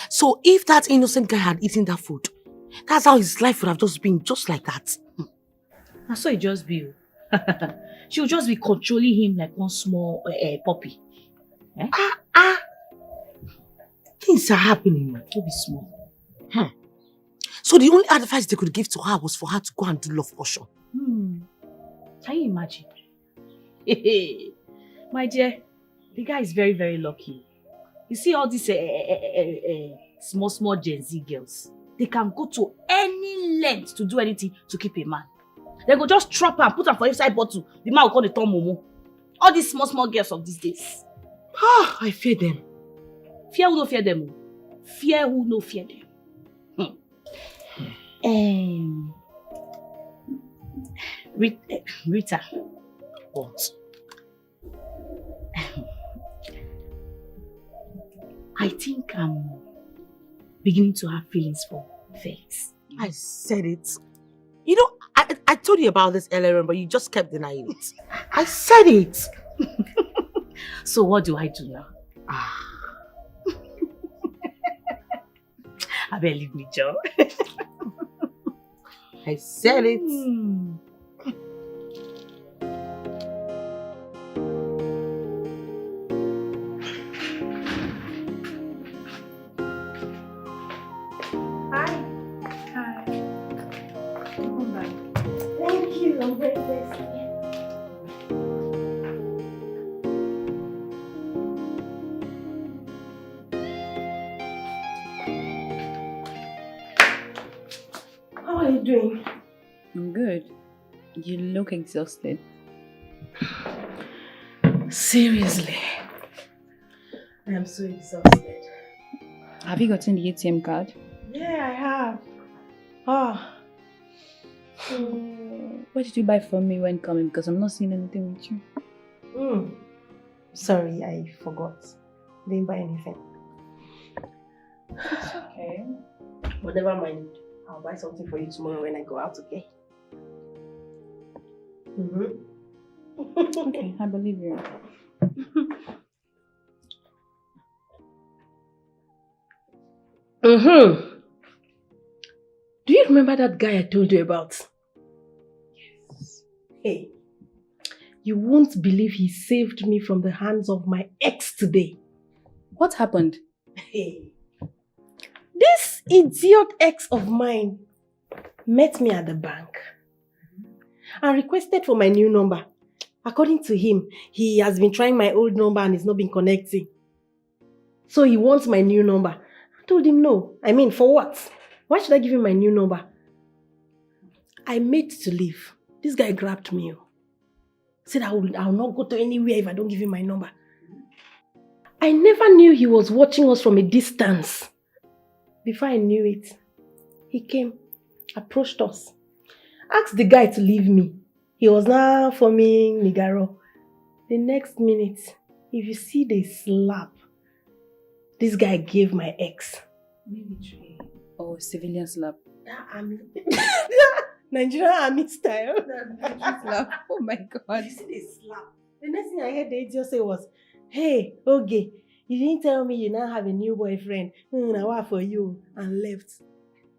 So if that innocent guy had eaten that food, that's how his life would have just been, just like that. And so it just be. She'll just be controlling him like one small puppy. Eh? Things are happening. Don't be small. So the only advice they could give to her was for her to go and do love potion. Can you imagine? My dear, the guy is very, very lucky. You see all these small Gen Z girls, they can go to any length to do anything to keep a man. They go just trap her and put her for inside bottle. The man will call the Tom Momo. All these small girls of these days. I fear them. Fear who no fear them. Fear who no fear them. Rita. What? I think I'm beginning to have feelings for Felix. I said it. You know, I told you about this earlier, but you just kept denying it. I said it. So what do I do now? I better leave me, Joe. I said it. Thank you. I'm very blessed. How are you doing? I'm good. You look exhausted. Seriously. I am so exhausted. Have you gotten the ATM card? Yeah, I have. What did you buy for me when coming? Because I'm not seeing anything with you. Sorry, I forgot. Didn't buy anything. It's okay. But never mind. I'll buy something for you tomorrow when I go out, okay? Okay, I believe you. Do you remember that guy I told you about? Yes. Hey, you won't believe he saved me from the hands of my ex today. What happened? Hey, this idiot ex of mine met me at the bank and requested for my new number. According to him, he has been trying my old number and it's not been connecting. So he wants my new number. I told him no. I mean, for what? Why should I give him my new number? I made to leave. This guy grabbed me. Said I will not go to anywhere if I don't give him my number. I never knew he was watching us from a distance. Before I knew it, he came, approached us, asked the guy to leave me. He was now forming Nigaro. The next minute, if you see the slap this guy gave my ex. Oh Oh, civilian slap. Nigerian army style. Slap. Oh my God. You see the slap. The next thing I heard the idiot say was, "Hey, okay, you didn't tell me you now have a new boyfriend. Now what for you?" And left.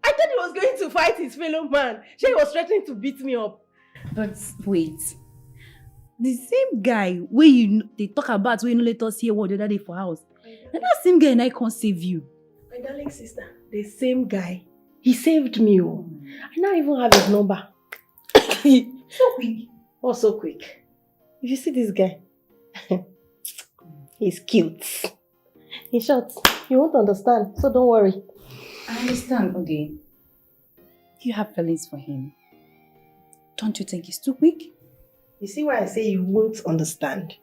I thought he was going to fight his fellow man. She was threatening to beat me up. But wait. The same guy where they talk about when you let us hear what the other day for house. And that same guy and I can't save you. My darling sister, the same guy. He saved me. Oh. I now even have his number. So quick. Oh, so quick. If you see this guy, he's cute. In short, you won't understand, so don't worry. I understand, okay. You have feelings for him. Don't you think he's too quick? You see why I say you won't understand?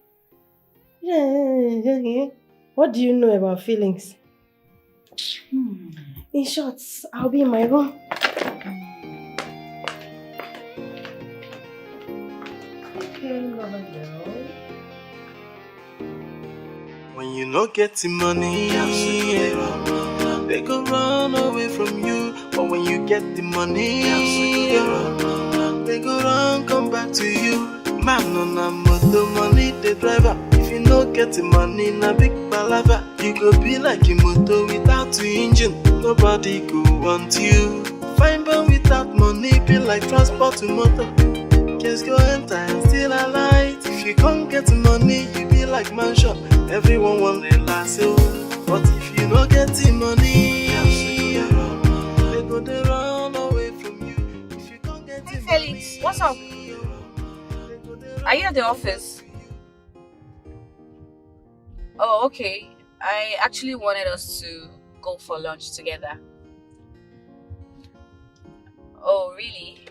What do you know about feelings? In short, I'll be in my room. Okay, lover girl. When you no get the money, they go run away from you. But when you get the money, they go run come back to you. Man on a motor, money the driver. If you no get the money, na big palava. You go be like a motor without the engine. Nobody go want you. Fine but without money, be like transport to motor. Just go enter and still alight. If you can't get the money, you be like mansion. Everyone want the last you. But if you no get the money, they go they run away from you. If you can't get the Felix, what's up? Are you at the office? Oh, okay. I actually wanted us to go for lunch together. Oh, really?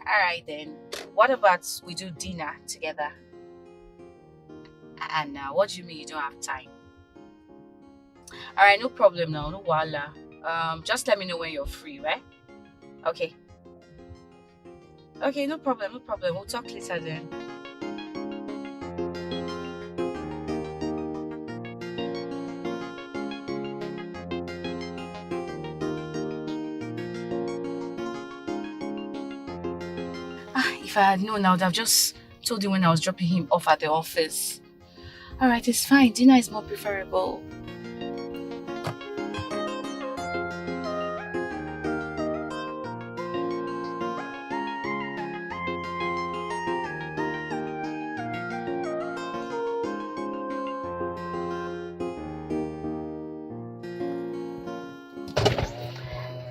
Alright then. What about we do dinner together? And what do you mean you don't have time? Alright, no problem now, no wala. Just let me know when you're free, right? Okay. Okay, no problem, no problem. We'll talk later then. If I had known, I would have just told you when I was dropping him off at the office. Alright, it's fine. Dinner is more preferable.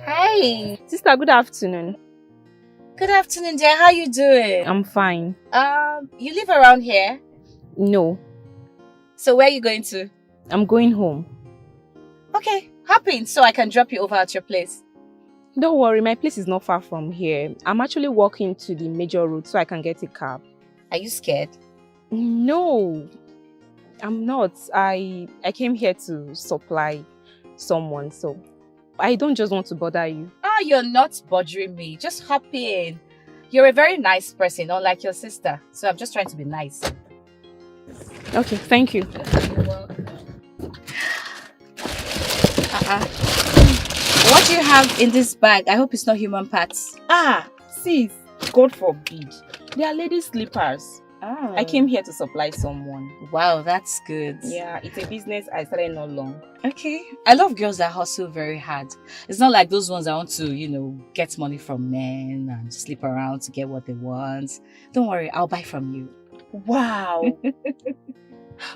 Hey! Sister, good afternoon. Good afternoon, dear. How you doing? I'm fine. You live around here? No. So where are you going to? I'm going home. Okay, hop in so I can drop you over at your place. Don't worry, my place is not far from here. I'm actually walking to the major road so I can get a cab. Are you scared? No, I'm not. I came here to supply someone, so I don't just want to bother you. Oh, you're not bothering me. Just hop in. You're a very nice person, unlike your sister. So I'm just trying to be nice. Okay, thank you. You're welcome. What do you have in this bag? I hope it's not human parts. Sis, God forbid. They are lady slippers. Oh. I came here to supply someone. Wow, that's good. Yeah, it's a business I started not long. Okay. I love girls that hustle very hard. It's not like those ones that want to, get money from men and sleep around to get what they want. Don't worry, I'll buy from you. Wow.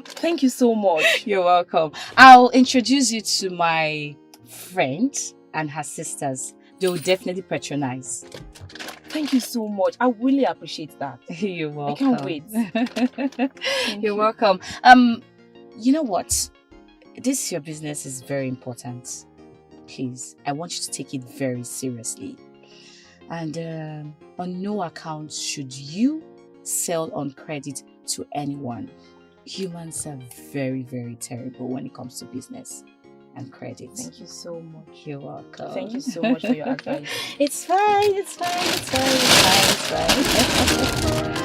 Thank you so much. You're welcome. I'll introduce you to my friend and her sisters. They will definitely patronize. Thank you so much. I really appreciate that. You're welcome. I can't wait. You're welcome. You know what? This your business is very important. Please, I want you to take it very seriously. And on no account should you sell on credit to anyone. Humans are very, very terrible when it comes to business and credit. Thank you so much. You're welcome. Thank you so much for your advice. It's fine, it's fine, it's fine, it's fine, it's fine.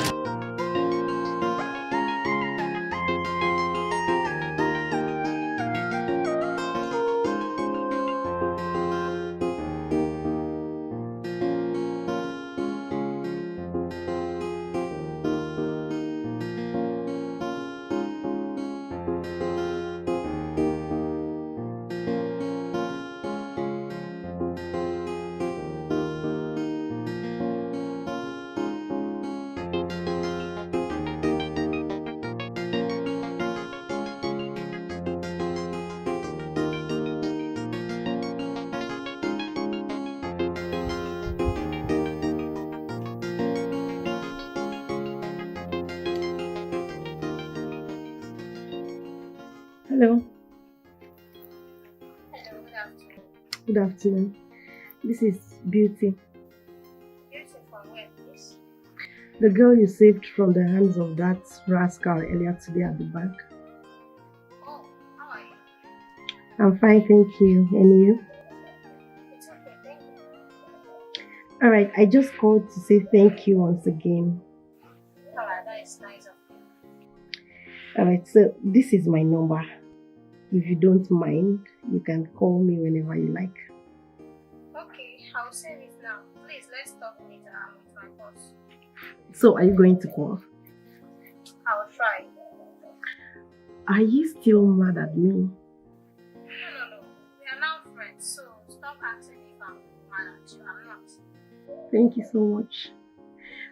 Hello. Hello, good afternoon. Good afternoon. This is Beauty. Beauty from where, please? The girl you saved from the hands of that rascal earlier today at the bank. Oh, how are you? I'm fine, thank you. And you? It's okay, thank you. Alright, I just called to say thank you once again. Alright, that is nice of you. Alright, so this is my number. If you don't mind, you can call me whenever you like. Okay, I'll save it now. Please, let's talk later. I'm with my boss. So, are you going to call? I'll try. Are you still mad at me? No. We are now friends, so stop asking me if I'm mad at you. I'm not. Thank you so much.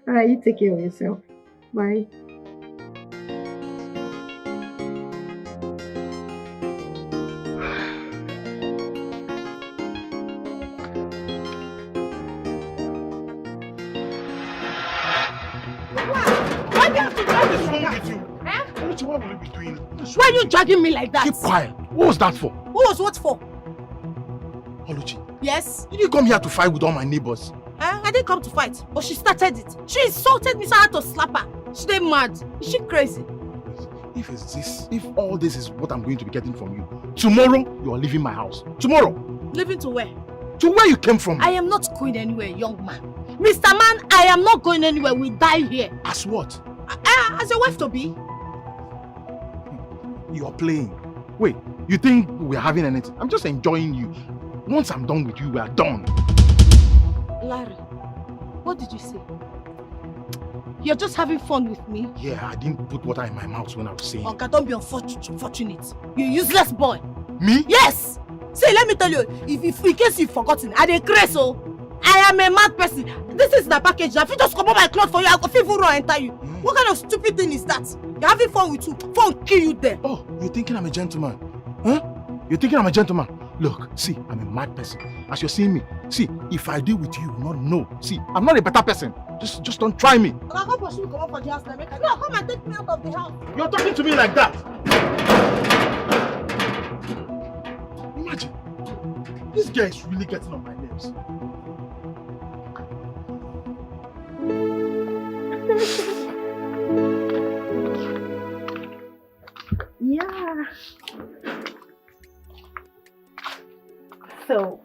Alright, you take care of yourself. Bye. Why do you have to drag this wrong with you? Eh? What will you be doing? Why are you dragging me like that? Keep quiet. What was that for? What was what for? Oluchi, Yes? did you come here to fight with all my neighbors? I didn't come to fight, but she started it. She insulted me, so I had to slap her. She dey mad. Is she crazy? If all this is what I'm going to be getting from you, tomorrow you are leaving my house. Tomorrow. Leaving to where? To where you came from. I am not going anywhere, young man. Mr. Man, I am not going anywhere. We die here. As what? As a wife to be. You are playing. Wait, you think we're having anything? I'm just enjoying you. Once I'm done with you, we are done. Larry, what did you say? You're just having fun with me? Yeah, I didn't put water in my mouth when I was saying. Uncle, don't be unfortunate. You useless boy. Me? Yes! See, let me tell you, if in case you've forgotten, I dey craze, oh. I am a mad person. This is the package. If you just come on my clothes for you, I go feel run enter you. What kind of stupid thing is that? You're having fun with you. Fun kill you there. Oh, you're thinking I'm a gentleman? Huh? You're thinking I'm a gentleman? Look, see, I'm a mad person. As you're seeing me, see, if I deal with you, you will not know. See, I'm not a better person. Just don't try me. Oga, come pursue me, come up for the house now. No, come and take me out of the house. You're talking to me like that. Imagine. This guy is really getting on my nerves. Yeah. So,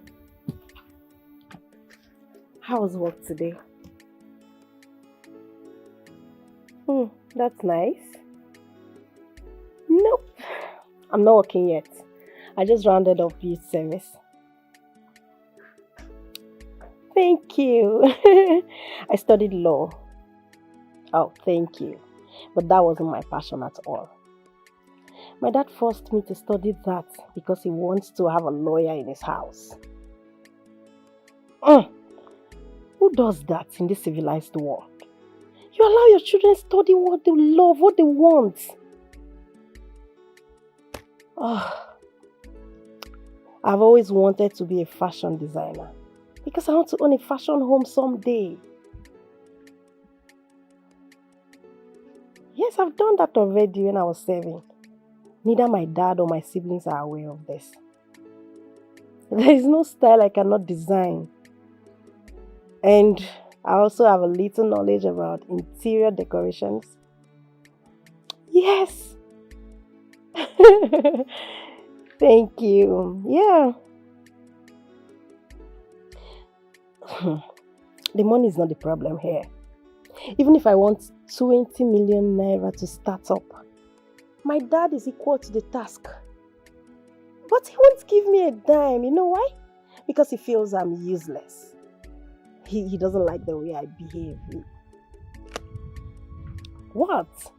how was work today? That's nice. Nope. I'm not working yet. I just rounded up youth service. Thank you. I studied law. Oh, thank you. But that wasn't my passion at all. My dad forced me to study that because he wants to have a lawyer in his house. Who does that in this civilized world? You allow your children to study what they love, what they want. I've always wanted to be a fashion designer because I want to own a fashion home someday. Yes, I've done that already when I was 7. Neither my dad or my siblings are aware of this. There is no style I cannot design. And I also have a little knowledge about interior decorations. Yes. Thank you. Yeah. The money is not the problem here. Even if I want 20 million naira to start up, my dad is equal to the task. But he won't give me a dime. You know why? Because he feels I'm useless. He doesn't like the way I behave. What?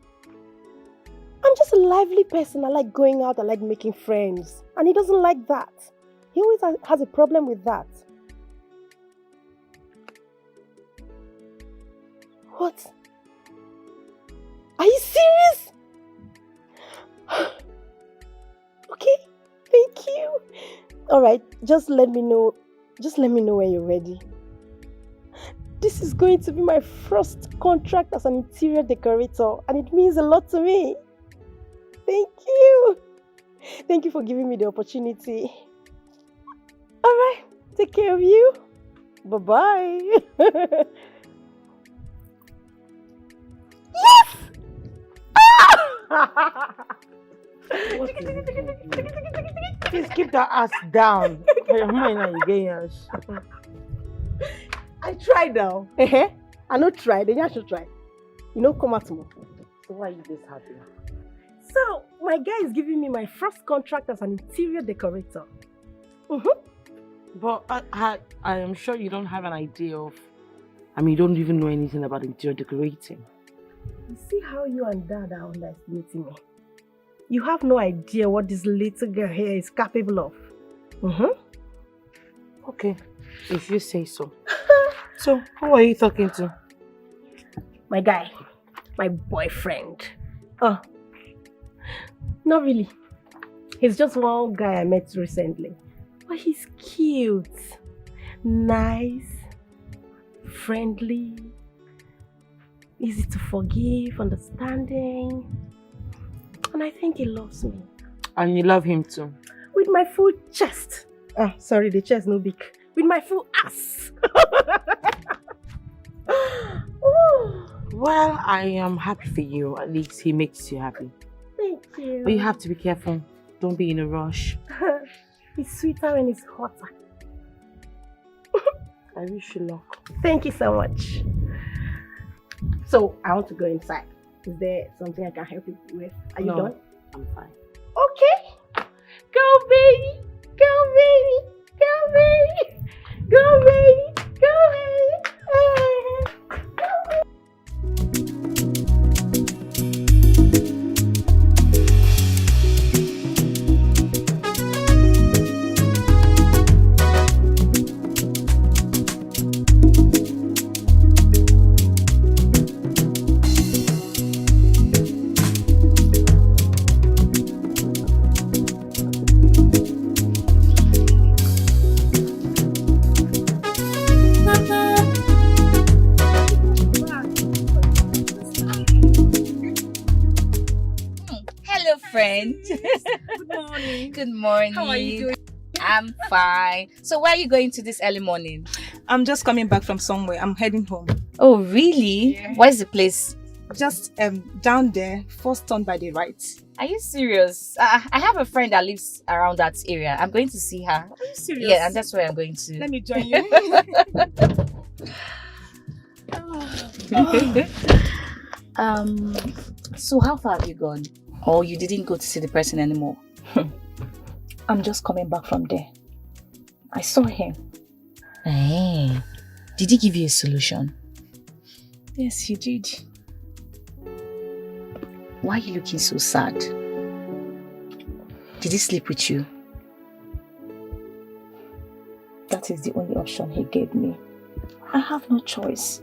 I'm just a lively person. I like going out. I like making friends. And he doesn't like that. He always has a problem with that. What? Are you serious? Okay, thank you. Alright, just let me know. Just let me know when you're ready. This is going to be my first contract as an interior decorator, and it means a lot to me. Thank you. Thank you for giving me the opportunity. Alright, take care of you. Bye-bye. Yes! Please keep that ass down. Your mind and you get I tried now. I not try, then you should try. You know, come out more. So why are you this happy? So, my guy is giving me my first contract as an interior decorator. But I am sure you don't have an idea of... you don't even know anything about interior decorating. You see how you and Dad are underestimating me. You have no idea what this little girl here is capable of. Okay, if you say so. So, who are you talking to? My guy. My boyfriend. Oh. Not really. He's just one guy I met recently. But he's cute. Nice. Friendly. Easy to forgive, understanding. And I think he loves me. And you love him too? With my full chest. Sorry, the chest no big. With my full ass. Well, I am happy for you. At least he makes you happy. Thank you. But you have to be careful. Don't be in a rush. It's sweeter when it's hotter. I wish you luck. Thank you so much. So, I want to go inside. Is there something I can help you with? Are you done? I'm fine. Okay. Go, baby. Go, baby. Go, baby. Go, baby. Go, baby. Friend. Good morning. Good morning. How are you doing? I'm fine. So where are you going to this early morning? I'm just coming back from somewhere. I'm heading home. Oh, really? Yeah. Where's the place? Just down there, first turn by the right. Are you serious? I have a friend that lives around that area. I'm going to see her. Are you serious? Yeah, and that's where I'm going to. Let me join you. So how far have you gone? Or you didn't go to see the person anymore? I'm just coming back from there. I saw him. Hey, did he give you a solution? Yes, he did. Why are you looking so sad? Did he sleep with you? That is the only option he gave me. I have no choice.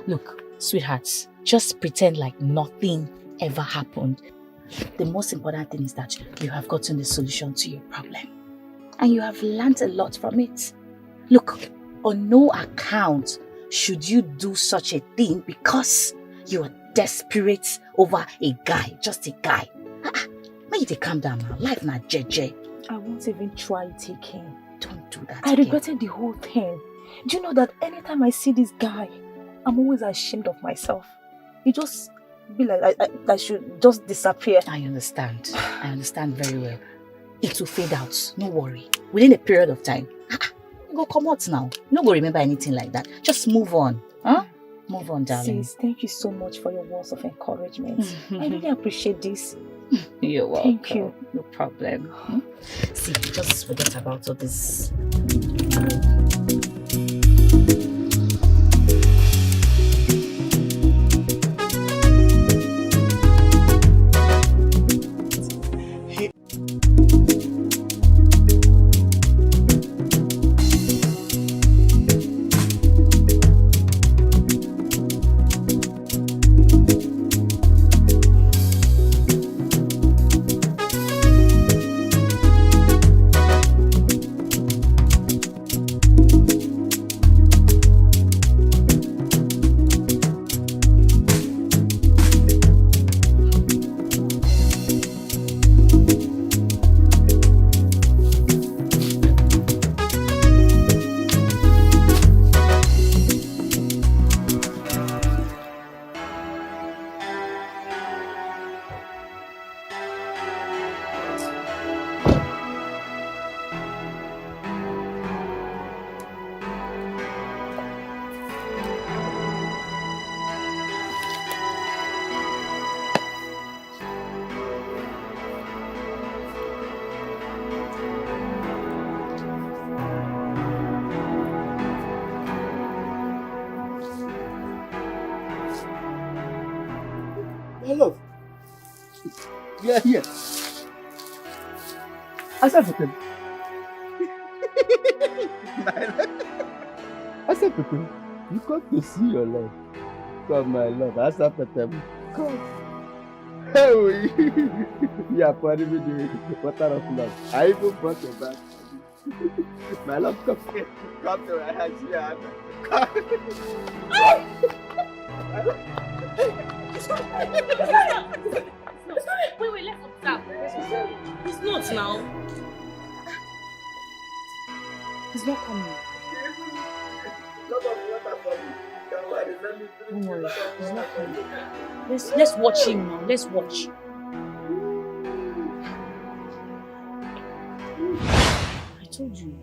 Look, sweethearts, just pretend like nothing ever happened. The most important thing is that you have gotten the solution to your problem. And you have learned a lot from it. Look, on no account should you do such a thing because you are desperate over a guy, just a guy. Make it calm down now. Life na jeje. I won't even try it again. Don't do that I again. regretted the whole thing. Do you know that anytime I see this guy, I'm always ashamed of myself. It just be like I should just disappear. I understand. I understand very well. It will fade out. No worry. Within a period of time. Go come out now. You don't go remember anything like that. Just move on. Huh? Move on, darling. Sis, thank you so much for your words of encouragement. I really appreciate this. You're welcome. Thank you. No problem. See, just forget about all this. We are here. Asapetem. Asapetem, you come to see your love. Come, my love. Asapetem, come. Hey, you are pouring me the water of love. I even brought your back. My love, come here. Come to my house here. Come. Wait, let's observe. It's not now. He's not coming. Don't worry, he's not coming. Let's watch him now. Let's watch. I told you.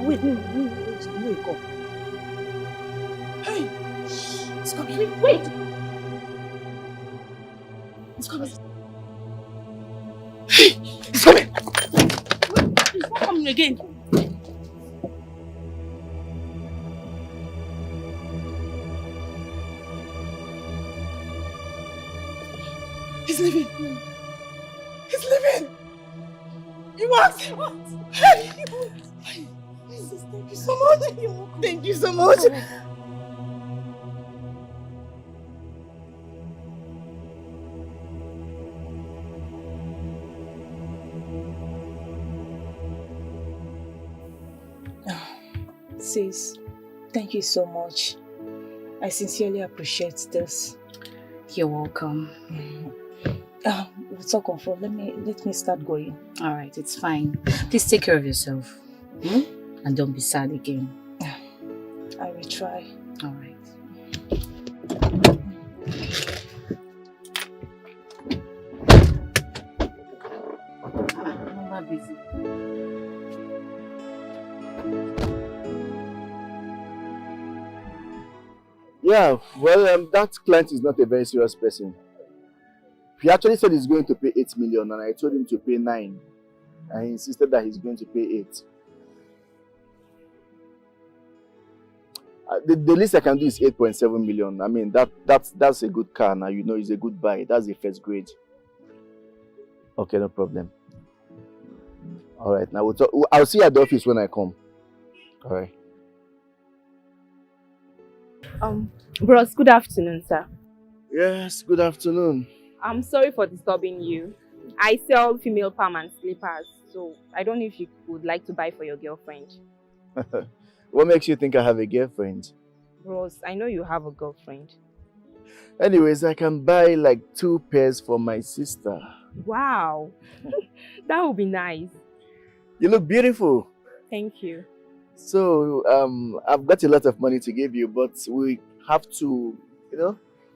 Wait, go. Hey! It's coming. Wait! It's coming. Hey! It's coming! It's not coming again. He's leaving. He's leaving. He wants. Hey! Thank you so much. Thank you so much. Sis, thank you so much. I sincerely appreciate this. You're welcome. We'll talk on phone. Let me start going. All right, it's fine. Please take care of yourself. And don't be sad again. I will try. All right. I'm not busy. Yeah, well, that client is not a very serious person. He actually said he's going to pay 8 million and I told him to pay 9. And he insisted that he's going to pay 8. The least I can do is 8.7 million. I mean, that's a good car now. You know, it's a good buy. That's the first grade. Okay, no problem. All right, now I'll see you at the office when I come. All right. Bros, good afternoon, sir. Yes, good afternoon. I'm sorry for disturbing you. I sell female palm and slippers, so I don't know if you would like to buy for your girlfriend. What makes you think I have a girlfriend? Bros, I know you have a girlfriend. Anyways, I can buy like 2 pairs for my sister. Wow, that would be nice. You look beautiful. Thank you. So, I've got a lot of money to give you, but we have to,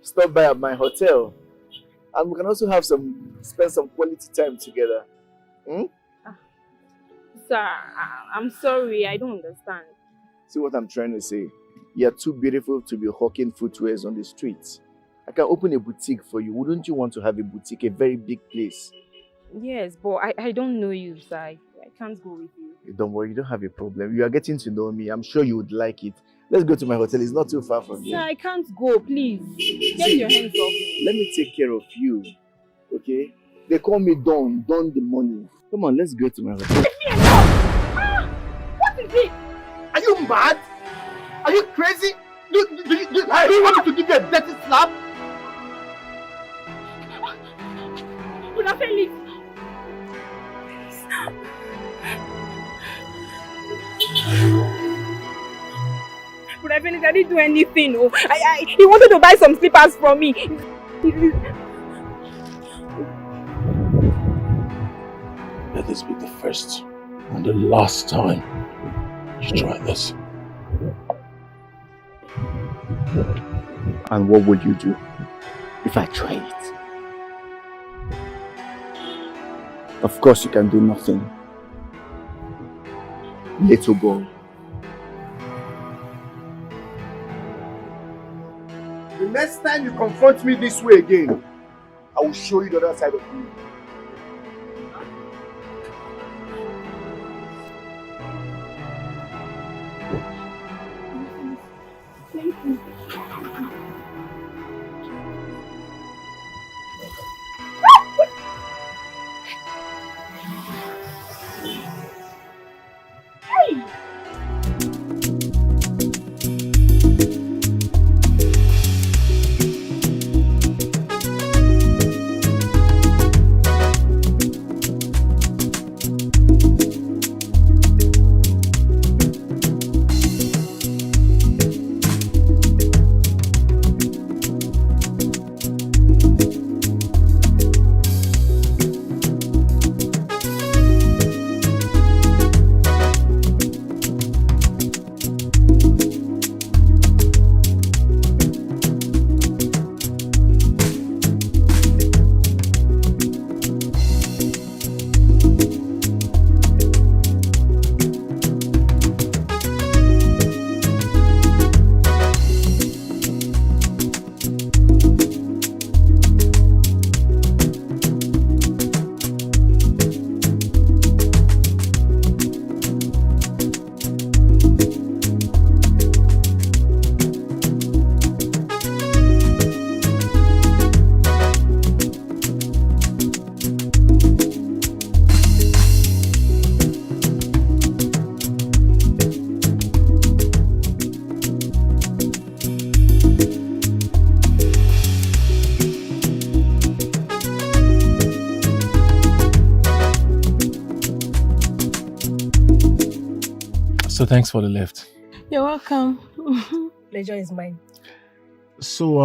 stop by at my hotel. And we can also spend some quality time together. Sir, I'm sorry, I don't understand. See what I'm trying to say? You're too beautiful to be hawking footwears on the streets. I can open a boutique for you. Wouldn't you want to have a boutique, a very big place? Yes, but I don't know you, sir. I can't go with you. Don't worry, you don't have a problem. You are getting to know me. I'm sure you would like it. Let's go to my hotel. It's not too far from here. Sir, I can't go, please. Get your hands off me. Let me take care of you. Okay? They call me Don the money. Come on, let's go to my hotel. What is it? Are you mad? Are you crazy? I really want you to give you a dirty slap. Una Felix. But I didn't do anything. Oh. He wanted to buy some slippers from me. Let this be the first and the last time you try this. And what would you do if I try it? Of course you can do nothing. Little boy. The next time you confront me this way again, I will show you the other side of me. Thank you. So thanks for the lift. You're welcome. Pleasure is mine. So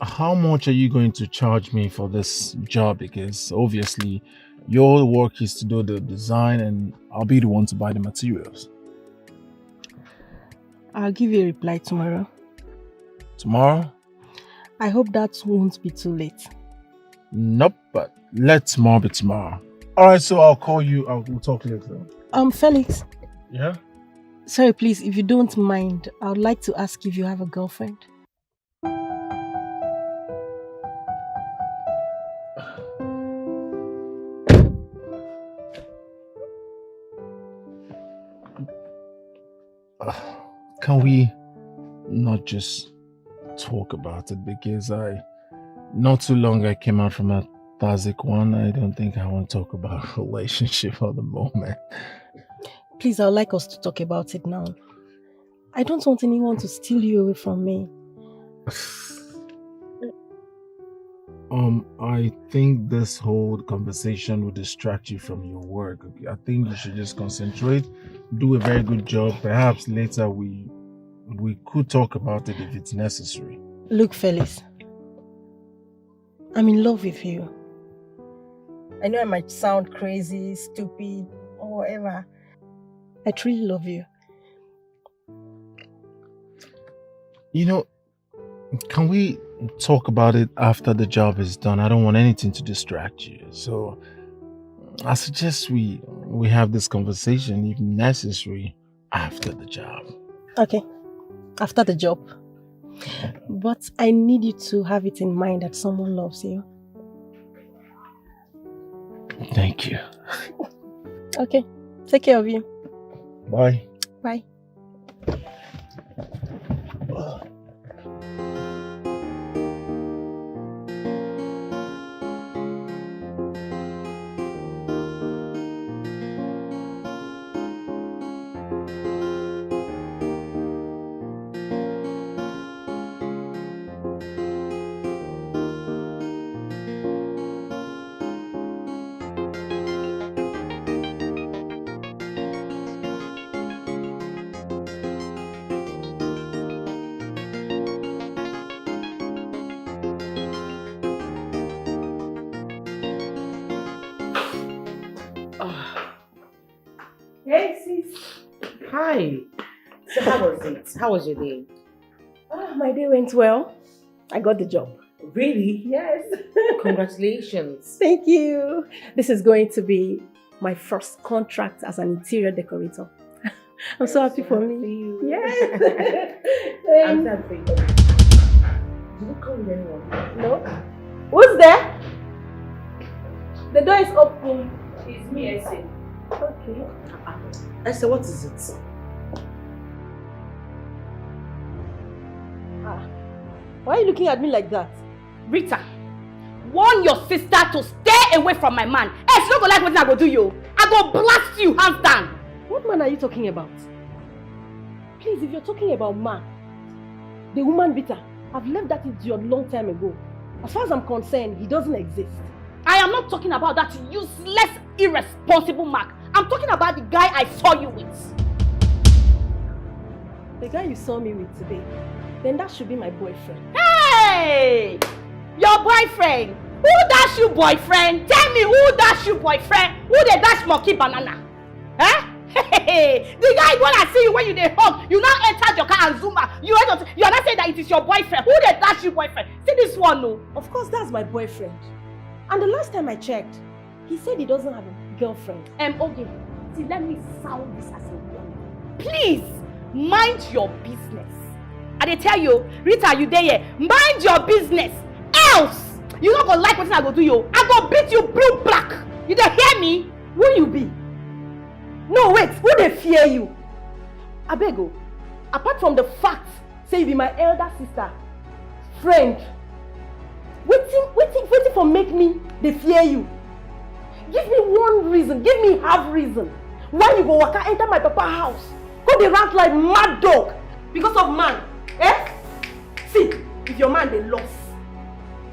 how much are you going to charge me for this job? Because obviously your work is to do the design and I'll be the one to buy the materials. I'll give you a reply tomorrow. Tomorrow? I hope that won't be too late. Nope, but let tomorrow be tomorrow. Alright, so I'll call you. We'll talk later. Felix. Yeah? Sorry, please, if you don't mind, I would like to ask if you have a girlfriend. Can we not just talk about it? Because not too long I came out from a toxic one. I don't think I want to talk about a relationship at the moment. Please, I would like us to talk about it now. I don't want anyone to steal you away from me. I think this whole conversation will distract you from your work. I think you should just concentrate, do a very good job. Perhaps later we could talk about it if it's necessary. Look, Felix, I'm in love with you. I know I might sound crazy, stupid, or whatever. I truly love you. You know, can we talk about it after the job is done? I don't want anything to distract you. So I suggest we have this conversation, if necessary, after the job. Okay, after the job. But I need you to have it in mind that someone loves you. Thank you. Okay, take care of you. Bye. Bye. Hey, sis. Hi. So how was it? How was your day? My day went well. I got the job. Really? Yes. Congratulations. Thank you. This is going to be my first contract as an interior decorator. I'm so happy for me. Yes. I'm happy for you. Did you call with anyone? No. Who's there? The door is open. It's me, Ese. Okay. Ese, what is it? Why are you looking at me like that? Rita, warn your sister to stay away from my man. Else, you don't go like what I go do you. I go blast you hands down. What man are you talking about? Please, if you're talking about man, the woman beater, I've left that into a long time ago. As far as I'm concerned, he doesn't exist. I am not talking about that useless, irresponsible Mark. I'm talking about the guy I saw you with. The guy you saw me with today, then that should be my boyfriend. Hey! Your boyfriend? Who dash you boyfriend? Tell me who dash you boyfriend? Who they dash monkey banana? Huh? Hey, the guy when I see you when you dey hug, you now enter your car and zoom out. You are not saying that it is your boyfriend. Who they dash you boyfriend? See this one, no? Of course, that's my boyfriend. And the last time I checked, he said he doesn't have a girlfriend. Okay. See, let me sound this as a warning. Please, mind your business. I dey tell you, Rita, you there here. Mind your business. Else, you not gonna like what I go do you. I go beat you blue black. You dey hear me? Who you be? No, wait, who they fear you? Abego, apart from the fact, say you be my elder sister, friend, waiting for make me, they fear you. Give me one reason, give me half reason. Why you go waka enter my papa house? Go they rank like mad dog because of man. Eh? See, if your man they lost,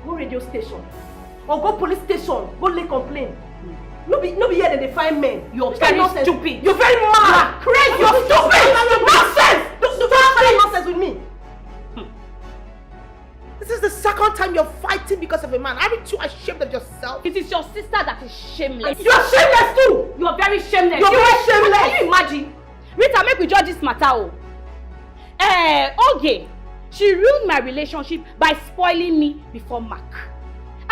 go radio station or go police station, go lay complaint. No be here that they find men. You're very stupid. You're very mad. You're crazy. You're stupid. Nonsense. Don't say nonsense with me. This is the second time you're fighting because of a man. Aren't you ashamed of yourself? It is your sister that is shameless. You're shameless too. You're very shameless. You're very shameless. Can you imagine? Rita, make we judge this matter. Okay. She ruined my relationship by spoiling me before Mark.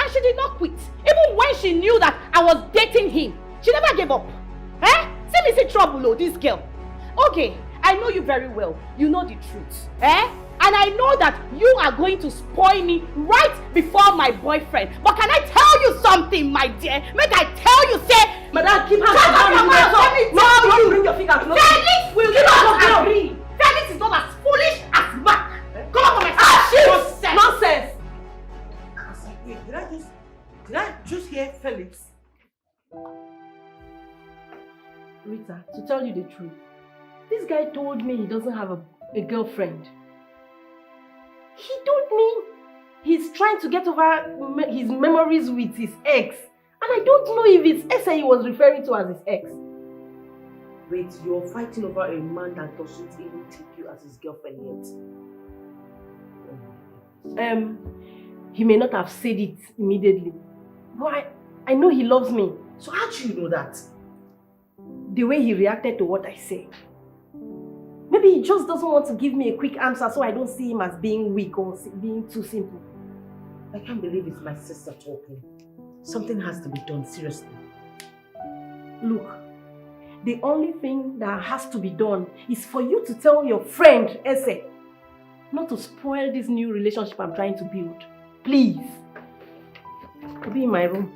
And she did not quit. Even when she knew that I was dating him, she never gave up. See me see trouble, this girl. Okay, I know you very well. You know the truth. And I know that you are going to spoil me right before my boyfriend. But can I tell you something, my dear? Make I tell you, say, Madam, keep her down. Let me bring your finger close. Felix will not agree. Felix is not as foolish as Mark. Come on, my sister. Nonsense. Did I just hear Felix? Rita, to tell you the truth, this guy told me he doesn't have a girlfriend. He told me he's trying to get over his memories with his ex. And I don't know if it's Ese he was referring to as his ex. Wait, you're fighting over a man that doesn't even take you as his girlfriend yet. He may not have said it immediately. But I know he loves me. So how do you know that? The way he reacted to what I said. Maybe he just doesn't want to give me a quick answer so I don't see him as being weak or being too simple. I can't believe it's my sister talking. Something has to be done, seriously. Look, the only thing that has to be done is for you to tell your friend, Ese, not to spoil this new relationship I'm trying to build. Please. I'll be in my room.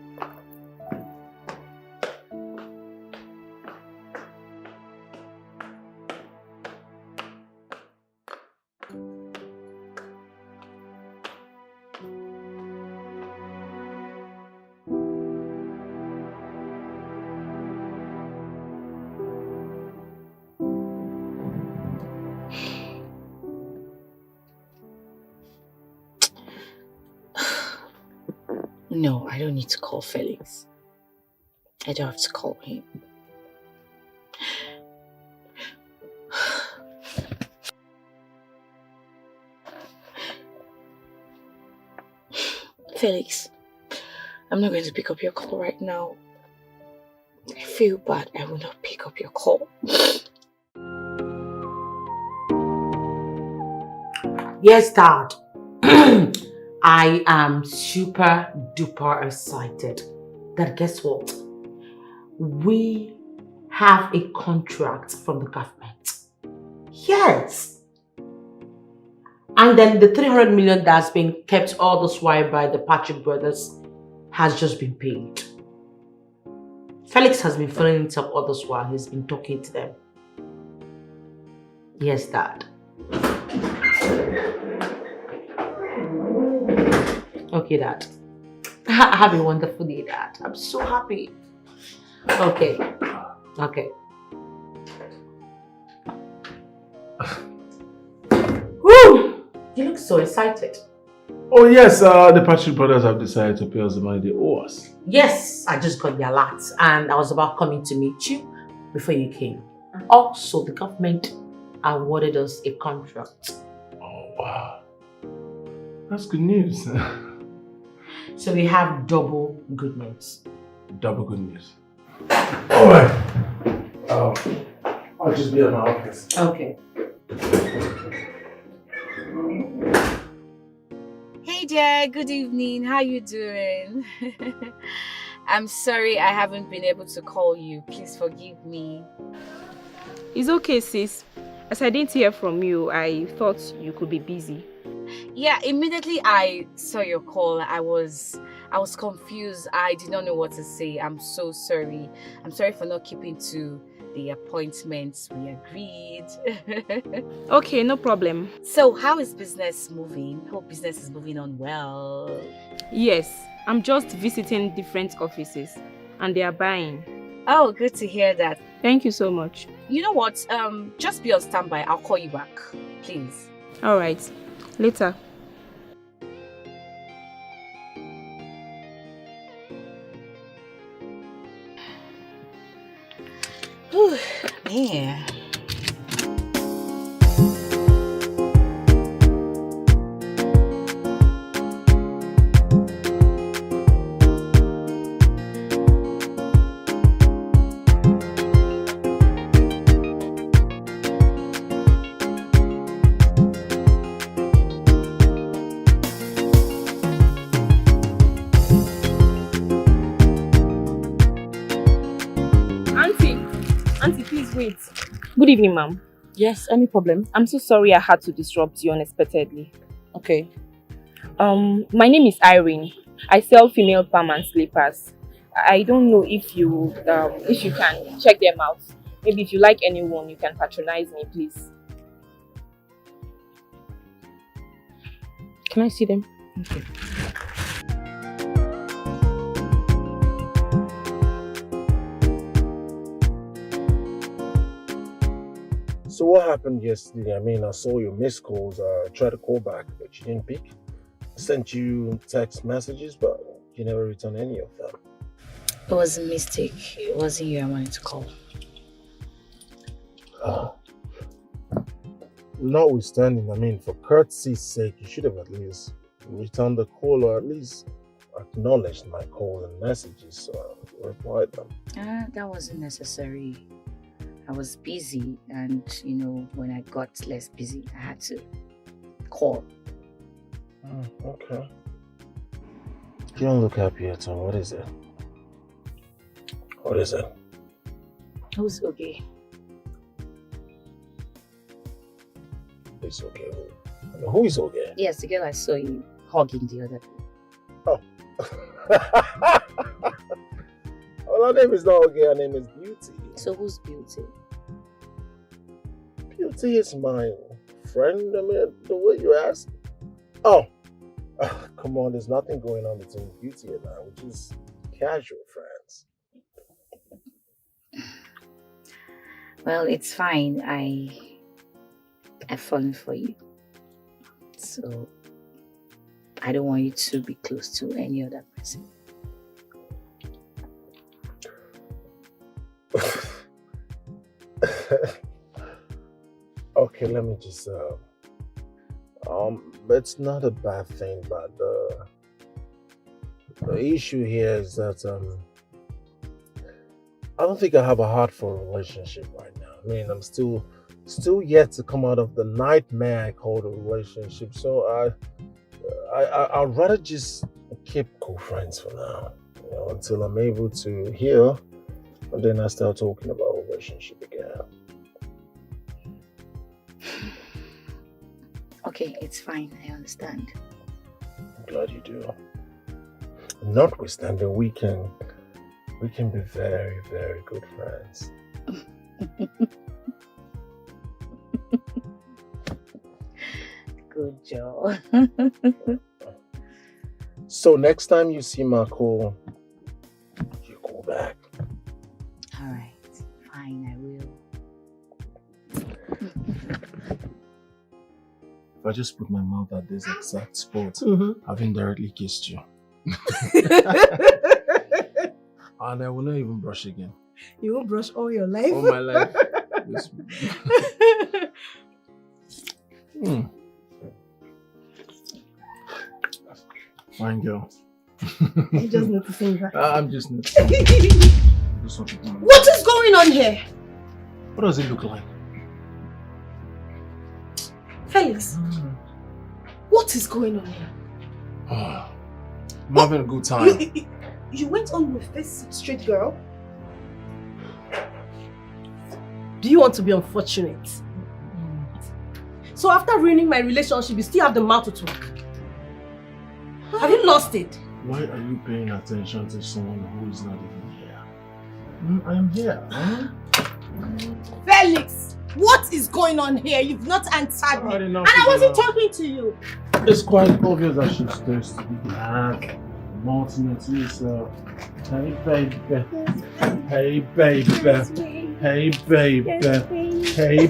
No, I don't need to call Felix. I don't have to call him. Felix, I'm not going to pick up your call right now. I feel bad. I will not pick up your call. Yes, Dad. I am super duper excited that guess what? We have a contract from the government. Yes. And then the 300 million that's been kept all this while by the Patrick brothers has just been paid. Felix has been filling it up others while he's been talking to them. Yes, Dad. Okay, Dad. Have a wonderful day, Dad. I'm so happy. Okay. Okay. Woo! You look so excited. Oh yes, the Patrick brothers have decided to pay us the money they owe us. Yes, I just got the alert and I was about coming to meet you before you came. Also, the government awarded us a contract. Oh wow. That's good news. So we have double good news. Double good news. Alright. I'll just be at my office. Okay. Hey there, good evening. How you doing? I'm sorry I haven't been able to call you. Please forgive me. It's okay, sis. As I didn't hear from you, I thought you could be busy. Yeah, immediately I saw your call. I was confused. I did not know what to say. I'm so sorry. I'm sorry for not keeping to the appointments we agreed. Okay, no problem. So how is business moving? Hope business is moving on well. Yes, I'm just visiting different offices and they are buying. Oh, good to hear that. Thank you so much. You know what? Just be on standby. I'll call you back, please. All right. Later. Whew, man. Auntie, please wait. Good evening, ma'am. Yes, any problem? I'm so sorry I had to disrupt you unexpectedly. Okay. My name is Irene. I sell female palm and slippers. I don't know if you can check them out. Maybe if you like anyone, you can patronize me, please. Can I see them? Okay. So what happened yesterday? I mean, I saw your missed calls. I tried to call back, but you didn't pick. I sent you text messages, but you never returned any of them. It was a mistake. It wasn't you I wanted to call. Notwithstanding, I mean, for courtesy's sake, you should have at least returned the call or at least acknowledged my call and messages, so I replied them. That wasn't necessary. I was busy, and when I got less busy, I had to call. Okay. You don't look happy at all. What is it? What is it? Who's okay? It's okay. Who is okay? Yes, the girl I saw you hugging the other day. Oh. Well, her name is not okay. Her name is Beauty. So who's Beauty? Beauty is my friend. I mean, the way you ask. Oh. Come on, there's nothing going on between Beauty and I. We're just casual friends. Well, it's fine. I've fallen for you. So I don't want you to be close to any other person. Okay, let me just it's not a bad thing, but the issue here is that I don't think I have a heart for a relationship right now. I mean, I'm still yet to come out of the nightmare I called a relationship. So I'd rather just keep cool friends for now, until I'm able to heal, and then I start talking about a relationship again. Okay, it's fine. I understand. I'm glad you do. Notwithstanding, we can We can be very, very good friends. Good job. So next time you see Marco, you go back. All right, fine, I will. If I just put my mouth at this exact spot, I've indirectly kissed you. And I will not even brush again. You won't brush all your life? All my life. Yes. Fine girl. I'm just noticing that. I'm just noticing. What is going on here? What does it look like? Felix, what is going on here? I'm having a good time. You went on with this street girl? Do you want to be unfortunate? So after ruining my relationship, you still have the mouth to talk? Have you lost it? Why are you paying attention to someone who is not even here? I am here. Felix, what is going on here? You've not answered me. And I wasn't talking to you. It's quite obvious that she's thirsty. Ultimately, so hey baby, hey baby, hey baby, hey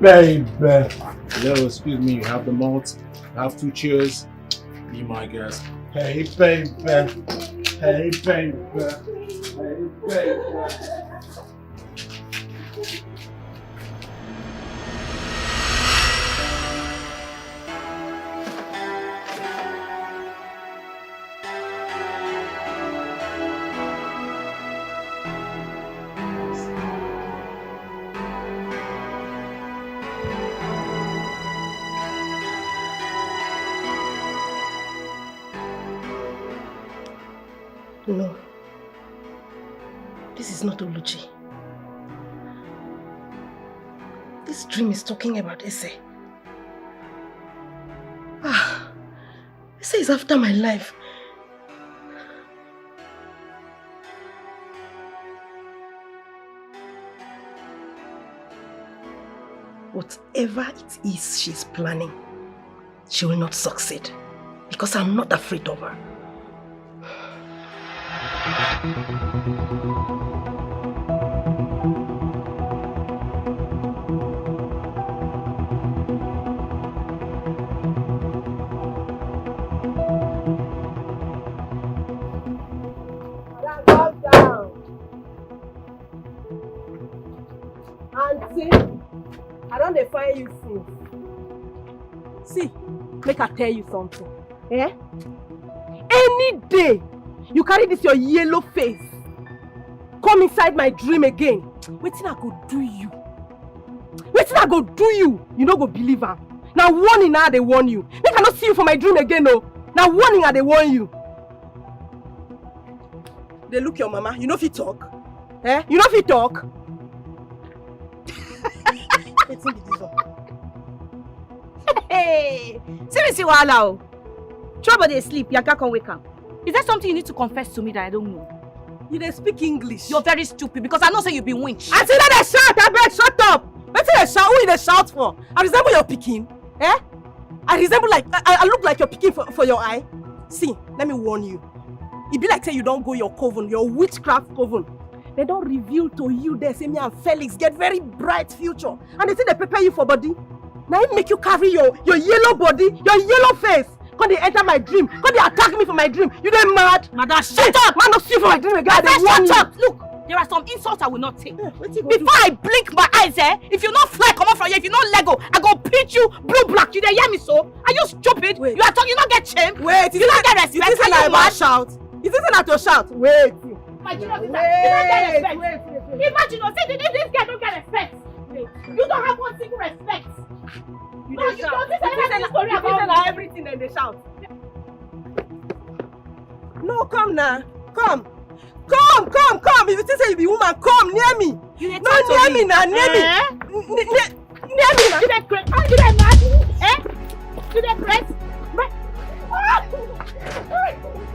baby, Yo, excuse me, you have the malt, have 2 cheers, be my guest. Hey baby, hey baby, hey baby. No. This is not Oluchi. This dream is talking about Ese. Ese is after my life. Whatever it is she's planning, she will not succeed. Because I'm not afraid of her. Auntie, I don't fire you since. See, make I tell you something. Eh? Any day you carry this your yellow face, come inside my dream again. Wetin I go do you? Wetin I go do you? You no go believe am. Now warning now they warn you. Make I not see you for my dream again, no. Now warning now they warn you. They look your mama. You know if you talk, eh? You know if you talk. Wetin be this one? Hey, see wahala. Trouble they sleep. Yaka can wake up. Is there something you need to confess to me that I don't know? You dey speak English. You're very stupid because I know say you be winch. I see that they shout, I beg, shut up. Wetin they shout? Who you dey shout for? I resemble your pikin, eh? I resemble like I look like your pikin for your eye. See, let me warn you. It be like say you don't go your coven, your witchcraft coven. They don't reveal to you they say me and Felix get very bright future, and they say they prepare you for body. Now it make you carry your yellow body, your yellow face. Come they enter my dream. Come they attack me for my dream. You dey mad? Madam, shut up! Man, not see for my dream again. Shut up! Look, there are some insults I will not take. Before I blink my eyes, if you not fly, come off from here. If you not Lego, I go pitch you blue black. You dey hear me so? Are you stupid? Wait. You are talking. You not get shame. Wait, you not get respect. Is this an about shout? Is this not to shout? Wait. Imagine you don't get respect. Imagine this guy don't get respect. You don't have one single respect. You don't shout. This is everything and they shout. No, come now. Come. If you say you be woman, come near me. No, near me now. Near me. Near me now. You dey crazy? You dey mad? Eh? You dey crazy?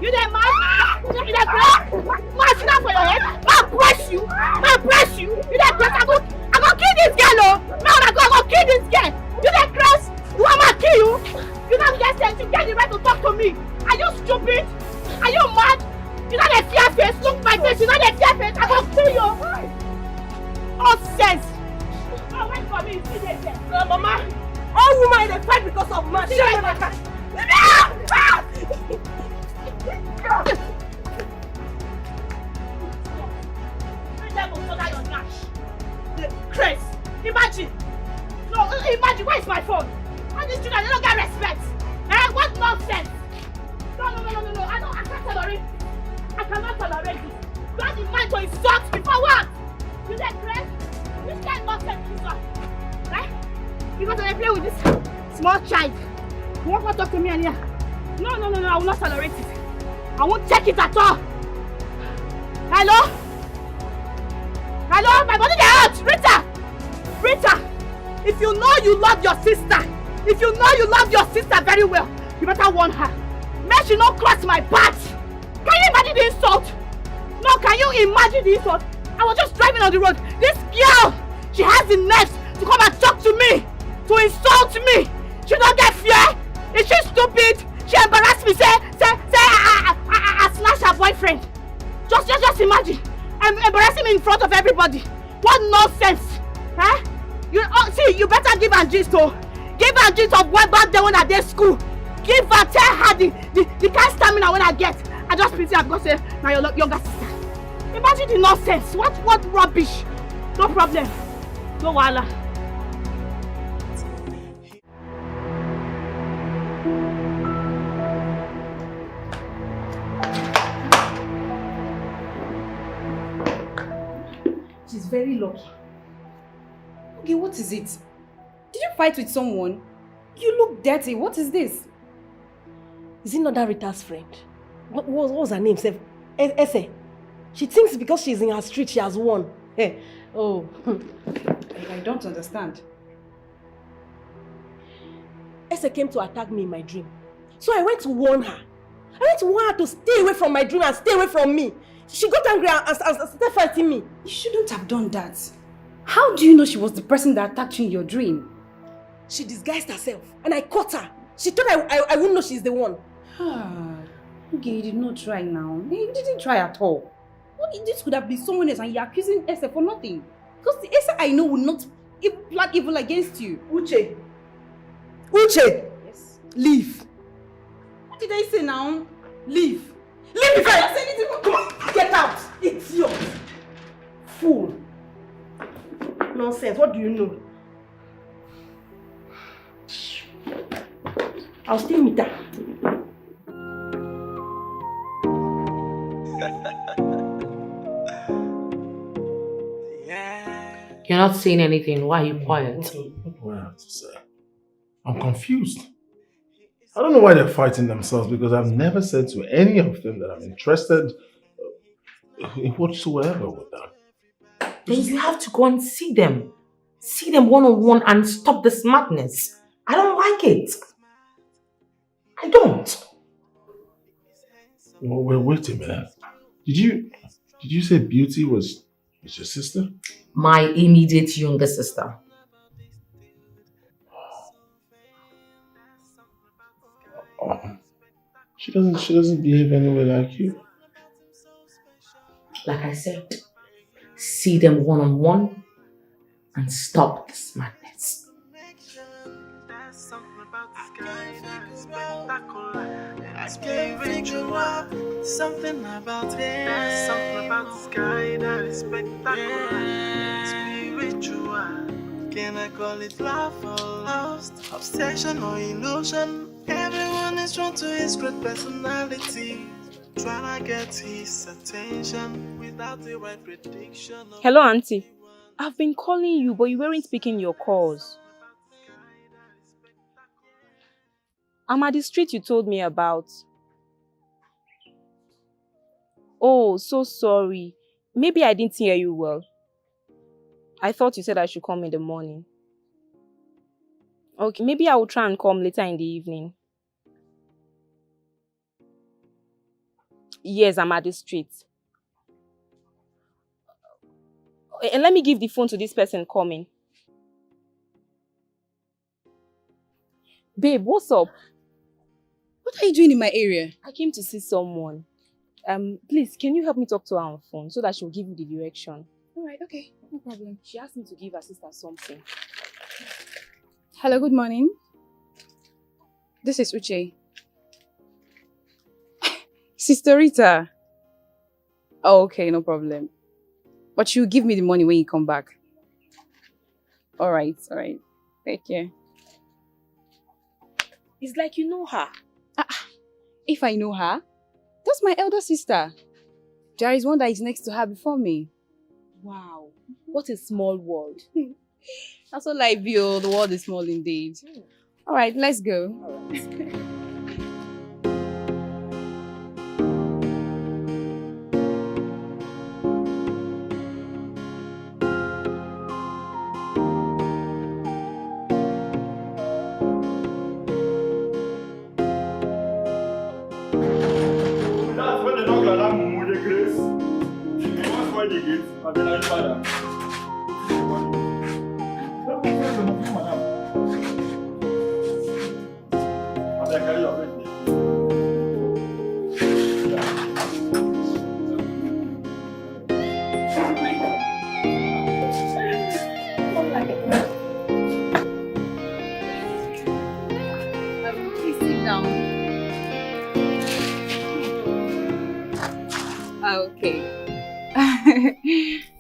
You dey mad? You dey crazy? face, you know they get face, I go kill you. Nonsense. Oh, wait for me, see them there. Mama, all women they fight because of man. Leave me Chris, imagine. No, imagine, where's my phone? All these children, they don't get respect. What nonsense? No, I can't tolerate this. I cannot tolerate this. You have the mind to insult me for what? You said Chris? This guy nonsense, Jesus. Right? Because I play with this small child. You won't talk to me and here. No, I will not tolerate it. I won't take it at all. Hello, my body get hurt. Rita, if you know you love your sister, very well, you better warn her. Make she not cross my path. Can you imagine the insult? No, can you imagine the insult? I was just driving on the road. This girl, she has the nerves to come and talk to me, to insult me. She don't get fear. Is she stupid? She embarrassed me. Say, I slashed her boyfriend. Just imagine. I'm embarrassing me in front of everybody. What nonsense, huh? You better give her gist, oh. Give her gist of what back then when I did school. Give her, tell her the kind stamina when I get. I just pity her because now your younger sister. Imagine the nonsense. What rubbish. No problem. No wahala. She's very lucky. Okay, what is it? Did you fight with someone? You look dirty. What is this? Is it not that Rita's friend? What was her name? Ese. She thinks because she's in her street, she has won. Hey. Oh. I don't understand. Ese came to attack me in my dream. So I went to warn her. I went to warn her to stay away from my dream and stay away from me. She got angry and started fighting me. You shouldn't have done that. How do you know she was the person that attacked you in your dream? She disguised herself and I caught her. She thought I wouldn't know she's the one. Okay, you did not try now. You didn't try at all. This could have been someone else and you're accusing Esther for nothing. Because the Esther I know will not plan evil against you. Uche! Yes. Leave! What did I say now? Leave! Leave me I said anything. Come on, get out! Idiot! Fool! Nonsense, what do you know? I'll still meet her. You're not saying anything. Why are you quiet? What do I have to say? I'm confused. I don't know why they're fighting themselves because I've never said to any of them that I'm interested in whatsoever with them. Then you have to go and see them. See them one-on-one and stop this madness. I don't like it. I don't. Well, wait a minute. Did you say Beauty was your sister? My immediate younger sister. Oh, she doesn't behave anyway like you. Like I said, see them one-on-one and stop this madness. Something about it. There's something about the sky that is spectacular. Spiritual. Can I call it love or lust? Obsession or illusion? Everyone is drawn to his great personality. Trying to get his attention without the right prediction. Hello, Auntie. I've been calling you, but you weren't picking your calls. I'm at the street you told me about. Oh, so sorry. Maybe I didn't hear you well. I thought you said I should come in the morning. Okay, maybe I will try and come later in the evening. Yes, I'm at the street. And let me give the phone to this person coming. Babe, what's up? What are you doing in my area? I came to see someone. Please, can you help me talk to her on the phone so that she'll give you the direction? Alright, okay, no problem. She asked me to give her sister something. Hello, good morning. This is Uche. Sister Rita. Oh, okay, no problem. But you give me the money when you come back. Alright. Take care. It's like you know her. If I know her, that's my elder sister. There is one that is next to her before me. Wow, what a small world. That's all I feel. The world is small indeed. Alright, let's go. Okay.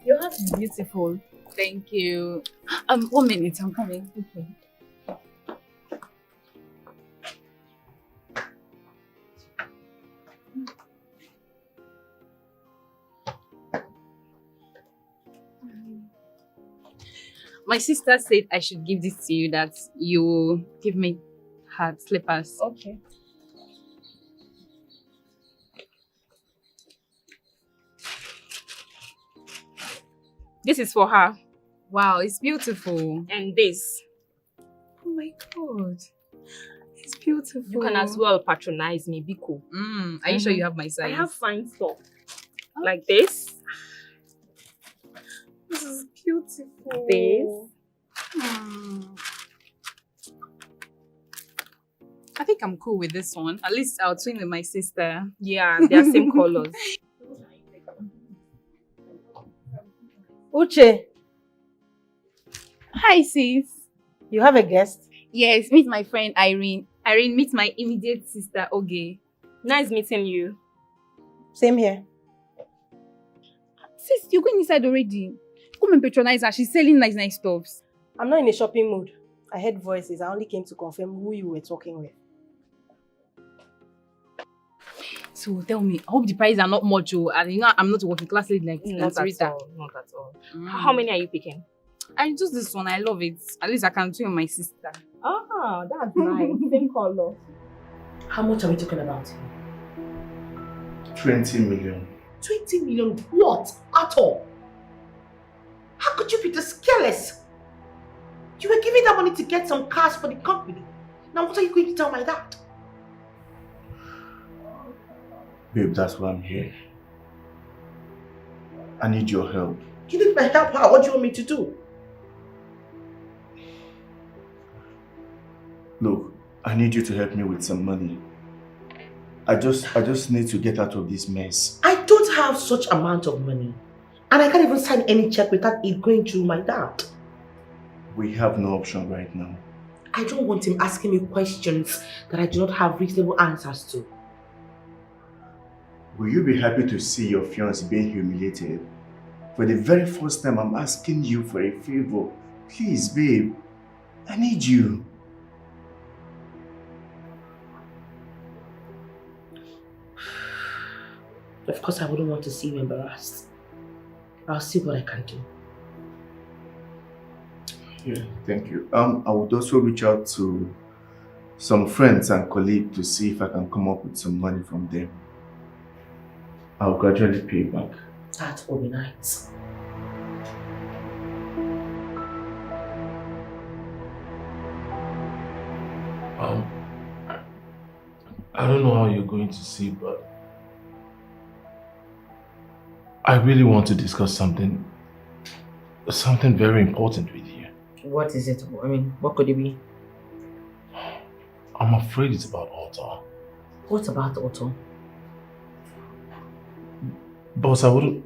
Your house is beautiful. Thank you. 1 minute, I'm coming. Okay. My sister said I should give this to you, that you give me her slippers. Okay. This is for her. Wow, it's beautiful. And this. Oh my god. It's beautiful. You can as well patronize me, Biko. Are you sure you have my size? I have fine stuff. Like this. This is beautiful. This. I think I'm cool with this one. At least I'll twin with my sister. Yeah, they're same colors. Uche, Hi, sis. you have a guest? Yes, meet my friend Irene. Irene, meet my immediate sister, Oge. Nice meeting you. Same here. Sis, you're going inside already. Come and patronize her. She's selling nice stuffs. I'm not in a shopping mood. I heard voices. I only came to confirm who you were talking with. So tell me, I hope the prices are not much, and you know I'm not a working class lady like Not at Rita. all. Not at all. How many are you picking? I just this one. I love it. At least I can twin with my sister. Ah, that's nice. Same color. How much are we talking about? 20 million. 20 million? What? At all? How could you be this careless? You were giving that money to get some cars for the company. Now what are you going to tell my dad? Babe, that's why I'm here. I need your help. You need my help? How? What do you want me to do? Look, I need you to help me with some money. I just need to get out of this mess. I don't have such amount of money. And I can't even sign any check without it going through my dad. We have no option right now. I don't want him asking me questions that I do not have reasonable answers to. Will you be happy to see your fiancé being humiliated? For the very first time, I'm asking you for a favor. Please, babe. I need you. Of course, I wouldn't want to see you embarrassed. I'll see what I can do. Yeah, thank you. I would also reach out to some friends and colleagues to see if I can come up with some money from them. I'll gradually pay back. That will be nice. I don't know how you're going to see, but I really want to discuss something very important with you. What is it? I mean, what could it be? I'm afraid it's about Otto. What about Otto? Boss, I wouldn't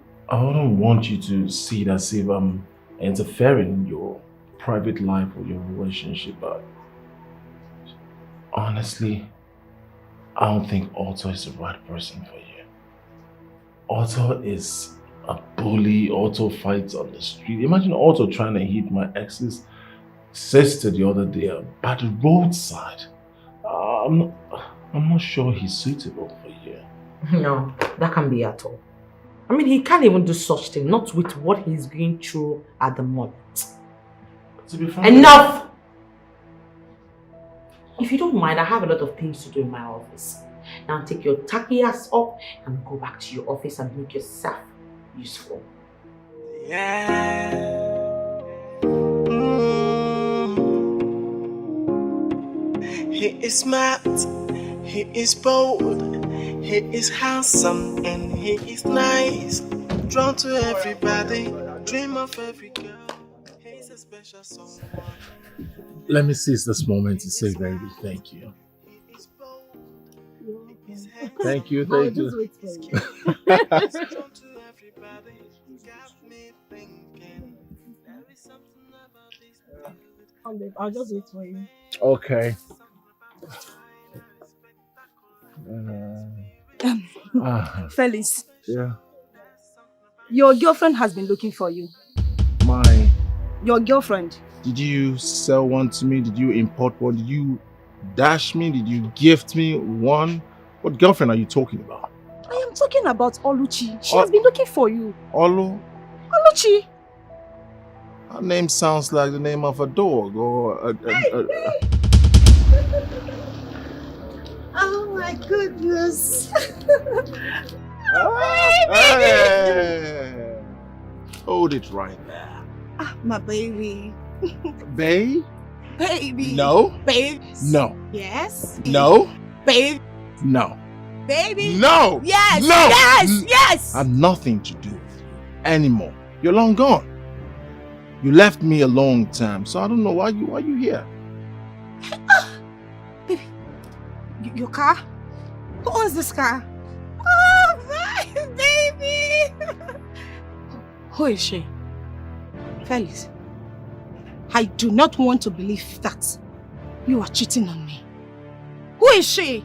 want you to see it as if I'm interfering in your private life or your relationship, but honestly, I don't think Otto is the right person for you. Otto is a bully. Otto fights on the street. Imagine Otto trying to hit my ex's sister the other day by the roadside. I'm not sure he's suitable for you. No, that can't be at all. I mean, he can't even do such thing, not with what he's going through at the moment. To be frank, enough! If you don't mind, I have a lot of things to do in my office. Now take your tacky ass up and go back to your office and make yourself useful. Yeah. He is smart, he is bold, he is handsome and he is nice. Drawn to everybody, dream of every girl. He's a special someone. let me seize this moment to say very big thank you. Thank you, thank you. Just wait for you. I'll just wait for you. Okay. Felix, Yeah. your girlfriend has been looking for you. Your girlfriend. Did you sell one to me? Did you import one? Did you dash me? Did you gift me one? What girlfriend are you talking about? I am talking about Oluchi. She has been looking for you. Olu? Oluchi. Her name sounds like the name of a dog or a Oh my goodness. Hey! Hold it right there. Ah, my baby. Babe? Baby. No. Babe. No. Yes. No. Babe. No. Baby. No. Yes. No. Yes. Yes. I have nothing to do with you anymore. You're long gone. You left me a long time, so I don't know why you here. Baby. Your car? Who owns this car? Oh, my baby. Who is she? Felix, I do not want to believe that you are cheating on me. Who is she?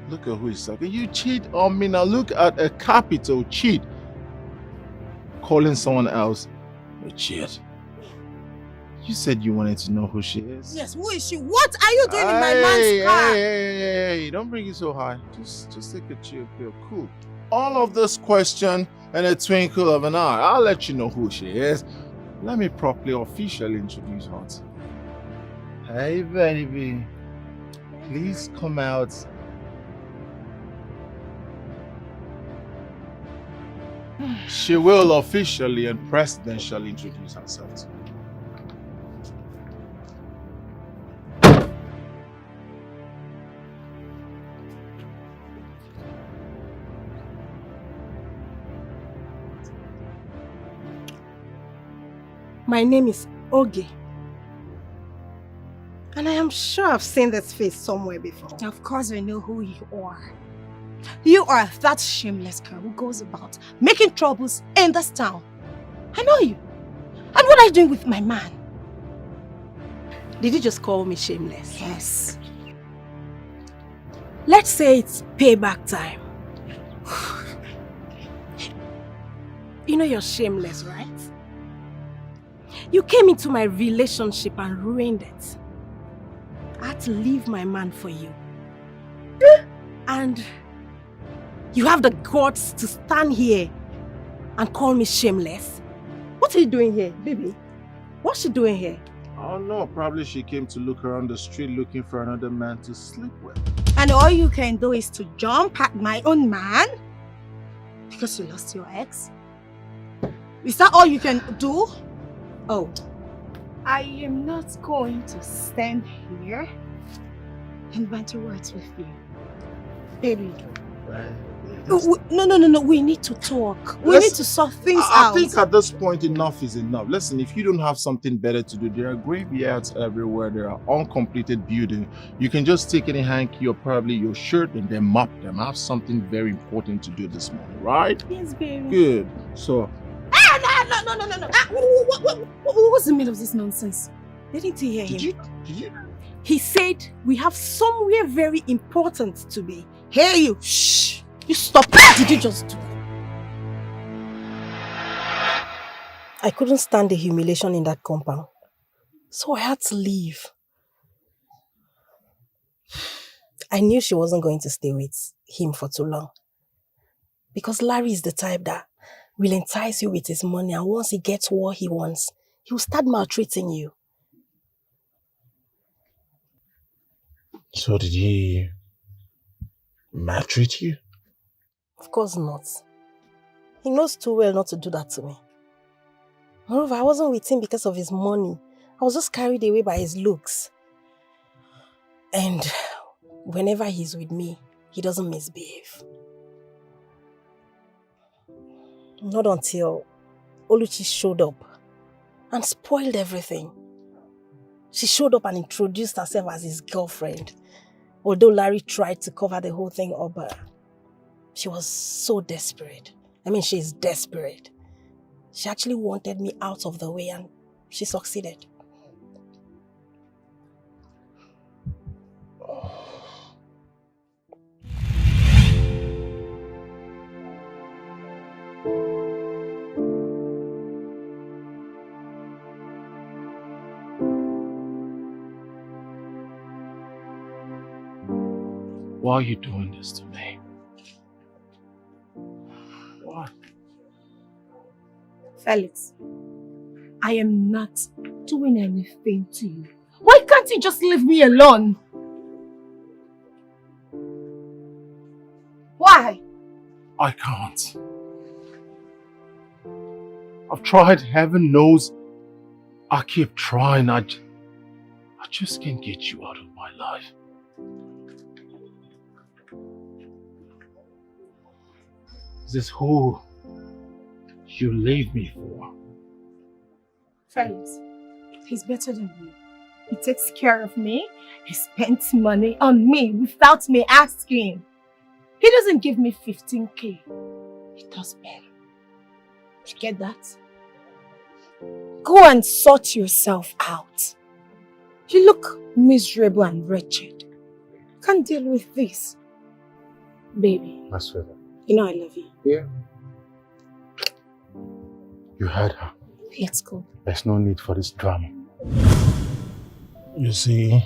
Look at who is talking. You cheat on me now. Look at a capital cheat. Calling someone else a cheat. You said you wanted to know who she is. Yes, who is she? What are you doing in my man's car? Hey, don't bring it so high. Just take a chill pill. Cool. All of this question in a twinkle of an eye. I'll let you know who she is. Let me properly officially introduce her to you. Hey, baby. Please come out. She will officially and presidentially introduce herself to you. My name is Oge. And I am sure I've seen this face somewhere before. Of course I know who you are. You are that shameless girl who goes about making troubles in this town. I know you. And what are you doing with my man? Did you just call me shameless? Yes. Let's say it's payback time. You know you're shameless, right? You came into my relationship and ruined it. I had to leave my man for you. And you have the guts to stand here and call me shameless? What are you doing here, baby? What's she doing here? Oh no, probably she came to look around the street looking for another man to sleep with. And all you can do is to jump at my own man? Because you lost your ex? Is that all you can do? Oh, I am not going to stand here and banter words with you. Baby, No. We need to talk. We need to sort things out. I think at this point, enough is enough. Listen, if you don't have something better to do, there are graveyards everywhere. There are uncompleted buildings. You can just take any hanky or probably your shirt and then mop them. I have something very important to do this morning, right? Yes, baby. Good. So... No. What's the meaning of this nonsense? Didn't you hear him? Did you? He said we have somewhere very important to be. Hear you. Shh. You stop. Did you just do that? I couldn't stand the humiliation in that compound. So I had to leave. I knew she wasn't going to stay with him for too long. Because Larry is the type that will entice you with his money, and once he gets what he wants, he will start maltreating you. So did he maltreat you? Of course not. He knows too well not to do that to me. Moreover, I wasn't with him because of his money. I was just carried away by his looks. And whenever he's with me, he doesn't misbehave. Not until Oluchi showed up and spoiled everything. She showed up and introduced herself as his girlfriend. Although Larry tried to cover the whole thing up, she was so desperate. I mean, she's desperate. She actually wanted me out of the way and she succeeded. Why are you doing this to me? Why? Felix, I am not doing anything to you. Why can't you just leave me alone? Why? I can't. I've tried, heaven knows. I keep trying. I just can't get you out of my life. Is this who you leave me for? Felix, he's better than you. He takes care of me. He spends money on me without me asking. He doesn't give me 15k. He does better. You get that? Go and sort yourself out. You look miserable and wretched. Can't deal with this. Baby. My sweetheart. You know I love you. Yeah. You heard her. Let's go. There's no need for this drama. You see,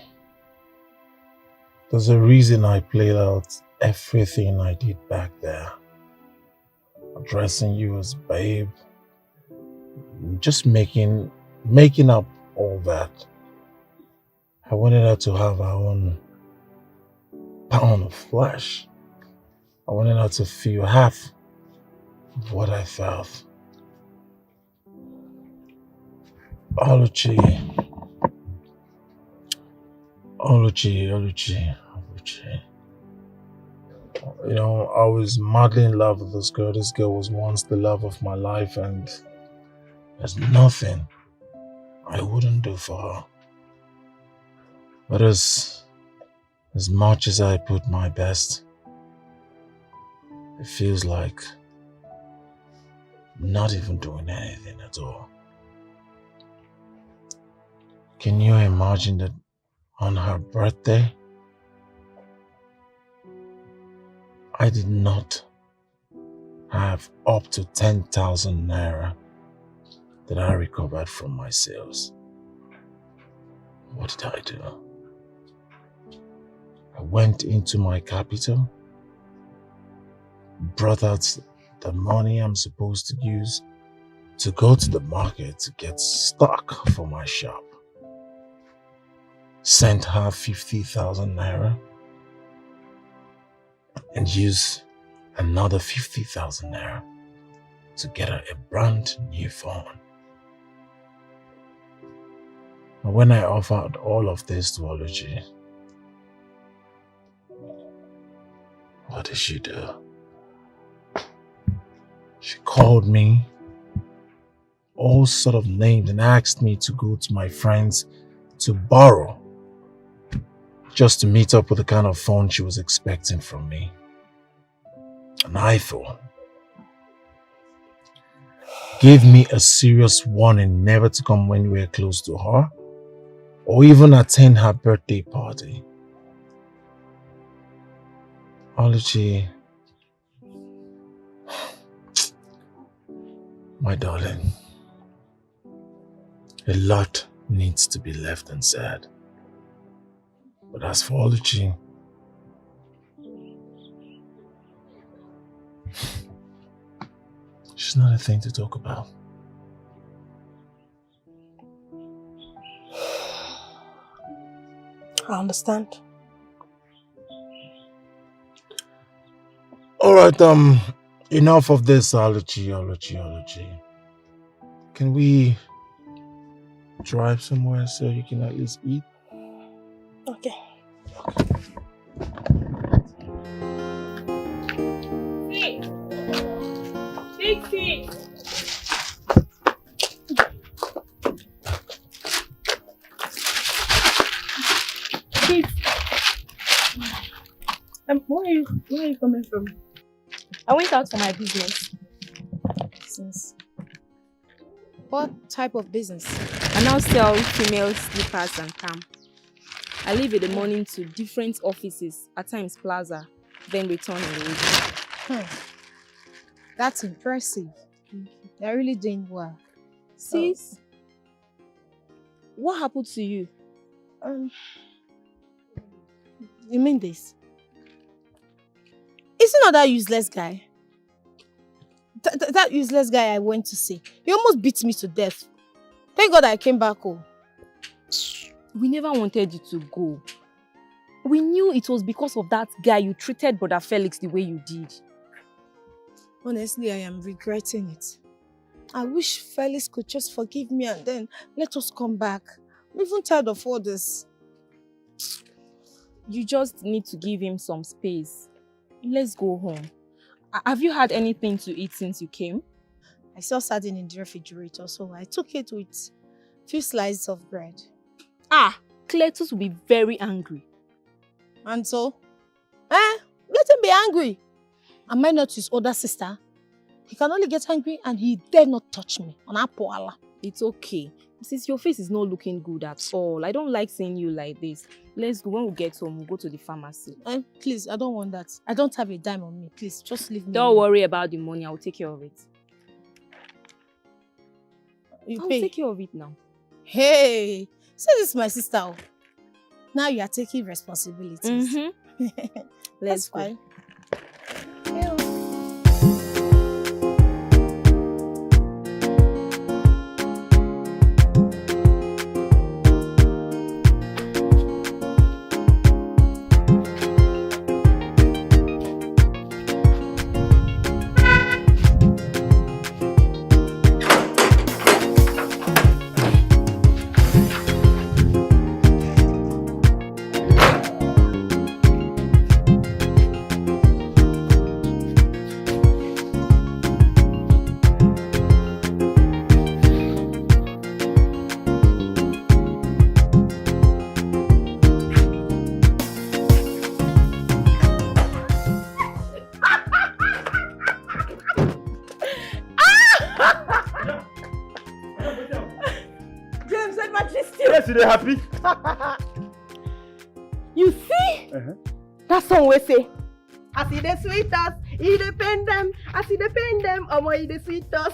there's a reason I played out everything I did back there. Addressing you as babe. Just making up all that. I wanted her to have her own pound of flesh. I wanted her to feel half of what I felt. Oluchi. You know, I was madly in love with this girl. This girl was once the love of my life, and there's nothing I wouldn't do for her. But as much as I put my best, it feels like not even doing anything at all. Can you imagine that on her birthday, I did not have up to 10,000 naira that I recovered from my sales? What did I do? I went into my capital, brought out the money I'm supposed to use to go to the market to get stock for my shop. Sent her 50,000 naira and used another 50,000 naira to get her a brand new phone. And when I offered all of this to Oluchi, what did she do? She called me all sort of names and asked me to go to my friends to borrow just to meet up with the kind of phone she was expecting from me. And I thought, gave me a serious warning never to come anywhere close to her or even attend her birthday party. Oluchi, my darling, a lot needs to be left unsaid. But as for Oluchi, she's not a thing to talk about. I understand. Alright, enough of this Oluchi. Can we drive somewhere so you can at least eat? Okay. Dixie! Where are you coming from? I went out for my business. Business? What type of business? I now sell female slippers and cam. I leave in the morning to different offices, at times plaza, then return in the evening. That's impressive. They're really doing well. Sis, what happened to you? You mean this? Is it not that useless guy? That useless guy I went to see. He almost beat me to death. Thank God I came back home. We never wanted you to go. We knew it was because of that guy you treated Brother Felix the way you did. Honestly, I am regretting it. I wish Felix could just forgive me and then let us come back. I'm even tired of all this. You just need to give him some space. Let's go home. Have you had anything to eat since you came? I saw sardine in the refrigerator, so I took it with a few slices of bread. Cletus will be very angry. And so? Let him be angry. Am I not his older sister? He can only get angry and he dare not touch me. It's okay. Since your face is not looking good at all, I don't like seeing you like this. Let's go. When we get home, we'll go to the pharmacy. Please, I don't want that. I don't have a dime on me. Please, just leave me. Don't worry about the money. I will take care of it. I'll take care of it now. Hey, say this is my sister. Now you are taking responsibilities. Let's go. Fine. They happy? You see? That song we say, as he dey sweet us, he dey pain them. As he dey pain them, omo he dey sweet us.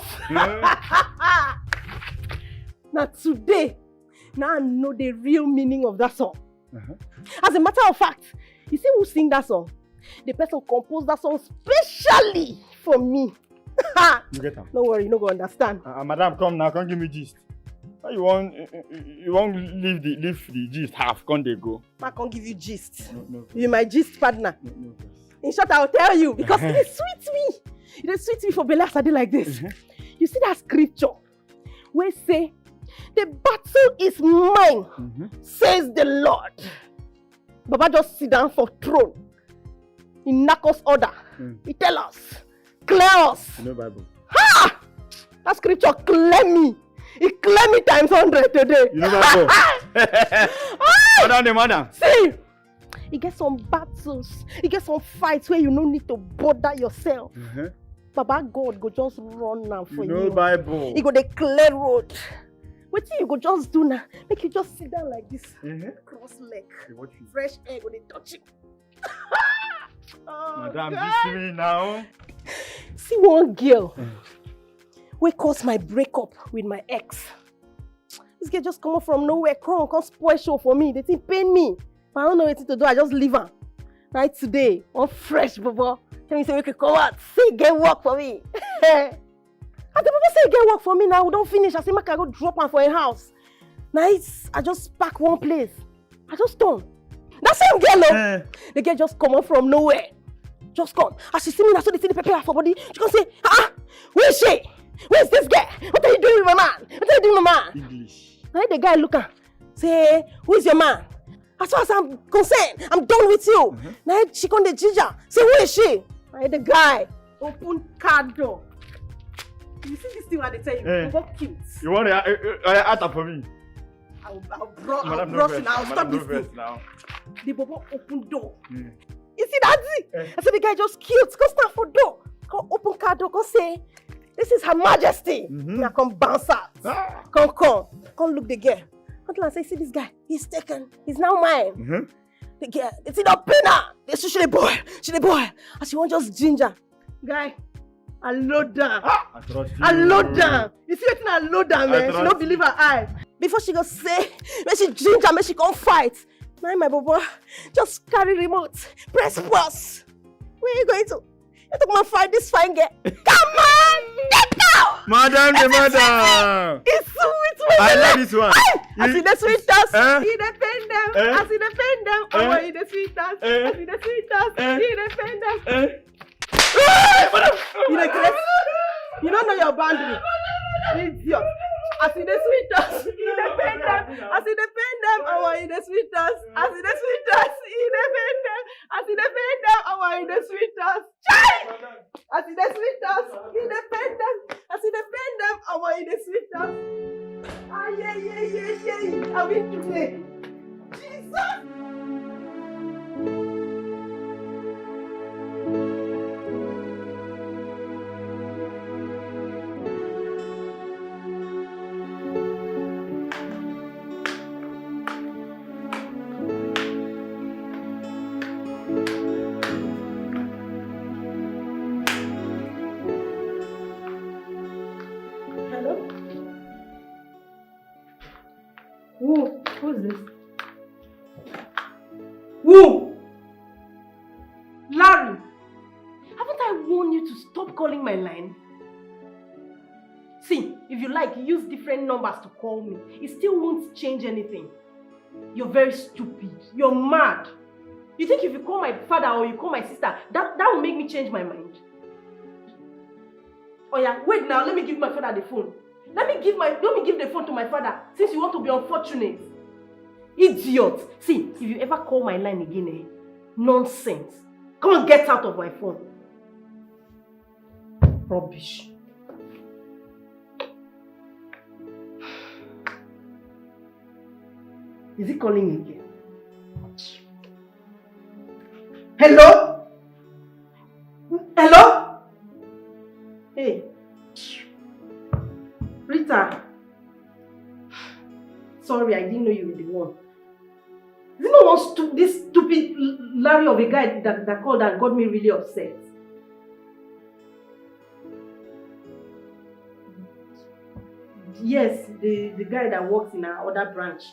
Now today, now I know the real meaning of that song. As a matter of fact, you see who sing that song? The person composed that song specially for me. You get am? Don't worry, you no go understand. Madam, come now, come give me gist. You won't leave the gist half, can't they go? I can't give you gist. No. You're my gist partner. No. In short, I'll tell you because it sweet me. It sweet me for Bella Sadi like this. You see that scripture where say, the battle is mine, says the Lord. Baba just sit down for throne. He knock us order. He tell us, clear us. You know Bible. Ha! That scripture clear me. It clear me times 100 today. You know Bible. Madam. See, you get some battles, you get some fights where you no need to bother yourself. Baba God go just run now for you. You know Bible. He go dey clear road. Wetin you go just do now? Make you just sit down like this, cross leg, fresh air go dey touch you. Oh, Madam, God. you see me now? See one girl wey cause my breakup with my ex. This girl just come up from nowhere, come spoil show for me. They think pain me. But I don't know what to do. I just leave her. Right today, one fresh baba. Tell me say we can come out. Say get work for me. And the baba say get work for me now. We don't finish. I say make I go drop her for a house. Nice. I just pack one place. I just done. That same girl, the girl just come up from nowhere. Just come. As she see me, I saw the thing prepare for body. She can say, where is she? Where is this girl? What are you doing with my man? What are you doing with my man? English. Now the guy look at, say, who is your man? As far as I'm concerned, I'm done with you. Now she come the ginger. Say, who is she? Now the guy open car door. You see this thing what they tell you? You got cute. You want to act for me? I'll brush you now. I'll stop this thing. Now. The bobo open door. You see that thing? I said the guy just cute. Go stand for door. Come open car door. Go say, this is Her Majesty. Now come bounce out. Come look the girl. Until I say, see this guy. He's taken. He's now mine. The girl, it's in the pinner. She the boy. She the boy. And she want just ginger. Guy, I load down. I trust you. I load down. You see what I load down, man? She don't believe her eye. Before she go say, when she ginger, when she come fight. Now my bobo, just carry remote. Press pause. Where are you going to? You took my fight this fine girl. Come on! Get down! Madam, the madam! It's sweet. I like this one. I see the sweet dust. He defend them. I see the defend them. I want you the sweet dust. I see the sweet dust. He defend them. You the you don't know your boundary. Idiot. I see the sweet dust. He defend them. I see the defend them. I want you the sweet dust. I see the sweet dust. He defend them. I see the defend them. I want you the sweet dust. I see the sweet dust. He defend them. I see the defend them. I want you the sweet dust. Ah, yeah. I win today. Jesus. Who's this? Who? Larry! Haven't I warned you to stop calling my line? See, if you like, use different numbers to call me. It still won't change anything. You're very stupid. You're mad. You think if you call my father or you call my sister, that will make me change my mind? Oh yeah, wait now, let me give my father the phone. Let me give the phone to my father, since you want to be unfortunate. Idiot! See, if you ever call my line again, nonsense. Come on, get out of my phone. Rubbish. Is he calling again? Hello? Hello? Hey. Rita. Sorry, I didn't know you were the one. Is it not this stupid Larry of a guy that called and got me really upset? Yes, the guy that works in our other branch.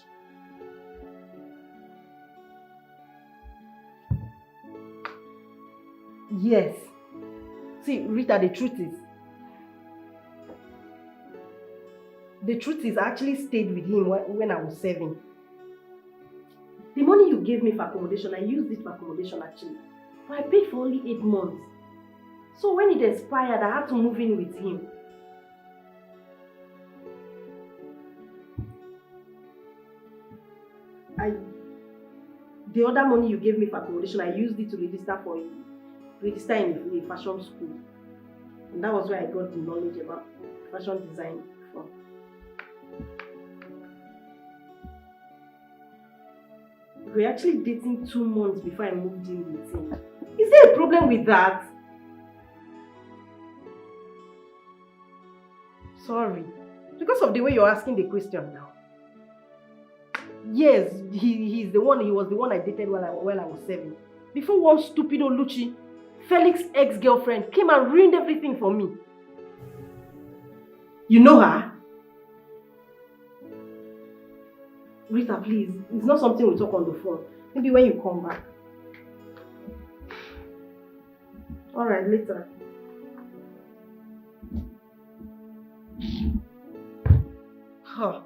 Yes. See, Rita, the truth is I actually stayed with him when I was 7. The money you gave me for accommodation, I used it for accommodation actually. But I paid for only 8 months. So when it expired, I had to move in with him. The other money you gave me for accommodation, I used it to register in a fashion school. And that was where I got the knowledge about fashion design from. We were actually dating 2 months before I moved in with him. Is there a problem with that? Sorry. Because of the way you're asking the question now. Yes, he was the one I dated while I was 7. Before one stupid Oluchi, Felix's ex-girlfriend, came and ruined everything for me. You know her? Rita, please. It's not something we talk on the phone. Maybe when you come back. Alright, later. Huh.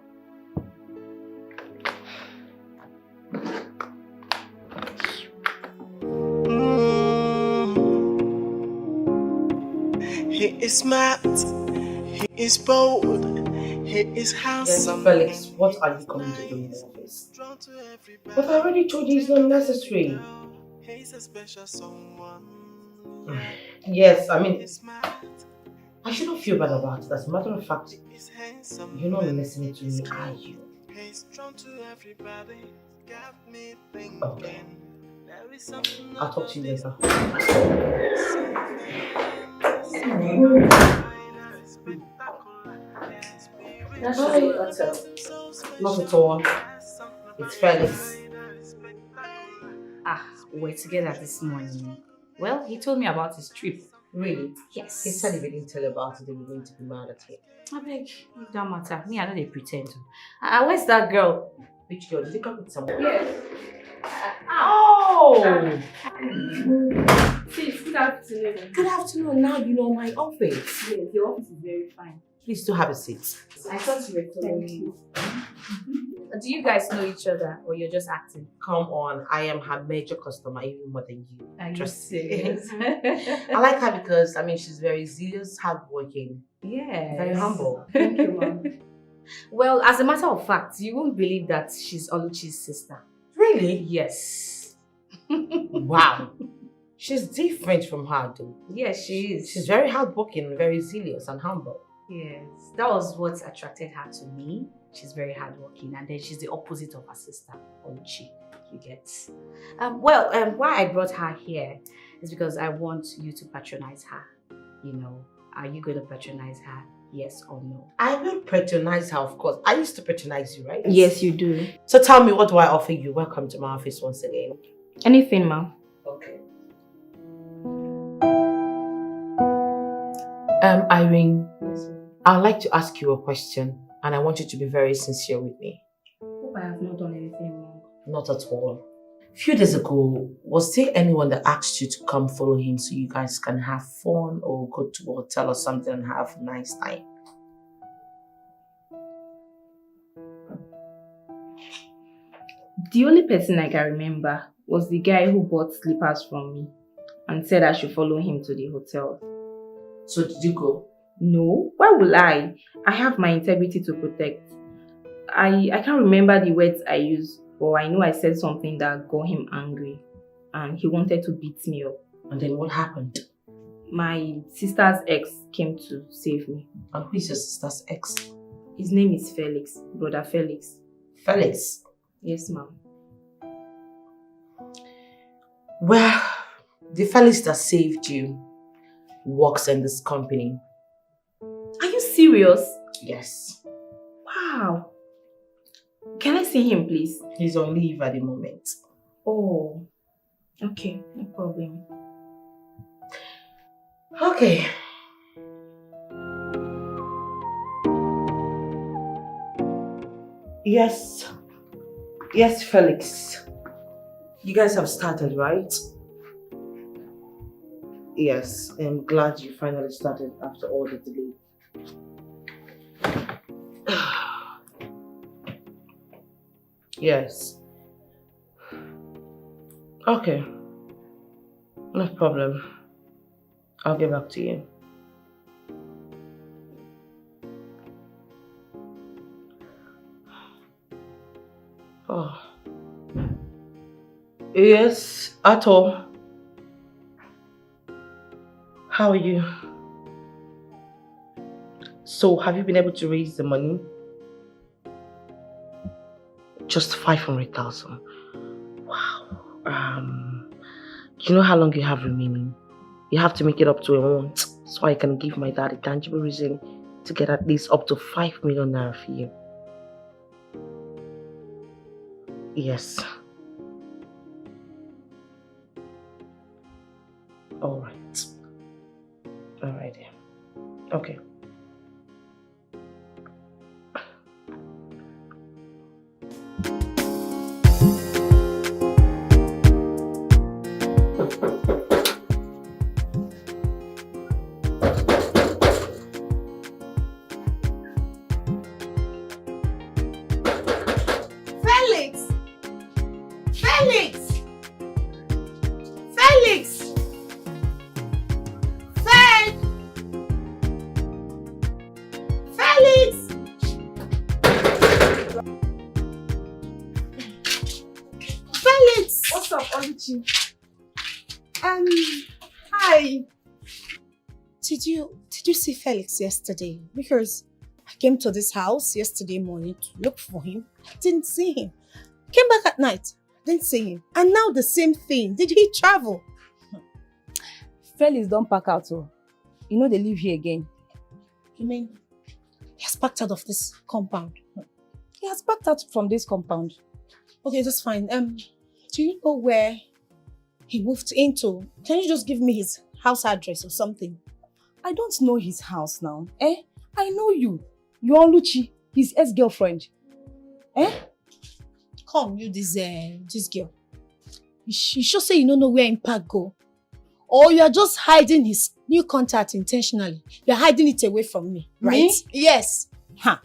He is smart, he is bold, he is handsome. Yes, Felix, what are you coming to do in the office? But I already told you it's not necessary. Yes, I mean, I shouldn't feel bad about it. As a matter of fact, you're not listening to me, are you? Okay. I'll talk to you later. That's not at all. It's Felix. We're together this morning. Well, he told me about his trip. Really? Yes. He said if he didn't tell you about it, they were going to be mad at him. I beg, it don't matter. Me, I know they pretend to. Where's that girl? Which girl? Did you come with someone? Yes. Oh! Sis, good afternoon. Good afternoon. Now you know my office. Yes, your office is very fine. Please do have a seat. I thought you were following me. Do you guys know each other or you're just acting? Come on, I am her major customer, even more than you. Are you Trust serious? I like her because, I mean, she's very zealous, hardworking. Yes. Very humble. Thank you, ma'am. Well, as a matter of fact, you won't believe that she's Oluchi's sister. Really? Yes. Wow. She's different from her, though. Yes, she is. She's very hardworking, very zealous and humble. Yes, that was what attracted her to me. She's very hardworking, and then she's the opposite of her sister, Oluchi. You get. Why I brought her here is because I want you to patronize her. You know, are you going to patronize her? Yes or no? I will patronize her, of course. I used to patronize you, right? Yes, you do. So tell me, what do I offer you? Welcome to my office once again. Anything, ma'am. Okay. Irene, I'd like to ask you a question, and I want you to be very sincere with me. Hope I have not done anything wrong. Not at all. A few days ago, was there anyone that asked you to come follow him so you guys can have fun or go to a hotel or something and have a nice time? The only person I can remember was the guy who bought slippers from me and said I should follow him to the hotel. So did you go? No, why would I? I have my integrity to protect. I can't remember the words I used, but I know I said something that got him angry and he wanted to beat me up. And then what happened? My sister's ex came to save me. And who is your sister's ex? His name is Felix, brother Felix. Felix? Yes, ma'am. Well, the Felix that saved you works in this company. Are you serious? Yes. Wow. Can I see him, please? He's on leave at the moment. Oh, okay, no problem. Okay. Yes. Yes, Felix. You guys have started, right? Yes, I'm glad you finally started after all the delay. Yes. Okay. No problem. I'll get back to you. Oh. Yes, Ato. How are you? So have you been able to raise the money? Just 500,000. Wow. Do you know how long you have remaining? You have to make it up to a month so I can give my dad a tangible reason to get at least up to 5 million naira for you. Yes. Alright. Alright. Okay. Hi. Did you see Felix yesterday? Because I came to this house yesterday morning to look for him. I didn't see him. Came back at night. Didn't see him. And now the same thing. Did he travel? Felix don't pack out. Oh. You know they live here again. You mean he has packed out of this compound? He has packed out from this compound. Okay, that's fine. Do you know where he moved into? Can you just give me his house address or something? I don't know his house now. I know you. You're Luchi, his ex-girlfriend. Come, you this girl. You sure say you don't know where Impact go? Or you are just hiding his new contact intentionally? You're hiding it away from me, right? Me? Yes. I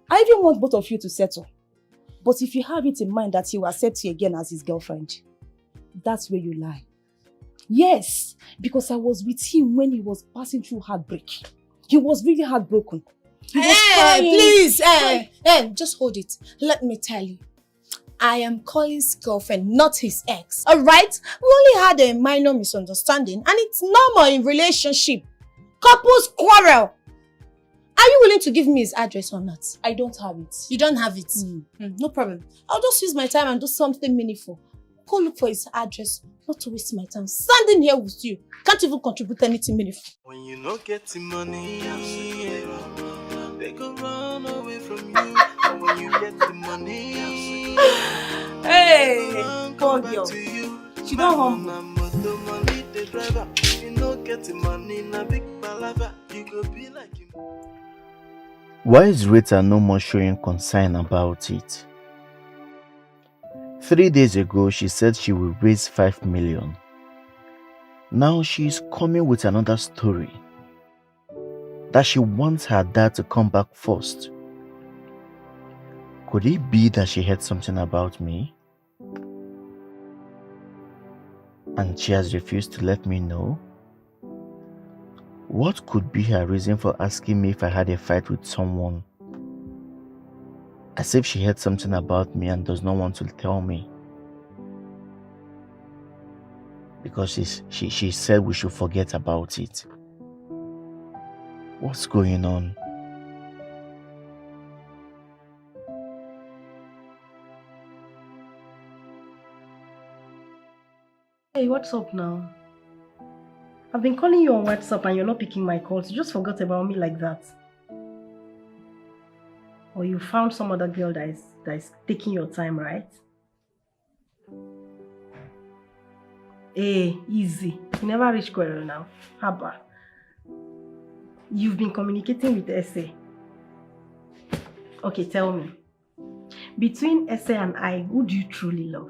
even want both of you to settle. But if you have it in mind that he will accept you again as his girlfriend, that's where you lie. Yes, because I was with him when he was passing through heartbreak. He was really heartbroken. He was crying. Please, just hold it. Let me tell you. I am Colin's girlfriend, not his ex. Alright? We only had a minor misunderstanding and it's normal in relationship. Couples quarrel. Are you willing to give me his address or not? I don't have it. You don't have it? No problem. I'll just use my time and do something meaningful. Go look for his address, not to waste my time. Standing here with you, can't even contribute anything meaningful. When you not get the money, they go run away from you. And when you get the money, hey, poor girl. She don't humble. The money the driver. You not get the money, na big palava. You go be like him. Why is Rita no more showing concern about it? 3 days ago, she said she will raise 5 million. Now she is coming with another story. That she wants her dad to come back first. Could it be that she heard something about me? And she has refused to let me know? What could be her reason for asking me if I had a fight with someone? As if she heard something about me and does not want to tell me. Because she said we should forget about it. What's going on? Hey, what's up now? I've been calling you on WhatsApp and you're not picking my calls. You just forgot about me like that. Or you found some other girl that is taking your time, right? Hey, easy. You never reach quarrel now. Haba. You've been communicating with Ese. Okay, tell me. Between Ese and I, who do you truly love?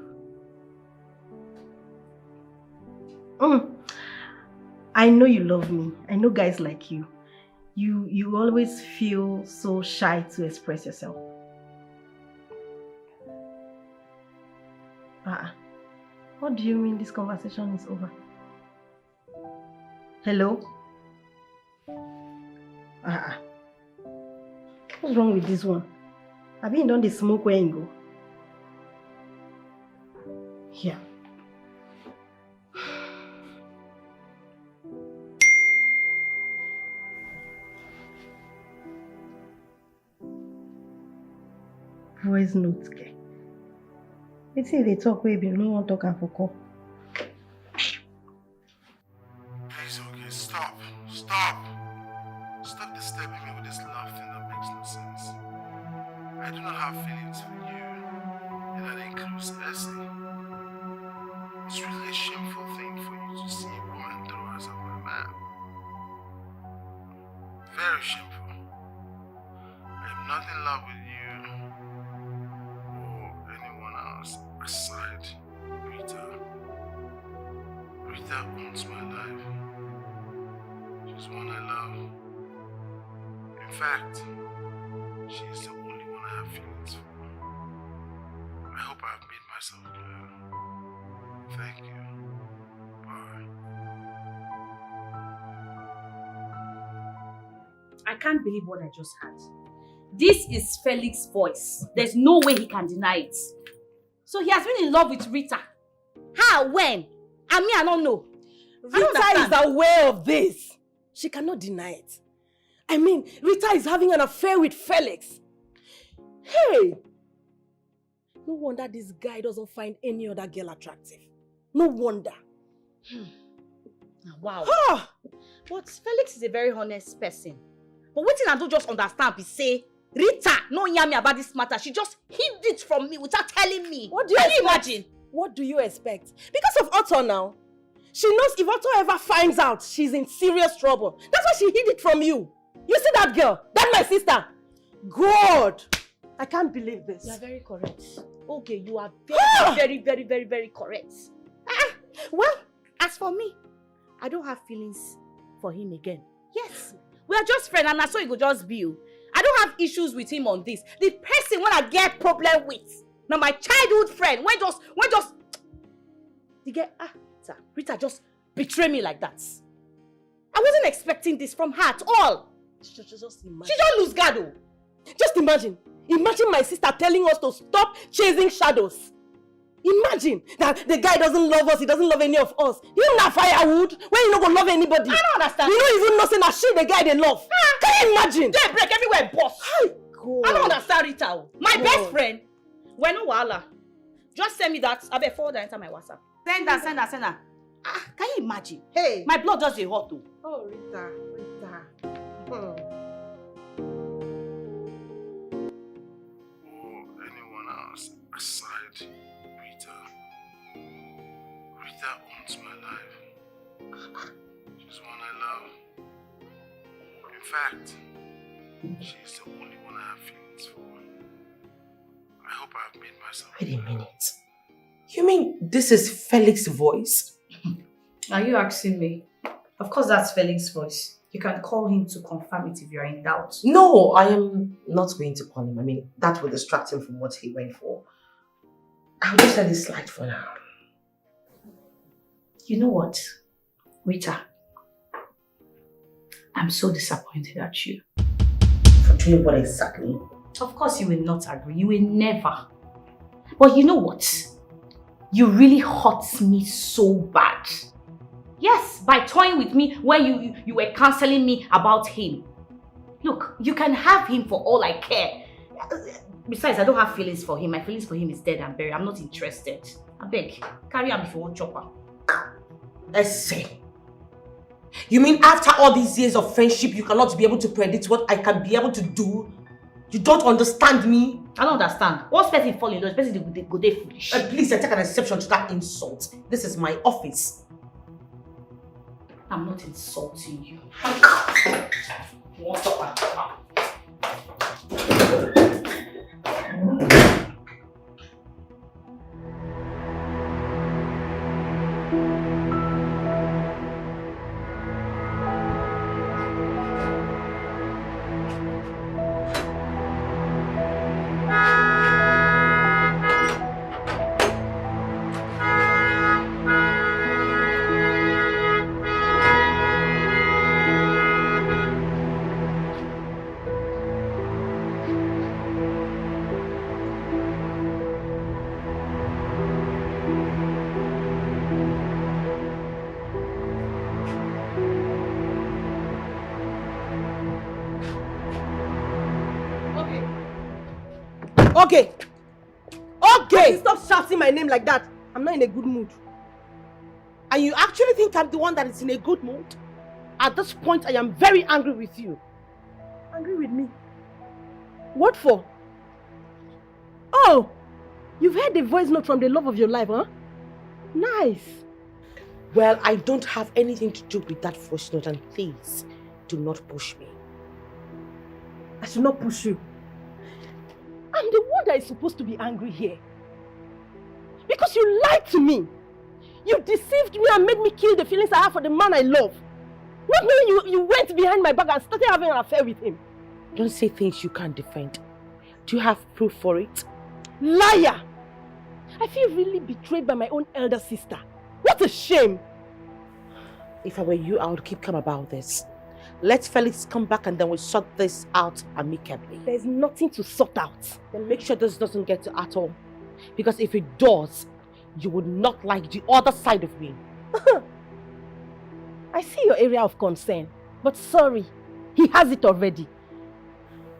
I know you love me. I know guys like you. You always feel so shy to express yourself. What do you mean this conversation is over? Hello? What's wrong with this one? Have you done the smoke where you go? Here. Voice note. They say they talk way no one talk and for call. Please, okay, stop. Stop. Stop disturbing me with this laughing that makes no sense. I do not have feelings for you, and that includes Essie. It's really a shameful thing for you to see a woman throw herself at a man. Very shameful. I am not in love with you or anyone else aside Rita. Rita owns my life. She's one I love. In fact, she is the only one I have feelings for. I hope I have made myself clear. Thank you. Bye. I can't believe what I just heard. This is Felix's voice. There's no way he can deny it. So he has been in love with Rita. How? When? I don't know. Rita is aware of this. She cannot deny it. I mean, Rita is having an affair with Felix. Hey! No wonder this guy doesn't find any other girl attractive. No wonder. Wow. But Felix is a very honest person. But what I don't just understand is say, Rita no hear me about this matter. She just hid it from me without telling me. What do you imagine? What do you expect? Because of Otto now. She knows if Otto ever finds out, she's in serious trouble. That's why she hid it from you. You see that girl? That's my sister. God! I can't believe this. You are very correct. Okay, you are very correct. Well, as for me, I don't have feelings for him again. Yes, we are just friends and that's so it could just be you. I don't have issues with him on this. The person when I get problem with, now my childhood friend, when just, Rita just betray me like that. I wasn't expecting this from her at all. Just imagine. She just lose guard though. Just imagine. Imagine my sister telling us to stop chasing shadows. Imagine that the guy doesn't love us, he doesn't love any of us. You not firewood when you not gonna love anybody. I don't understand. You don't even know that she the guy they love. Can you imagine? They break everywhere, boss. God. I don't understand Rita. My best friend. When no wahala. Just send me that. I bet forward enter my WhatsApp. Send her. Can you imagine? Hey, my blood does a hot too. Oh, Rita. Or anyone else aside Rita. Rita owns my life. She's one I love. In fact, she's the only one I have feelings for. I hope I have made myself Wait a minute. You mean this is Felix's voice? Are you asking me? Of course that's Felix's voice. You can call him to confirm it if you are in doubt. No, I am not going to call him. I mean, that will distract him from what he went for. I'll just let it slide for now. You know what, Rita? I'm so disappointed at you. For doing what exactly? Of course you will not agree. You will never. But you know what? You really hurt me so bad. Yes, by toying with me when you were counseling me about him. Look, you can have him for all I care. Besides, I don't have feelings for him. My feelings for him is dead and buried. I'm not interested. I beg, carry him if you want chopper. Essay. You mean after all these years of friendship, you cannot be able to predict what I can be able to do? You don't understand me? I don't understand. What's person fall in love? Person they go there foolish. Please, I take an exception to that insult. This is my office. I'm not insulting you. You want supper? Okay. Okay! Stop shouting my name like that. I'm not in a good mood. And you actually think I'm the one that is in a good mood? At this point, I am very angry with you. Angry with me? What for? Oh! You've heard the voice note from the love of your life, huh? Nice. Well, I don't have anything to do with that voice note, and please, do not push me. I should not push you. I'm the one that is supposed to be angry here. Because you lied to me. You deceived me and made me kill the feelings I have for the man I love. Not knowing you went behind my back and started having an affair with him. Don't say things you can't defend. Do you have proof for it? Liar! I feel really betrayed by my own elder sister. What a shame! If I were you, I would keep calm about this. Let Felix come back and then we'll sort this out amicably. There's nothing to sort out. Then make sure this doesn't get to at all. Because if it does, you would not like the other side of me. I see your area of concern, but sorry, he has it already.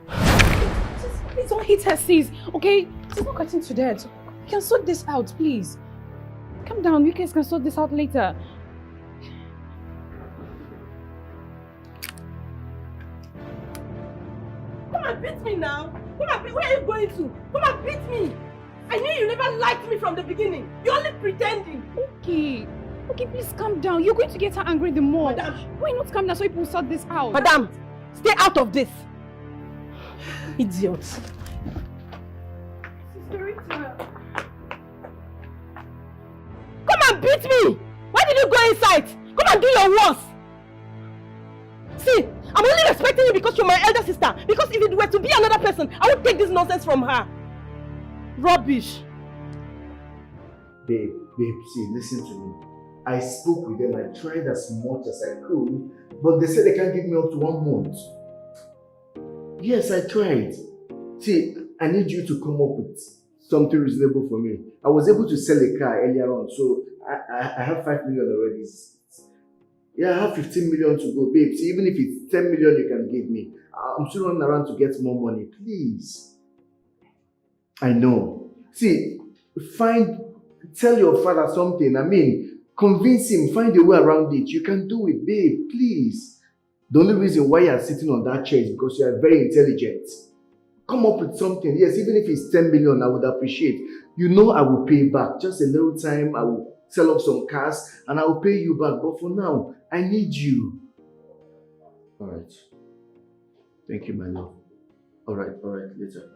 Please don't hit her, sis. Okay? She's not cutting to death. We can sort this out, please. Calm down. You guys can sort this out later. Come and beat me now. Come and beat. Where are you going to? Come and beat me. I knew you never liked me from the beginning. You're only pretending. Okay. Okay, please calm down. You're going to get her angry the more. Madam. Why not calm down so people sort this out? Madam, stay out of this. Idiot. Come and beat me! Why did you go inside? Come and do your worst! See, I'm only respecting you because you're my elder sister. Because if it were to be another person, I would take this nonsense from her. Rubbish. Babe, see, listen to me. I spoke with them, I tried as much as I could, but they said they can't give me up to 1 month. Yes, I tried. See, I need you to come up with something reasonable for me. I was able to sell a car earlier on, so I have 5 million already. Yeah, I have 15 million to go, babe. See, even if it's 10 million you can give me, I'm still running around to get more money. Please. I know. See, tell your father something. I mean, convince him, find a way around it. You can do it, babe, please. The only reason why you are sitting on that chair is because you are very intelligent. Come up with something. Yes, even if it's 10 million, I would appreciate. You know I will pay back. Just a little time, I will sell off some cars and I will pay you back. But for now, I need you. All right. Thank you, my love. All right, later.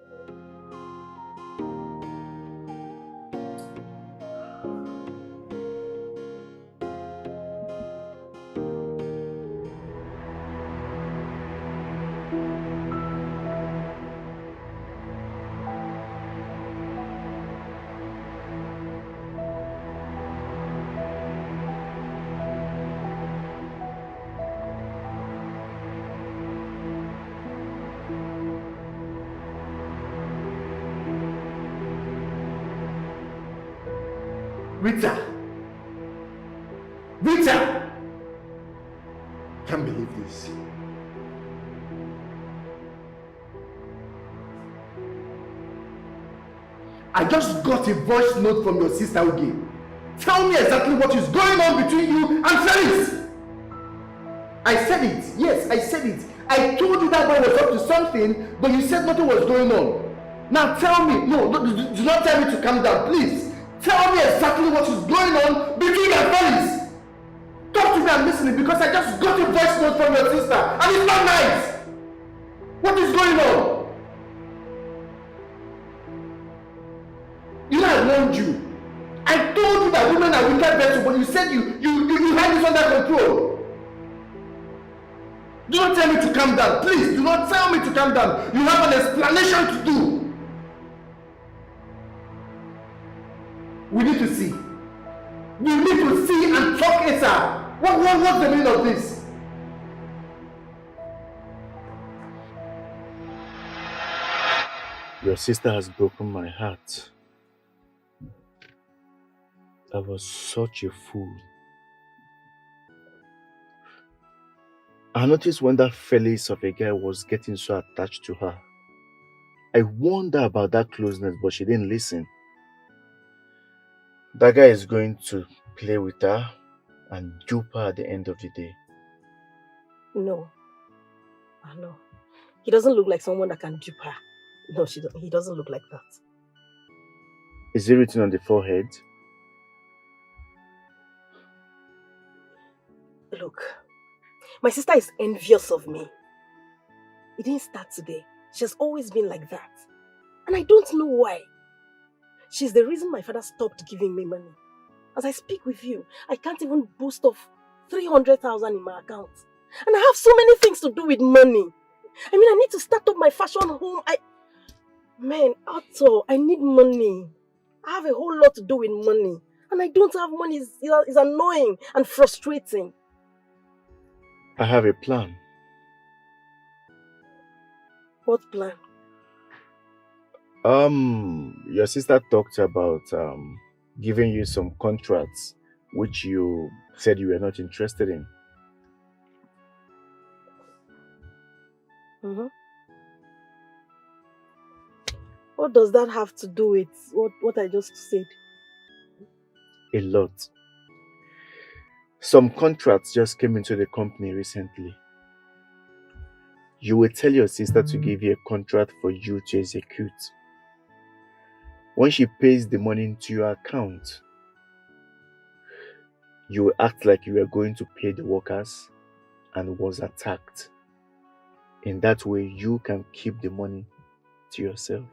Rita! Can't believe this. I just got a voice note from your sister Uge. Tell me exactly what is going on between you and Felix. I said it. Yes, I said it. I told you that boy was up to something, but you said nothing was going on. Now tell me. No, do not tell me to calm down, please. Tell me exactly what is going on between your Felix. Talk to me, I'm listening, because I just got a voice note from your sister and it's not nice. What is going on? You know I warned you. I told you that women are wicked vessels, but you said you had this under control. Do not tell me to calm down. Please, do not tell me to calm down. You have an explanation to do. We need to see. We need to see and talk ASAP. What's the meaning of this? Your sister has broken my heart. I was such a fool. I noticed when that Felix of a guy was getting so attached to her. I warned her about that closeness, but she didn't listen. That guy is going to play with her and dupe her at the end of the day. No. No. He doesn't look like someone that can dupe her. No, he doesn't look like that. Is it written on the forehead? Look, my sister is envious of me. It didn't start today. She has always been like that. And I don't know why. She's the reason my father stopped giving me money. As I speak with you, I can't even boost off 300,000 in my account. And I have so many things to do with money. I mean, I need to start up my fashion home. Man, Otto, I need money. I have a whole lot to do with money. And I don't have money. It's annoying and frustrating. I have a plan. What plan? Your sister talked about giving you some contracts which you said you were not interested in. Mm-hmm. What does that have to do with what I just said? A lot. Some contracts just came into the company recently. You will tell your sister to give you a contract for you to execute. When she pays the money into your account, you will act like you were going to pay the workers and was attacked. In that way, you can keep the money to yourself.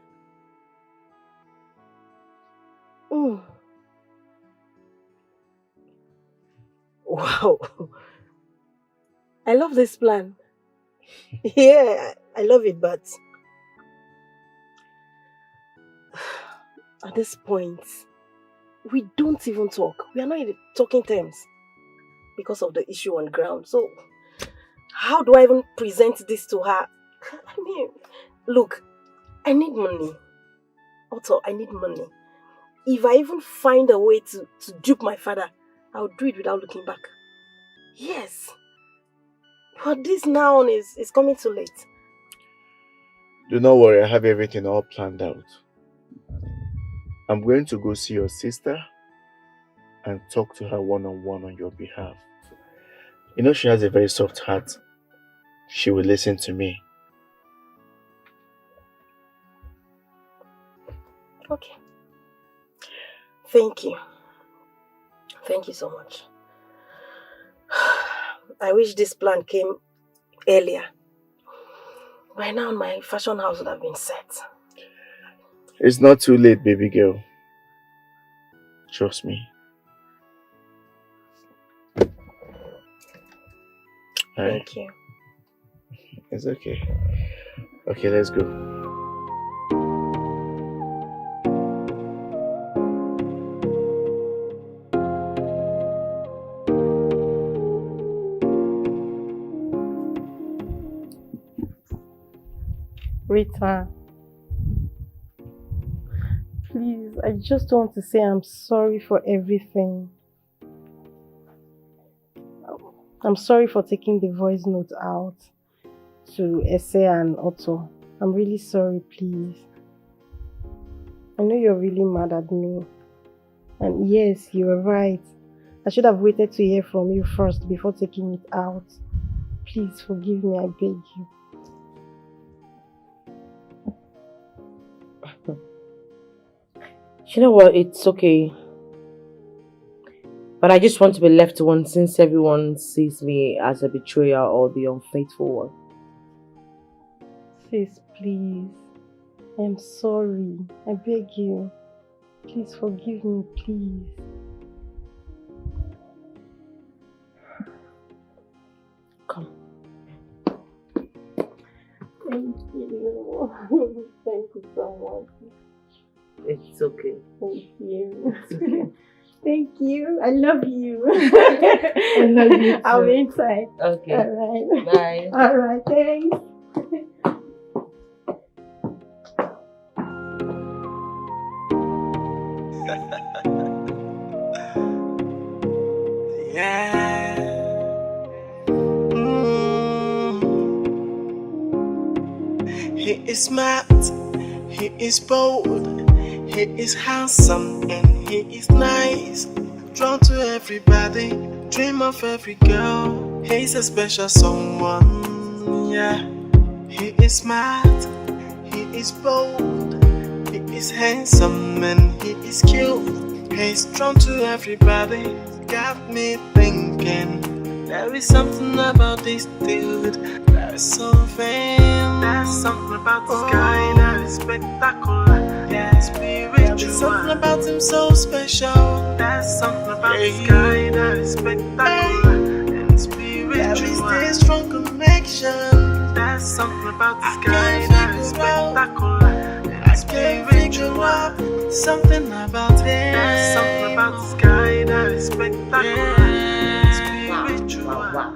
Wow. I love this plan. Yeah, I love it, but at this point, we don't even talk. We are not in talking terms because of the issue on ground. So, how do I even present this to her? I mean, look, I need money. Also, I need money. If I even find a way to dupe my father, I'll do it without looking back. Yes. But this now is coming too late. Do not worry, I have everything all planned out. I'm going to go see your sister and talk to her one-on-one on your behalf. You know she has a very soft heart. She will listen to me. Okay. Thank you. Thank you so much. I wish this plan came earlier. By now my fashion house would have been set. It's not too late, baby girl. Trust me. Thank you. It's okay. Okay, let's go. Rita, please, I just want to say I'm sorry for everything. I'm sorry for taking the voice note out to Ese and Otto. I'm really sorry, please. I know you're really mad at me. And yes, you're right. I should have waited to hear from you first before taking it out. Please forgive me, I beg you. You know what? It's okay. But I just want to be left alone since everyone sees me as a betrayer or the unfaithful one. Sis, please. I'm sorry. I beg you. Please forgive me, please. Come. Thank you. Thank you so much. It's okay. Thank you. It's okay. Thank you. I love you. I love you too. I'll be inside. Okay. All right. Bye. All right. Thanks. Yeah. He is smart, He is bold, he is handsome, and he is nice. Drawn to everybody, dream of every girl. He's a special someone, yeah. He is smart, he is bold, he is handsome, and he is cute. He's drawn to everybody, got me thinking. There is something about this dude that is so vain. There's something about this guy that is spectacular, yeah, spiritual. There's something about him so special. There's something about this guy that is spectacular and spiritual. There is this strong connection. There's something about this guy that is spectacular and spiritual. Something about him. There's something about this guy that is spectacular and spiritual. Wow.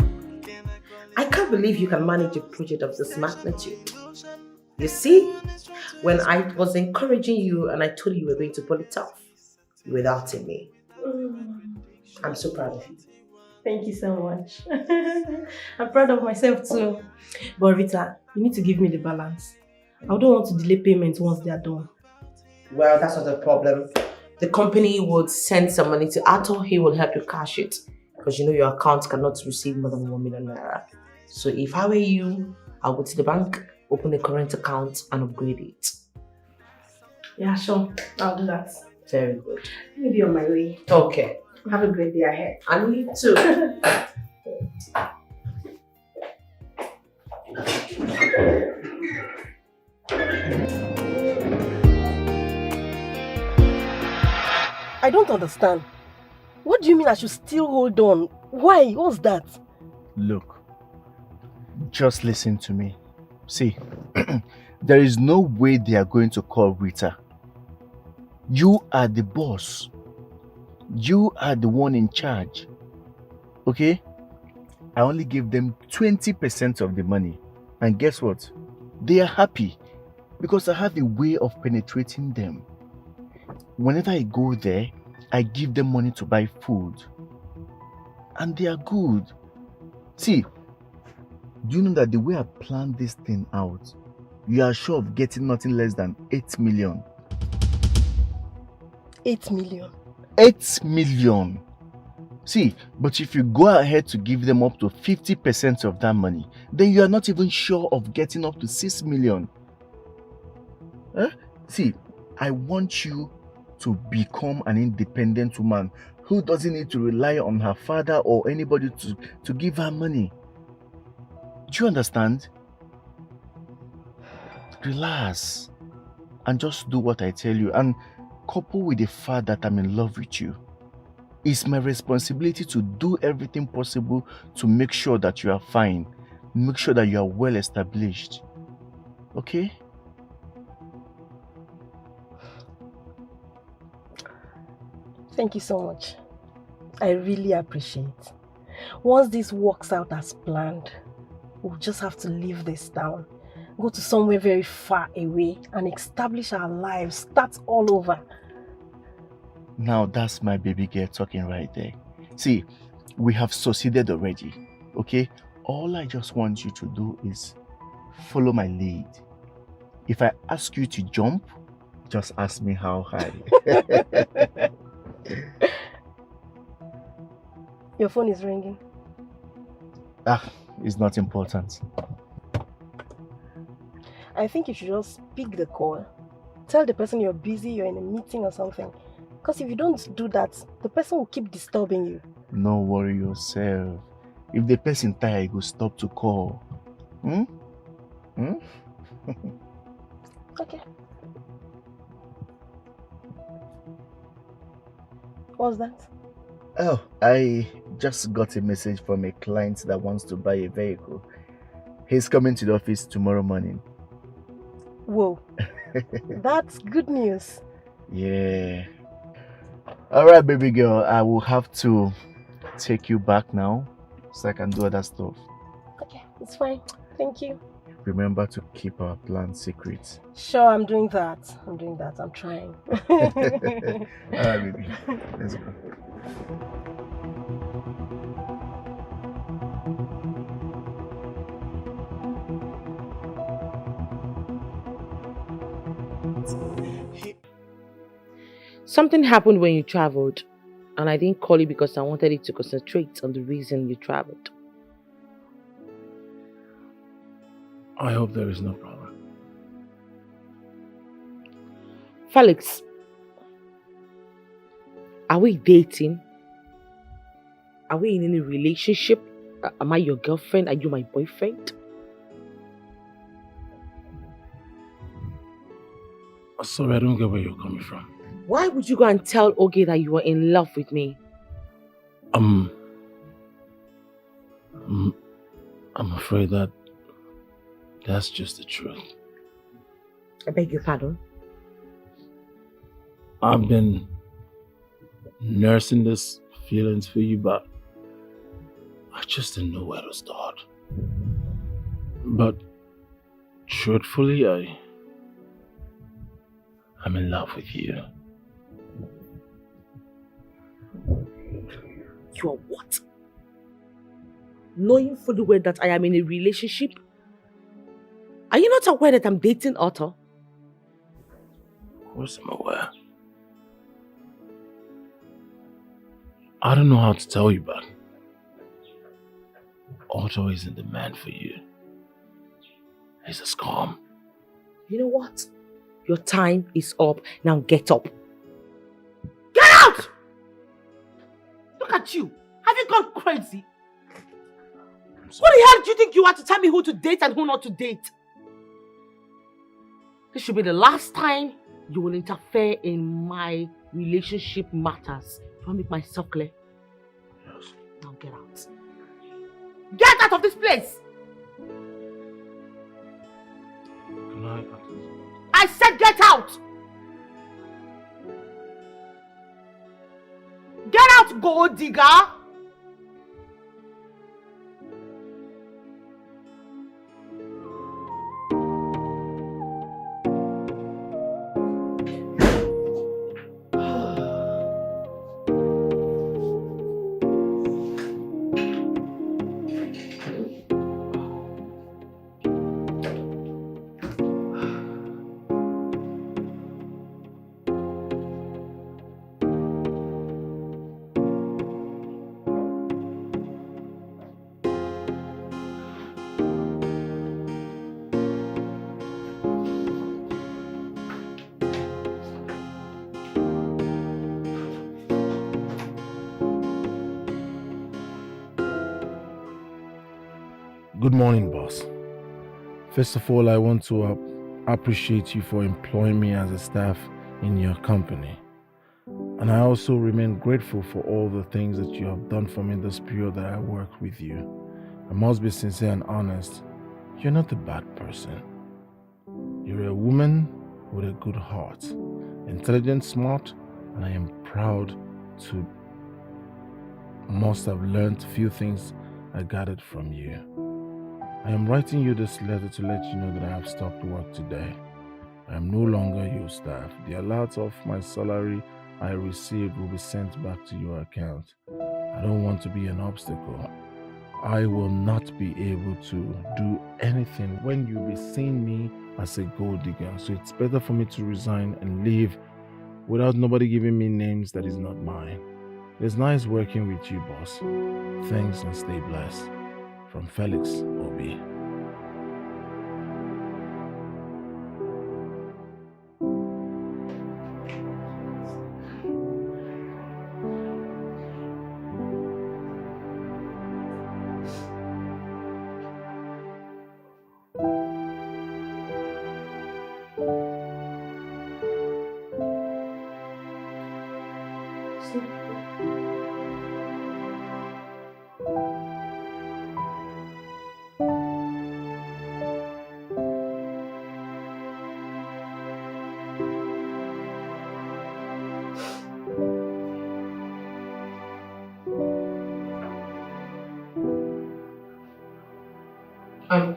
I can't believe you can manage a project of this magnitude. You see, when I was encouraging you and I told you were going to pull it off without me, I'm so proud of you. Thank you so much. I'm proud of myself too. But Rita, you need to give me the balance. I don't want to delay payments once they are done. Well, that's not a problem. The company would send some money to Ato. He will help you cash it. Because you know your account cannot receive more than 1 million naira. So if I were you, I'll go to the bank, open a current account and upgrade it. Yeah, sure. I'll do that. Very good. Maybe on my way. Okay. Have a great day ahead. And you too. I don't understand. What do you mean I should still hold on? Why? What's that? Look, just listen to me. See, there is no way they are going to call Rita. You are the boss. You are the one in charge. Okay? I only give them 20% of the money. And guess what? They are happy because I have a way of penetrating them. Whenever I go there, I give them money to buy food. And they are good. See, do you know that the way I planned this thing out, you are sure of getting nothing less than 8 million. 8 million? 8 million. See, but if you go ahead to give them up to 50% of that money, then you are not even sure of getting up to 6 million. See, I want you to become an independent woman who doesn't need to rely on her father or anybody to give her money. Do you understand? Relax and just do what I tell you, and couple with the fact that I'm in love with you. It's my responsibility to do everything possible to make sure that you are fine, make sure that you are well established. Okay? Thank you so much. I really appreciate it. Once this works out as planned, we'll just have to leave this town, go to somewhere very far away and establish our lives, start all over. Now that's my baby girl talking right there. See, we have succeeded already, okay? All I just want you to do is follow my lead. If I ask you to jump, just ask me how high. Your phone is ringing. It's not important. I think you should just pick the call. Tell the person you're busy, you're in a meeting or something. Because if you don't do that, the person will keep disturbing you. No worry yourself. If the person tired, he will stop to call. Okay. What's that? Oh, I just got a message from a client that wants to buy a vehicle. He's coming to the office tomorrow morning. Whoa. That's good news. Yeah. Alright, baby girl, I will have to take you back now so I can do other stuff. Okay, it's fine. Thank you. Remember to keep our plan secret. Sure, I'm doing that. I'm trying. Alright, baby. Let's go. Something happened when you traveled, and I didn't call you because I wanted you to concentrate on the reason you traveled. I hope there is no problem. Felix, are we dating? Are we in any relationship? Am I your girlfriend? Are you my boyfriend? Sorry, I don't get where you're coming from. Why would you go and tell Oge that you were in love with me? I'm afraid that that's just the truth. I beg your pardon? I've been nursing these feelings for you, but I just didn't know where to start. But truthfully, I'm in love with you. You are what? Knowing fully well that I am in a relationship? Are you not aware that I'm dating Otto? Of course I'm aware. I don't know how to tell you, but Otto isn't the man for you. He's a scum. You know what? Your time is up. Now get up. Get out! Look at you. Have you gone crazy? What the hell do you think you are to tell me who to date and who not to date? This should be the last time you will interfere in my relationship matters. Do I make myself clear? Yes. Now get out. Get out of this place! Can I I said get out! Get out, gold digger! Good morning, boss. First of all, I want to appreciate you for employing me as a staff in your company. And I also remain grateful for all the things that you have done for me in this period that I worked with you. I must be sincere and honest. You're not a bad person. You're a woman with a good heart, intelligent, smart, and I am proud to must have learned a few things I gathered from you. I am writing you this letter to let you know that I have stopped work today. I am no longer your staff. The allowance of my salary I received will be sent back to your account. I don't want to be an obstacle. I will not be able to do anything when you'll be seeing me as a gold digger. So it's better for me to resign and leave without nobody giving me names that is not mine. It's nice working with you, boss. Thanks and stay blessed. From Felix Obi.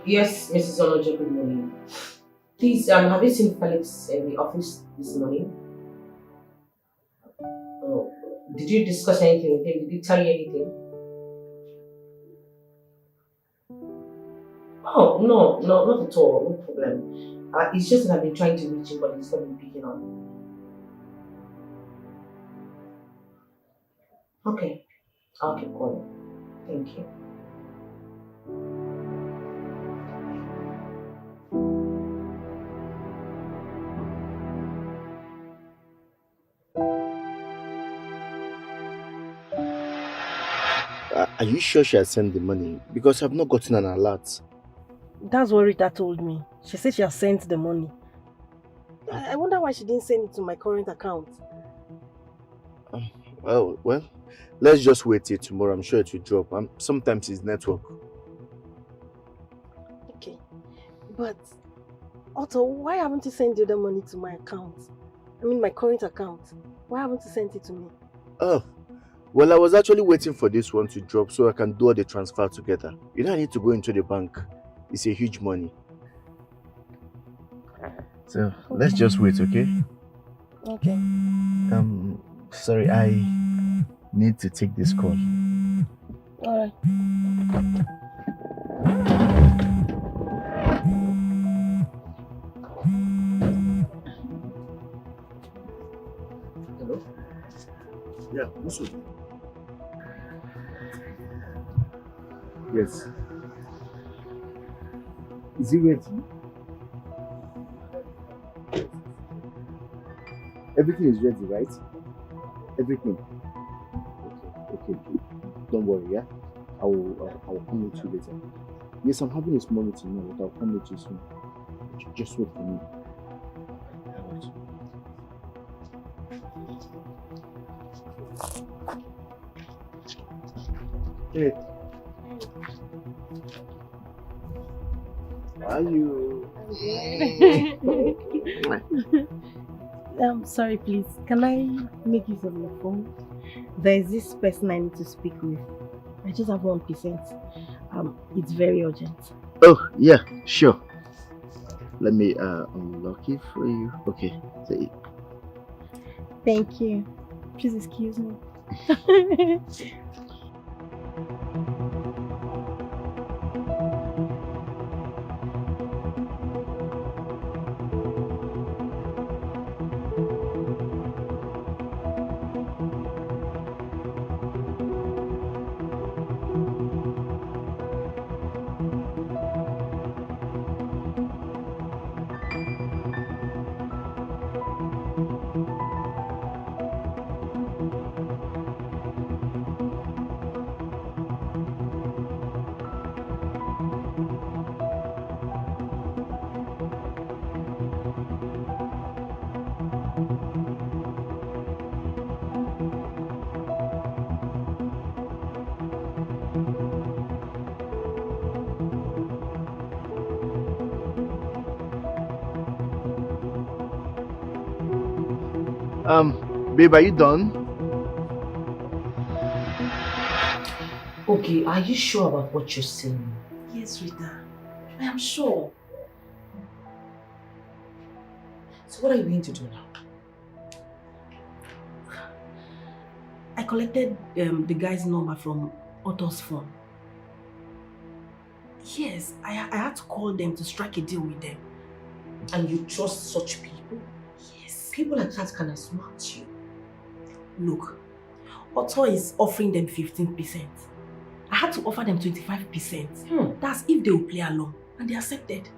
Yes, Mrs. Olojo, good morning. Please, have you seen Felix in the office this morning? Oh, did you discuss anything with him? Did he tell you anything? Oh, no, not at all, no problem. It's just that I've been trying to reach him, but he's not been picking up. Okay, I'll keep calling. Thank you. Are you sure she has sent the money? Because I've not gotten an alert. That's what Rita told me. She said she has sent the money. I wonder why she didn't send it to my current account. Well, let's just wait till tomorrow. I'm sure it will drop. Sometimes it's network. Okay. But, Otto, why haven't you sent the other money to my account? I mean my current account. Why haven't you sent it to me? Oh, well, I was actually waiting for this one to drop so I can do all the transfer together. You know, I need to go into the bank. It's a huge money. So, let's just wait, okay? Okay. Sorry, I need to take this call. Alright. Hello? Yeah, Musu. Yes. Is he ready? Everything is ready, right? Everything. Okay. Don't worry, yeah? I will come with you later. Yes, I'm having a small meeting now, but I'll come with you soon. Just wait for me. Hey. How are you? Sorry, please. Can I make use of your phone? There is this person I need to speak with. I just have 1%. It's very urgent. Oh, yeah, sure. Let me unlock it for you. Okay, say it. Thank you. Please excuse me. Babe, are you done? Okay, are you sure about what you're saying? Yes, Rita. I am sure. So what are you going to do now? I collected the guy's number from Otto's phone. Yes, I had to call them to strike a deal with them. And you trust such people? Yes. People like that can outsmart you. Look, Otto is offering them 15%. I had to offer them 25%. That's if they will play along. And they accepted.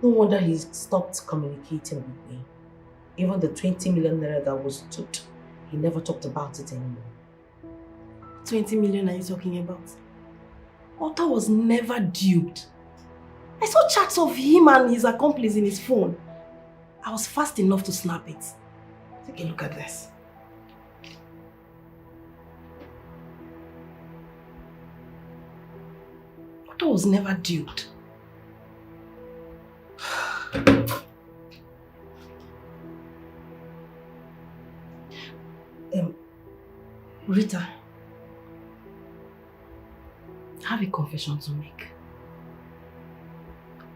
No wonder he stopped communicating with me. Even the 20 million naira that was duped, he never talked about it anymore. 20 million are you talking about? Otto was never duped. I saw chats of him and his accomplice in his phone. I was fast enough to snap it. Take a look at this. Otto was never duped. Rita, I have a confession to make.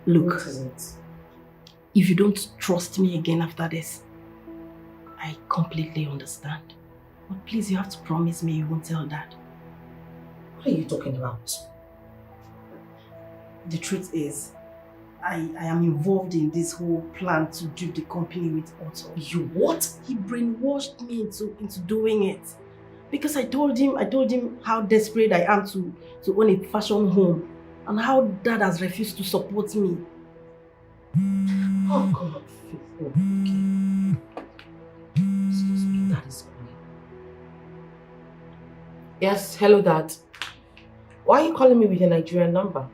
Look, What is it? if you don't trust me again after this, I completely understand. But please, you have to promise me you won't tell Dad. What are you talking about? The truth is, I am involved in this whole plan to dupe the company with Otto. You what? He brainwashed me into doing it. Because I told him how desperate I am to own a fashion home and how Dad has refused to support me. Oh God, okay. Excuse me, Dad is calling. Yes, hello Dad. Why are you calling me with a Nigerian number?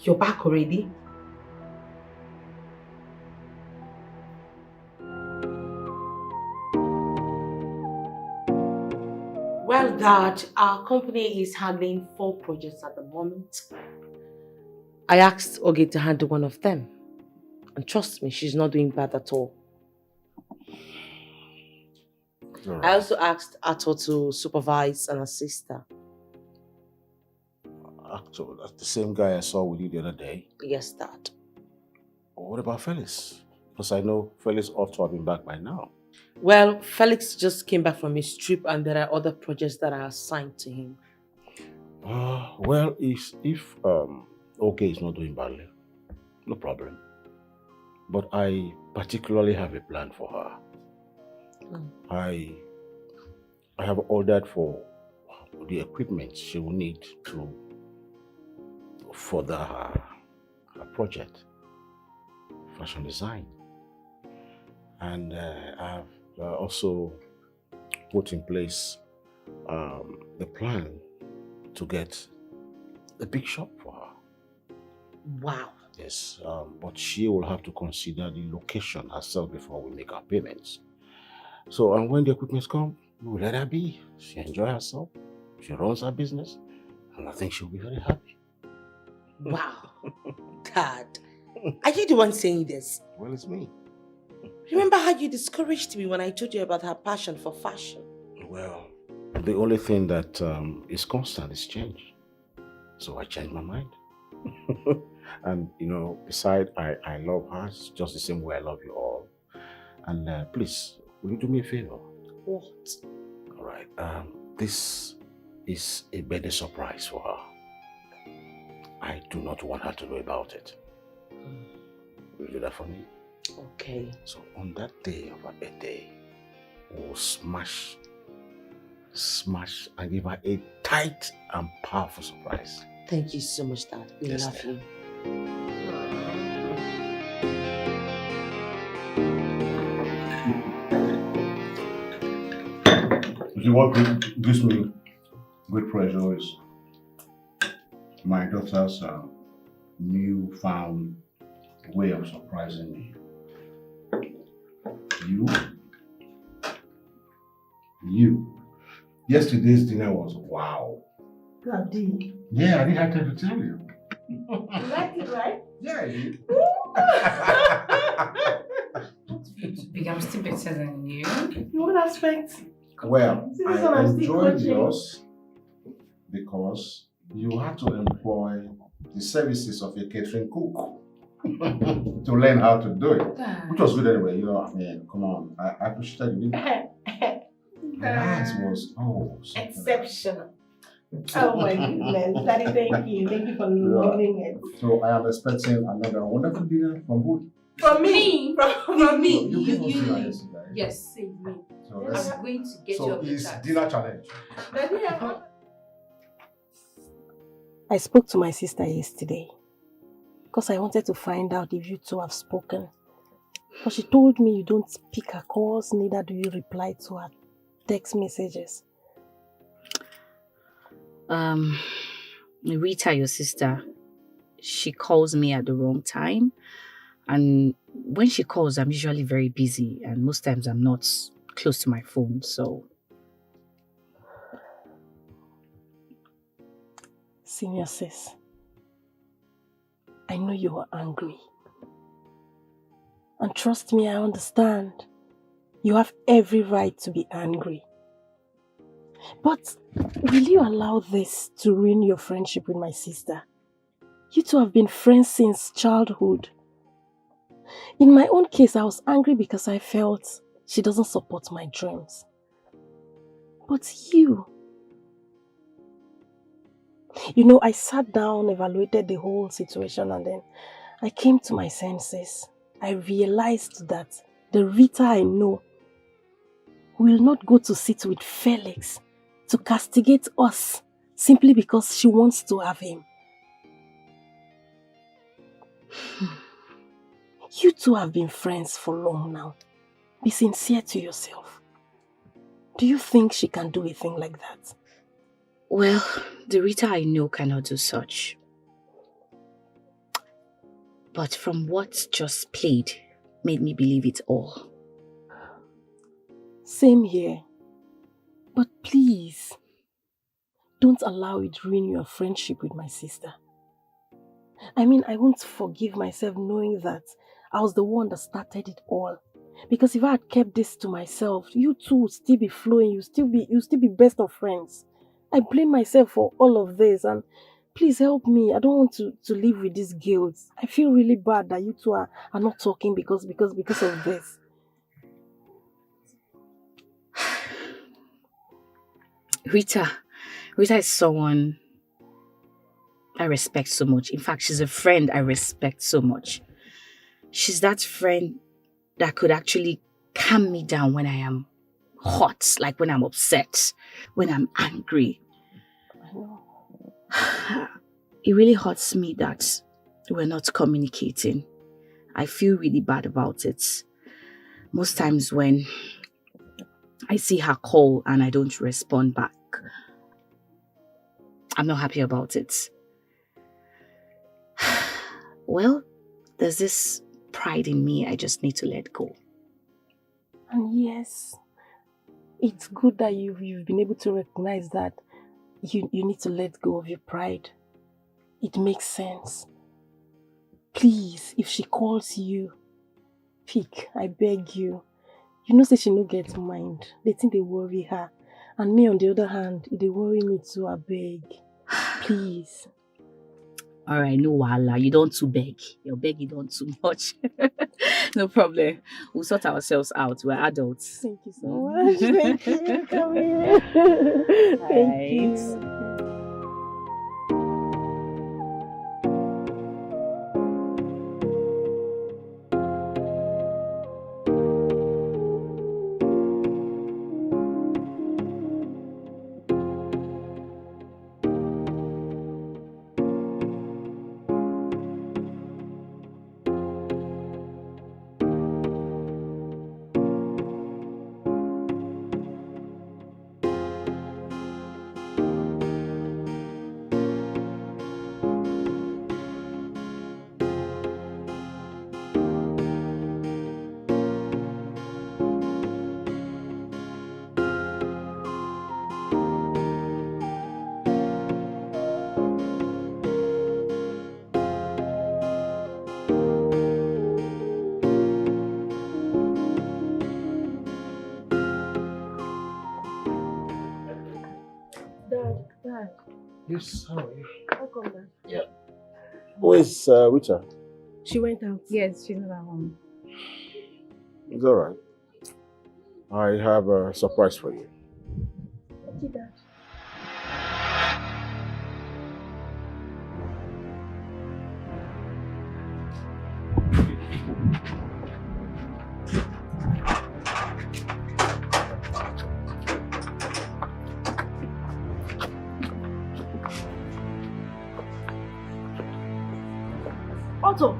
You're back already? Well, Dad, our company is handling 4 projects at the moment. I asked Oge to handle one of them. And trust me, she's not doing bad at all. Right. I also asked Ato to supervise and assist her. So that's the same guy I saw with you the other day. Yes, Dad. What about Felix? Because I know Felix ought to have been back by now. Well, Felix just came back from his trip and there are other projects that are assigned to him. Well, if OK is not doing badly, no problem. But I particularly have a plan for her. I have ordered for the equipment she will need to further her project, fashion design. And I've also put in place the plan to get a big shop for her. Wow. Yes, but she will have to consider the location herself before we make our payments. So, and when the equipments come, we will let her be. She enjoy herself. She runs her business. And I think she'll be very happy. Wow. Dad, are you the one saying this? Well, it's me. Remember how you discouraged me when I told you about her passion for fashion? Well, the only thing that is constant is change. So I changed my mind. And, you know, besides, I love her just the same way I love you all. And please, will you do me a favor? What? All right. This is a birthday surprise for her. I do not want her to know about it. Will you do that for me? Okay. So on that day of her birthday, we'll smash and give her a tight and powerful surprise. Thank you so much, Dad. We Yes, love you. See, what gives me great pleasure is my daughter's newfound way of surprising me. You. Yesterday's dinner was wow. Daddy. Yeah, I didn't have time to tell you. You liked it, right? Yeah, I did. Big, I'm still better than you. In what aspect? Well, See, this I one I'm still enjoyed coaching. yours because you had to employ the services of a catering cook to learn how to do it. Which was good anyway, you know, I mean, come on. I appreciated you. That was, exceptional. Oh my goodness. Daddy, thank you. Thank you for loving it. So I am expecting another wonderful dinner from who? From me. From me. You gave us dinner yesterday. Yes, save me. So I'm let's- going to get you So up the it's chart. dinner challenge. Daddy, I spoke to my sister yesterday because I wanted to find out if you two have spoken. But she told me you don't pick her calls, neither do you reply to her text messages. Rita, your sister, she calls me at the wrong time. And when she calls, I'm usually very busy. And most times I'm not close to my phone, so... Senior sis, I know you are angry. And trust me, I understand. You have every right to be angry. But will you allow this to ruin your friendship with my sister? You two have been friends since childhood. In my own case, I was angry because I felt she doesn't support my dreams. But you You know, I sat down, evaluated the whole situation, and then I came to my senses. I realized that the Rita I know will not go to sit with Felix to castigate us simply because she wants to have him. You two have been friends for long now. Be sincere to yourself. Do you think she can do a thing like that? Well, the Rita I know cannot do such. But from what just played made me believe it all. Same here. But please, don't allow it ruin your friendship with my sister. I mean, I won't forgive myself knowing that I was the one that started it all. Because if I had kept this to myself, you two would still be flowing, you still be best of friends. I blame myself for all of this, and please help me. I don't want to live with this guilt. I feel really bad that you two are not talking because of this. Rita is someone I respect so much. In fact, she's a friend I respect so much. She's that friend that could actually calm me down when I am hot, like when I'm upset, when I'm angry. I know. It really hurts me that we're not communicating. I feel really bad about it. Most times when I see her call and I don't respond back, I'm not happy about it. Well, there's this pride in me I just need to let go. And yes, it's good that you've been able to recognize that you need to let go of your pride. It makes sense. Please, if she calls you, pick, I beg you. You know say she no get mind. They think they worry her. And me on the other hand, they worry me too, I beg. Please. Alright, no wahala. You don't too beg. You're begging don't too much. No problem. We'll sort ourselves out. We're adults. Thank you so much. Thank you. Come here. Thank you. Dad. Yes, how are you? Welcome, Dad. Yeah. Where's Rita? She went out. Yes, she's not at home. It's alright. I have a surprise for you. Thank you, Dad. Otto!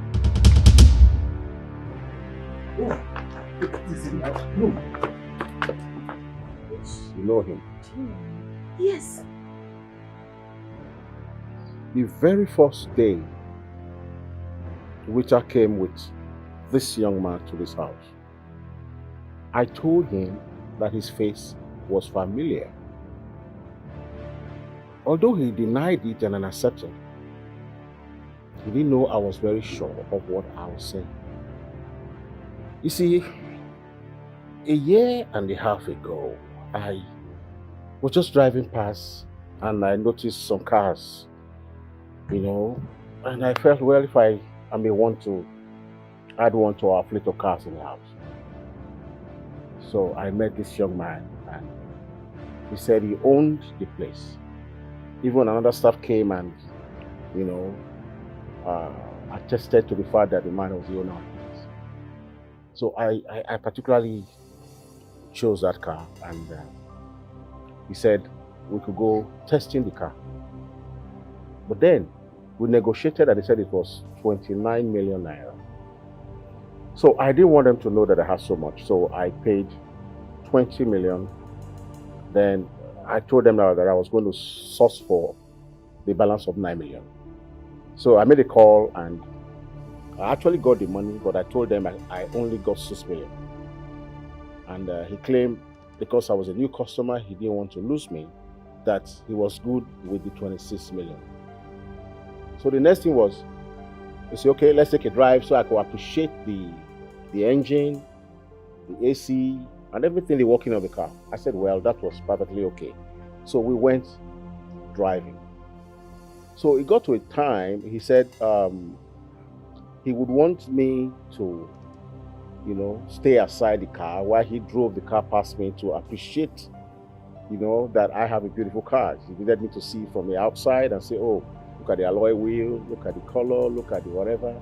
You know him. Yes. The very first day Rita came with this young man to this house, I told him that his face was familiar. Although he denied it and accepted, he didn't know I was very sure of what I was saying. You see, a year and a half ago, I was just driving past and I noticed some cars, and I felt, well, if I may want to add one to our fleet of cars in the house. So I met this young man and he said he owned the place Even another staff came and, attested to the fact that the man was the owner of the place. So I particularly chose that car, and he said we could go testing the car. But then we negotiated and he said it was 29 million naira. So I didn't want them to know that I had so much. So I paid 20 million. Then I told them that I was going to source for the balance of 9 million. So I made a call and I actually got the money, but I told them I only got 6 million. And he claimed because I was a new customer, he didn't want to lose me, that he was good with the 26 million. So the next thing was, he said, okay, let's take a drive so I could appreciate the engine, the AC, and everything, the working of the car. I said, well, that was perfectly okay. So we went driving. So it got to a time, he said he would want me to, stay aside the car while he drove the car past me to appreciate, that I have a beautiful car. He needed me to see from the outside and say, oh, look at the alloy wheel, look at the color, look at the whatever.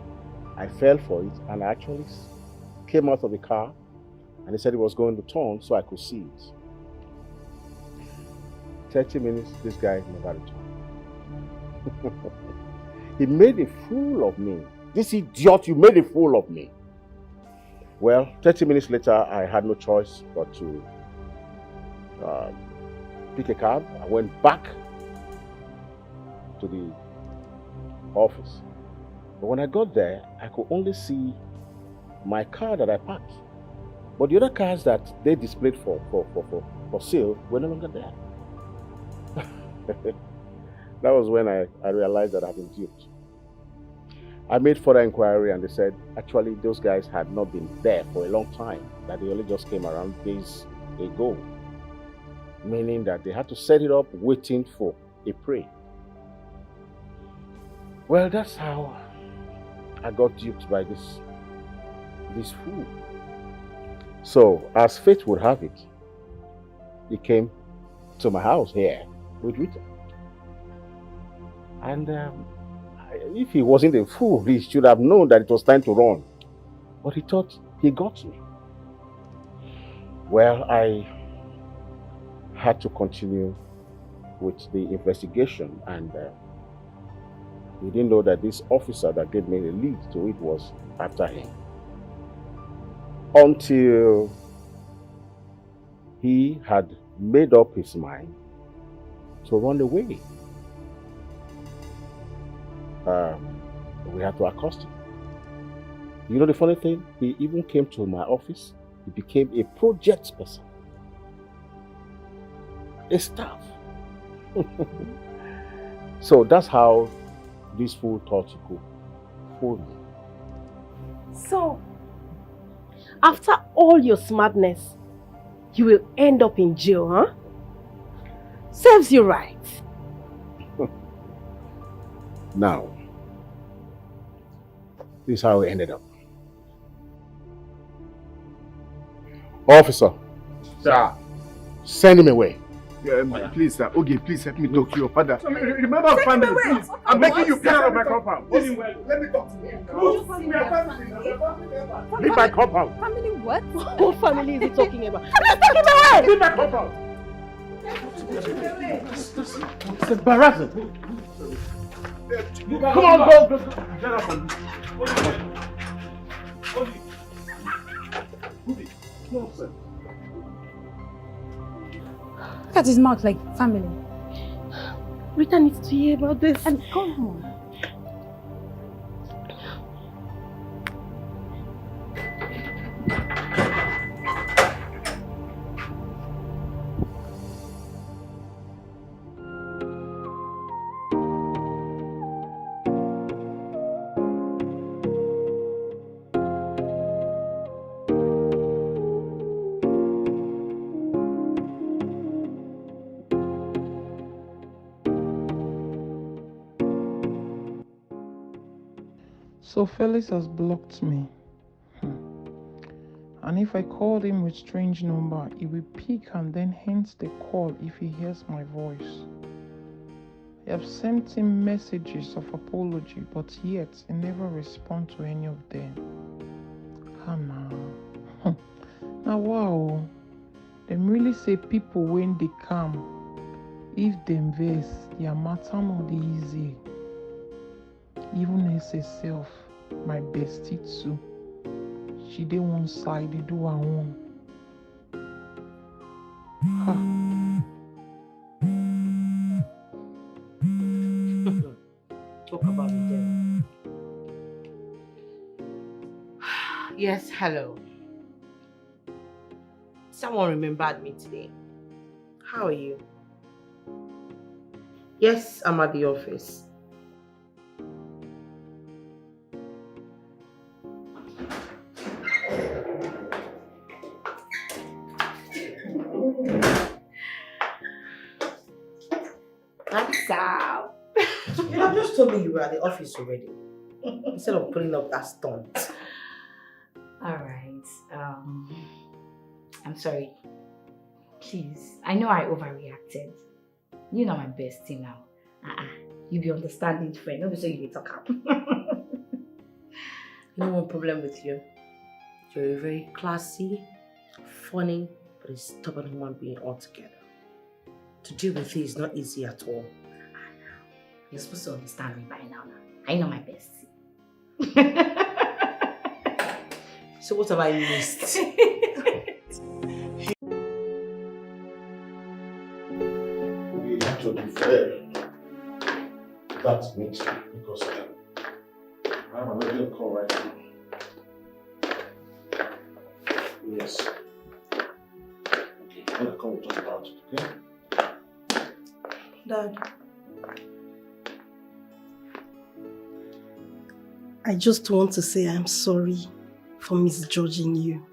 I fell for it and I actually came out of the car and he said he was going to turn so I could see it. 30 minutes, this guy never returned. He made a fool of me. This idiot, you made a fool of me. Well, 30 minutes later, I had no choice but to pick a cab. I went back to the office. But when I got there, I could only see my car that I parked. But the other cars that they displayed for sale were no longer there. That was when I realized that I'd been duped. I made further inquiry and they said, actually, those guys had not been there for a long time, that they only just came around days ago. Meaning that they had to set it up waiting for a prey. Well, that's how I got duped by this fool. So, as fate would have it, he came to my house here with Rita. And if he wasn't a fool, he should have known that it was time to run. But he thought he got me. Well, I had to continue with the investigation, and he didn't know that this officer that gave me the lead to it was after him. Until he had made up his mind to run away. We had to accost him. You know the funny thing? He even came to my office. He became a project person. A staff. So that's how this fool thought he could fool me. So, after all your smartness, you will end up in jail, huh? Serves you right. Now, this is how it ended up. Officer. Sir. Send him away. Please, sir. Okay, please help me talk to your father. Remember family, please. I'm begging you, get out of my compound. Let me talk to him. Leave my compound. Family what? What family is he talking about? Leave my compound. It's embarrassing. Come on, go. Get up on me. Look at his mouth like family. Rita needs to hear about this. And come on. So Felix has blocked me. And if I call him with strange number, he will pick and then hence the call if he hears my voice. He have sent him messages of apology, but yet he never respond to any of them. Hannah. Now wow. Them really say people when they come, if them vex, their matter not dey easy. Even as herself, my bestie too. She dey one side, they do her own. Talk about it then. Yes, hello. Someone remembered me today. How are you? Yes, I'm at the office. What's up? You have just told me you were at the office already. Instead of pulling up that stunt. Alright. I'm sorry. Please. I know I overreacted. You're not my bestie now. You be understanding friend. Nobody say you be talk up. No one problem with you. You're a very classy, funny, but a stubborn human being altogether. To deal with you is not easy at all. You're supposed to understand me by now. I know my bestie. So what have I missed? We have to defer that meeting because I have another call right now. Yes. Okay, I'm gonna come talk about it, okay? Dad, I just want to say I'm sorry for misjudging you.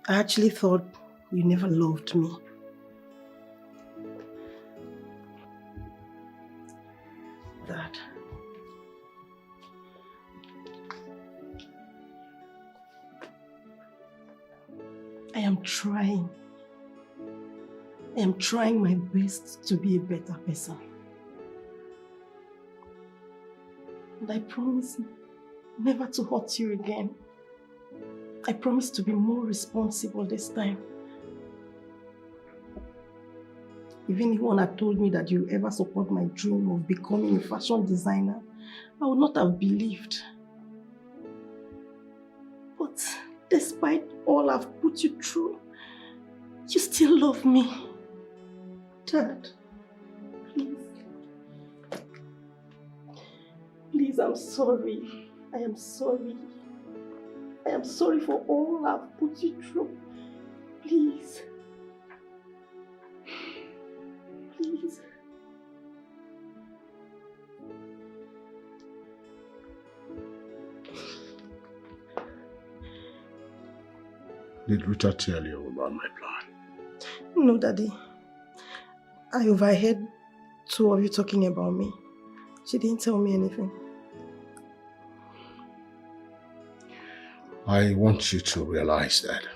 I actually thought you never loved me. Dad. I am trying. I am trying my best to be a better person. And I promise never to hurt you again. I promise to be more responsible this time. If anyone had told me that you ever support my dream of becoming a fashion designer, I would not have believed. But despite all I've put you through, you still love me. Dad, please. Please, I'm sorry. I am sorry. I am sorry for all I've put you through. Please. Please. Did Rita tell you about my plan? No, Daddy. I overheard two of you talking about me. She didn't tell me anything. I want you to realize that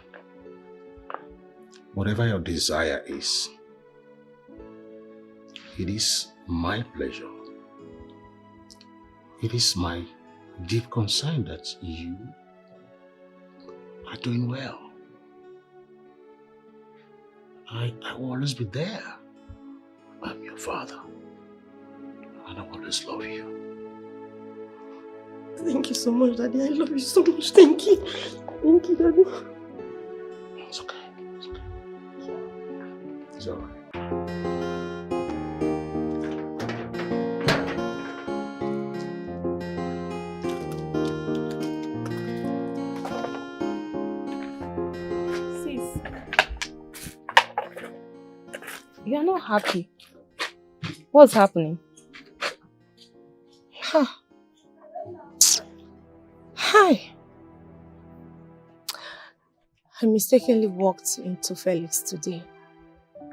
whatever your desire is, it is my pleasure. It is my deep concern that you are doing well. I will always be there. I'm your father. And I will always love you. Thank you so much, Daddy. I love you so much. Thank you. Thank you, Daddy. It's okay. It's okay. It's all right. Sis, you're not happy. What's happening? Hi. I mistakenly walked into Felix today.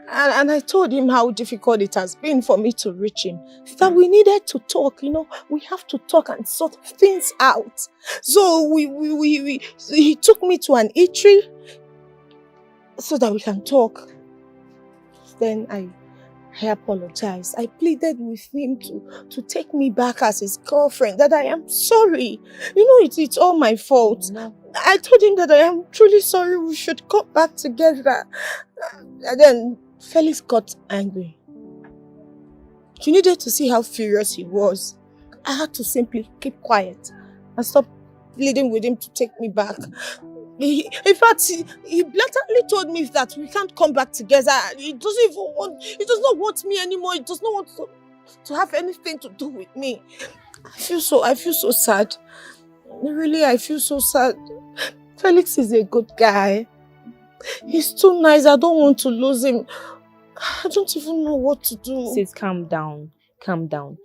And I told him how difficult it has been for me to reach him. That we needed to talk, we have to talk and sort things out. So he took me to an eatery so that we can talk. Then I apologized. I pleaded with him to take me back as his girlfriend, that I am sorry. You know, it's all my fault. No. I told him that I am truly sorry, we should come back together. And then Felix got angry. You needed to see how furious he was. I had to simply keep quiet and stop pleading with him to take me back. In fact, he blatantly told me that we can't come back together. He does not want me anymore. He does not want to have anything to do with me. I feel so sad. Really, I feel so sad. Felix is a good guy. He's too nice. I don't want to lose him. I don't even know what to do. Sis, calm down. Calm down.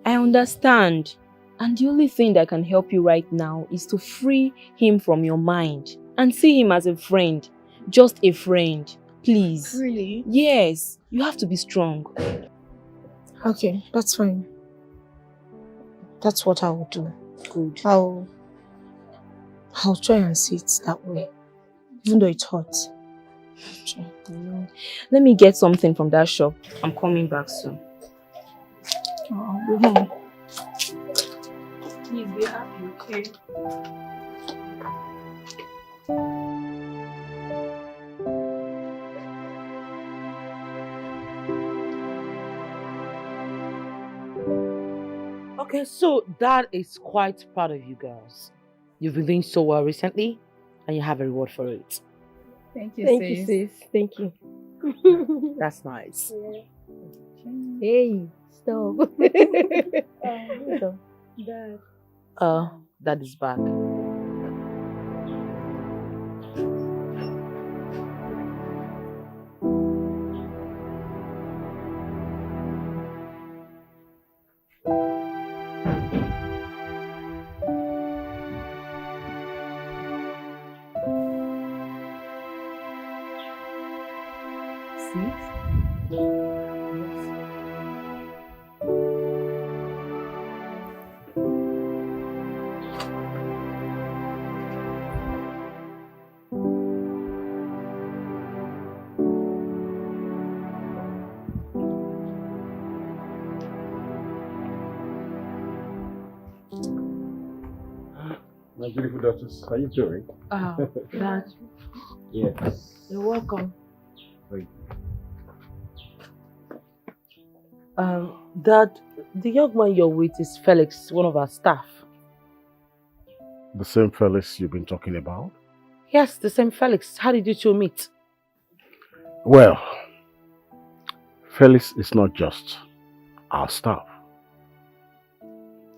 I understand. And the only thing that can help you right now is to free him from your mind and see him as a friend. Just a friend. Please. Really? Yes. You have to be strong. Okay, that's fine. That's what I will do. Good. I'll try and see it that way. Even though it hurts. Let me get something from that shop. I'm coming back soon. I'll be home. Please be happy, okay? Okay, so Dad is quite proud of you girls. You've been doing so well recently, and you have a reward for it. Thank you, sis. Thank you. That's nice. Yeah. Hey, stop. Dad. Dad is back. My beautiful daughters, how are you doing? Dad. Yes. You're welcome. Thank Dad, the young man you're with is Felix, one of our staff. The same Felix you've been talking about? Yes, the same Felix. How did you two meet? Well, Felix is not just our staff.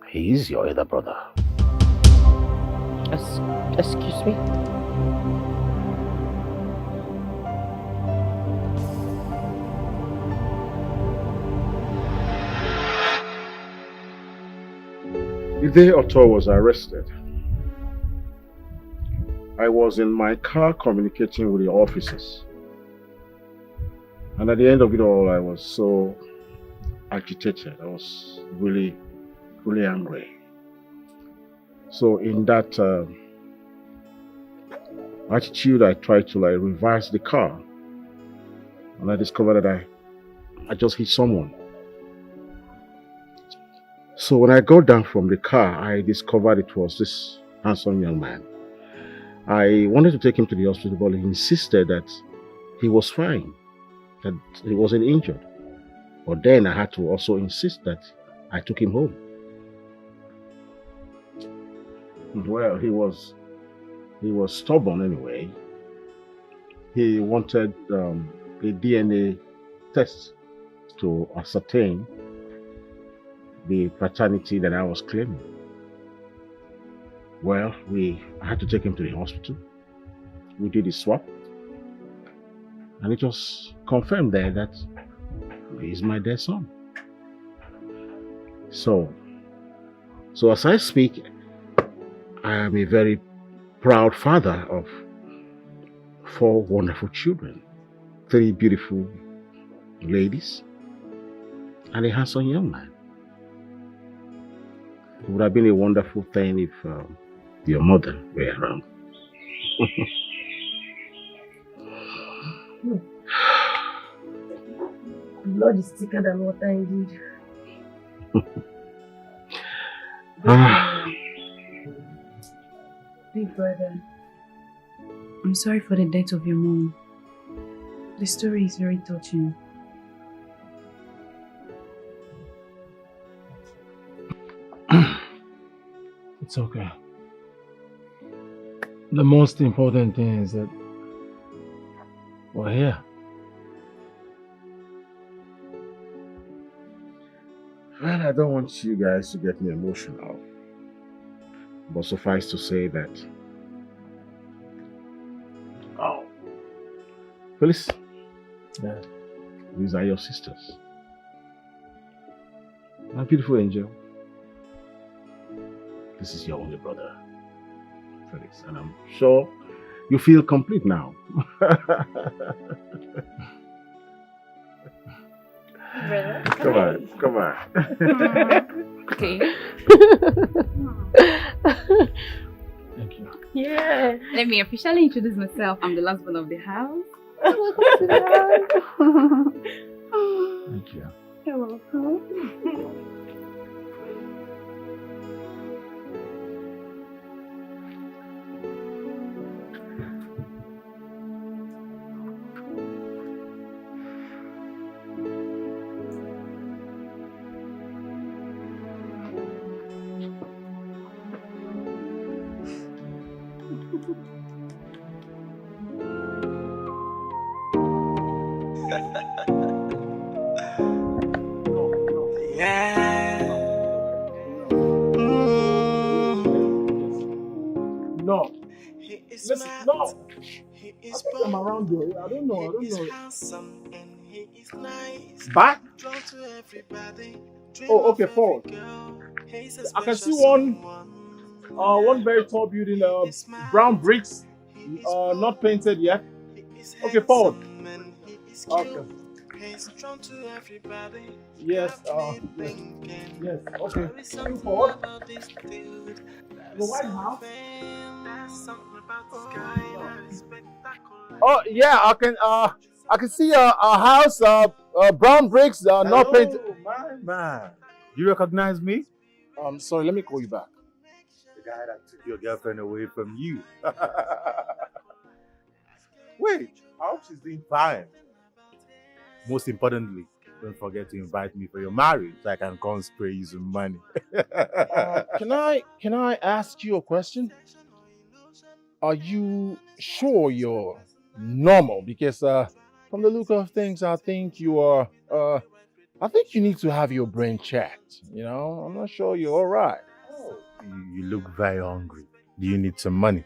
He is your elder brother. Excuse me? The day Otto was arrested, I was in my car communicating with the officers. And at the end of it all, I was so agitated. I was really, really angry. So in that attitude, I tried to reverse the car. And I discovered that I just hit someone. So when I got down from the car, I discovered it was this handsome young man. I wanted to take him to the hospital, but he insisted that he was fine, that he wasn't injured. But then I had to also insist that I took him home. Well, he was stubborn anyway. He wanted a DNA test to ascertain the paternity that I was claiming. Well, I had to take him to the hospital. We did a swap. And it was confirmed there that he's my dear son. So as I speak, I am a very proud father of 4 wonderful children, 3 beautiful ladies, and a handsome young man. It would have been a wonderful thing if your mother were around. blood is thicker than water indeed. Big brother, I'm sorry for the death of your mom. The story is very touching. It's okay. The most important thing is that we're here. Well, I don't want you guys to get me emotional. But suffice to say that... Oh. Phyllis. Yeah. These are your sisters. My beautiful angel. This is your only brother, Felix, and I'm sure you feel complete now. Brother? Come on. Okay. Thank you. Yeah. Let me officially introduce myself. I'm the last one of the house. Thank you. You're welcome. Yeah. No. He is Listen, mad. no. He is I think I'm around here. I don't know. He is handsome and he is nice. Back? Drawn to everybody. Oh, okay, Paul. I can see one very tall building, brown bricks, not painted yet. Okay, Paul. Okay. Yes, yes, okay. You Paul? The White House? Oh yeah, I can see a house, brown bricks, not painted. Man, you recognize me? Sorry, let me call you back. The guy that took your girlfriend away from you. Wait, I hope she's doing fine. Most importantly, don't forget to invite me for your marriage so I can come spray you some money. Can I ask you a question? Are you sure you're normal? Because from the look of things, I think you are. I think you need to have your brain checked. You know, I'm not sure you're all right. Oh, you look very hungry. Do you need some money?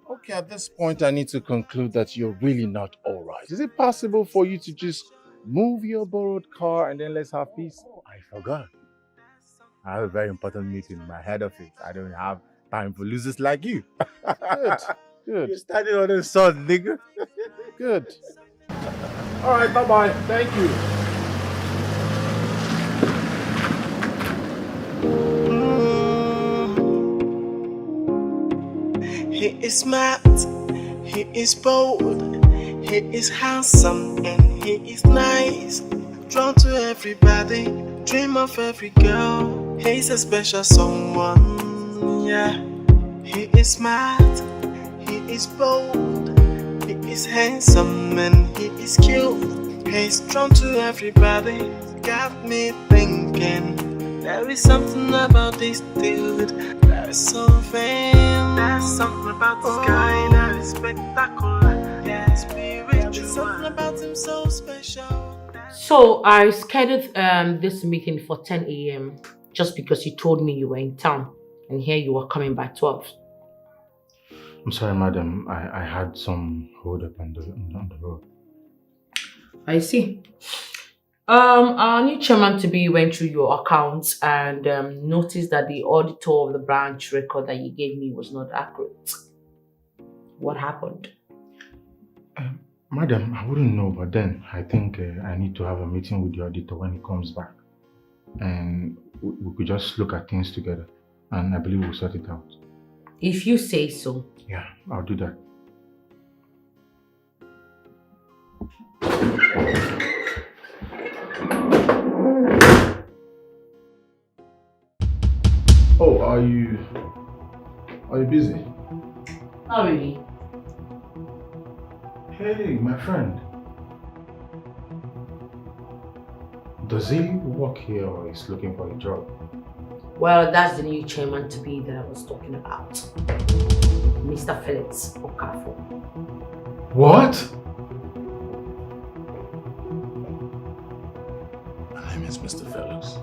Okay, at this point, I need to conclude that you're really not all right. Is it possible for you to just move your borrowed car and then let's have peace? I forgot. I have a very important meeting in my head office. I don't have time for losers like you. Good, good. You're standing on the sun, nigga. Good. All right, bye-bye. Thank you. He is smart, he is bold, he is handsome and he is nice. Drawn to everybody, dream of every girl. He's a special someone, yeah. He is smart, he is bold, he is handsome and he is cute. He's drawn to everybody, got me thinking. There is something about this dude that is so vain. There's something about this guy that is spectacular. Yeah, spiritual. There's something about him so special. So I scheduled this meeting for 10 a.m. just because you told me you were in town and here you were coming by 12. I'm sorry, madam. I had some hold up on the road. I see. Our new chairman to be went through your accounts and noticed that the auditor of the branch record that you gave me was not accurate. What happened? Madam, I wouldn't know, but then I think I need to have a meeting with the auditor when he comes back. And we could just look at things together. And I believe we'll sort it out. If you say so. Yeah, I'll do that. Oh, are you busy? Not really. Hey, my friend. Does he work here or is looking for a job? Well, that's the new chairman to be that I was talking about. Mr. Felix Okafor. What? My name is Mr. Felix.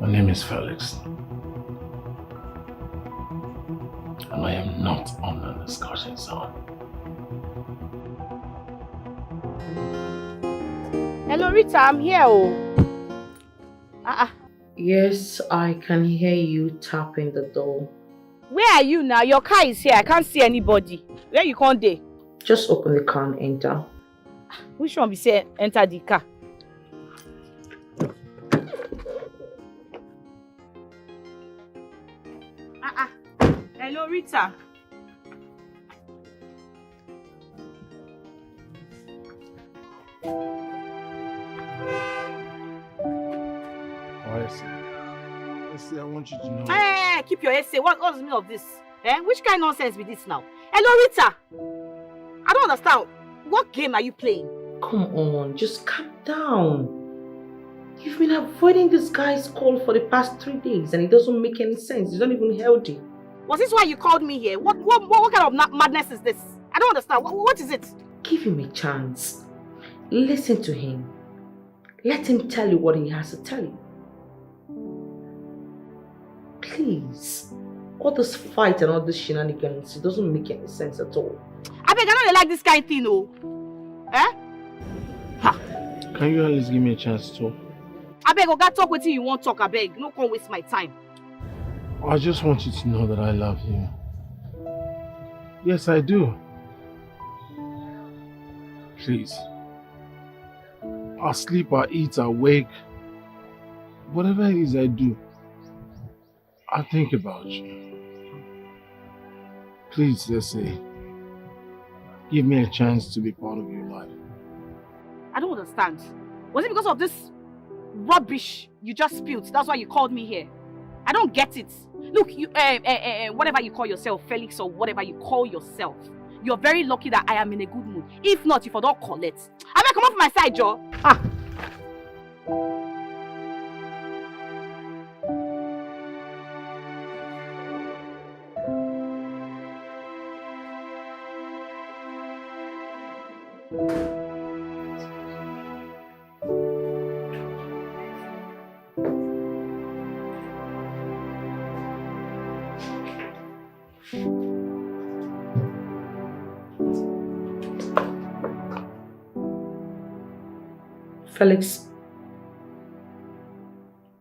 My name is Felix. And I am not on an excursion zone. Hello, Rita, I'm here. Oh. Yes, I can hear you tapping the door. Where are you now? Your car is here. I can't see anybody. Where you can't dey? Just open the car and enter. Which one be say enter the car? Hello, Rita. I want you to know. Hey, keep your essay. What's the meaning of this? Which kind of nonsense be this now? Hello, Rita. I don't understand. What game are you playing? Come on, just calm down. You've been avoiding this guy's call for the past 3 days and it doesn't make any sense. It's not even healthy. Was this why you called me here? What kind of madness is this? I don't understand. What is it? Give him a chance. Listen to him. Let him tell you what he has to tell you. Please. All this fight and all this shenanigans, it doesn't make any sense at all. I beg, I don't like this kind of thing, oh. Can you at least give me a chance to talk? I beg, Oga, talk with you won't talk, I beg. No, can't waste my time. I just want you to know that I love you. Yes, I do. Please. I sleep, I eat, I wake. Whatever it is I do, I think about you. Please, let's say, give me a chance to be part of your life. I don't understand. Was it because of this rubbish you just spilled? That's why you called me here. I don't get it. Look, you, whatever you call yourself, Felix, or whatever you call yourself, you're very lucky that I am in a good mood. If not, if I don't call it, I better come off my side, Joe. Felix,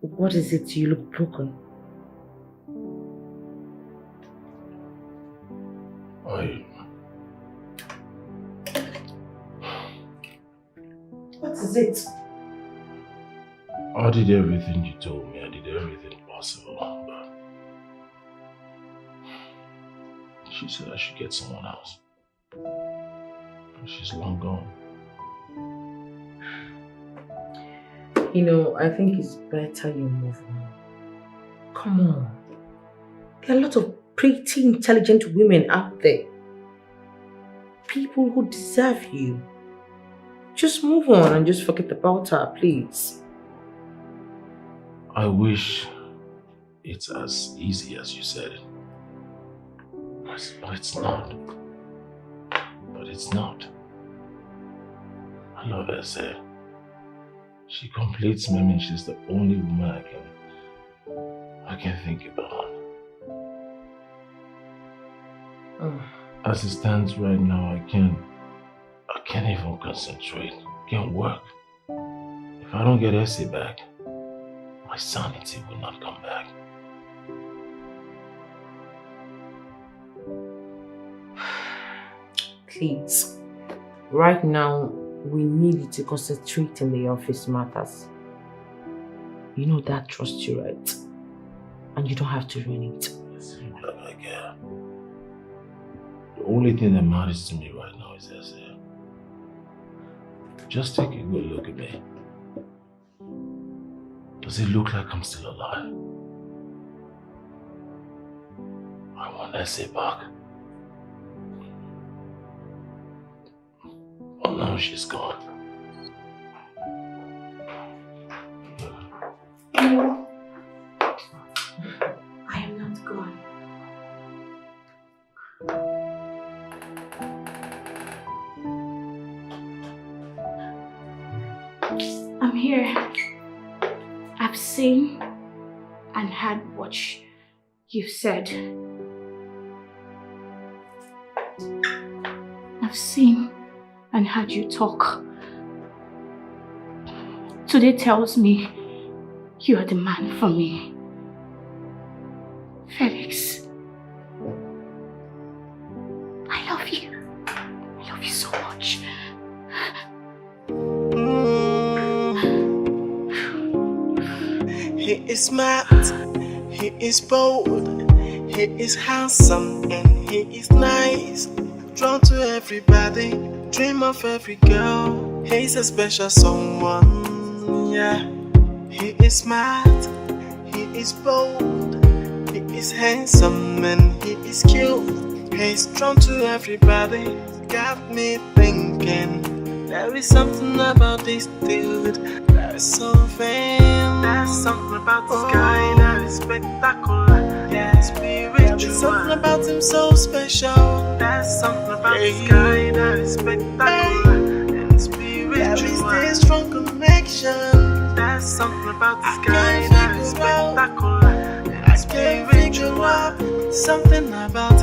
what is it? You look broken. What is it? I did everything you told me. I did everything possible, but she said I should get someone else. She's long gone. You know, I think it's better you move on. Come on. There are a lot of pretty intelligent women out there. People who deserve you. Just move on and just forget about her, please. I wish it's as easy as you said it. But it's not. But it's not. I love her, sir. She completes me. I mean, she's the only woman I can think about. As it stands right now, I can't even concentrate. Can't work. If I don't get Essie back, my sanity will not come back. Please. Right now, we need you to concentrate in the office matters. You know that trusts you, right? And you don't have to ruin it. It seems like I care. The only thing that matters to me right now is this. Just take a good look at me. Does it look like I'm still alive? I want Essie back. But now she's gone. No, I am not gone. I'm here. I've seen and heard what you've said. I've seen and heard you talk. Today tells me you are the man for me. Felix, I love you. I love you so much. He is smart, he is bold, he is handsome and he is nice. Drawn to everybody, dream of every girl. He's a special someone, yeah. He is smart, he is bold, he is handsome and he is cute. He's drawn to everybody, got me thinking. There is something about this dude that is so vain. There's something about this guy that is spectacular, yeah, spiritual. There's something about him so special. There's something about this guy that is spectacular and spiritual. There is this strong connection. There's something about this guy that is spectacular and spiritual. Something about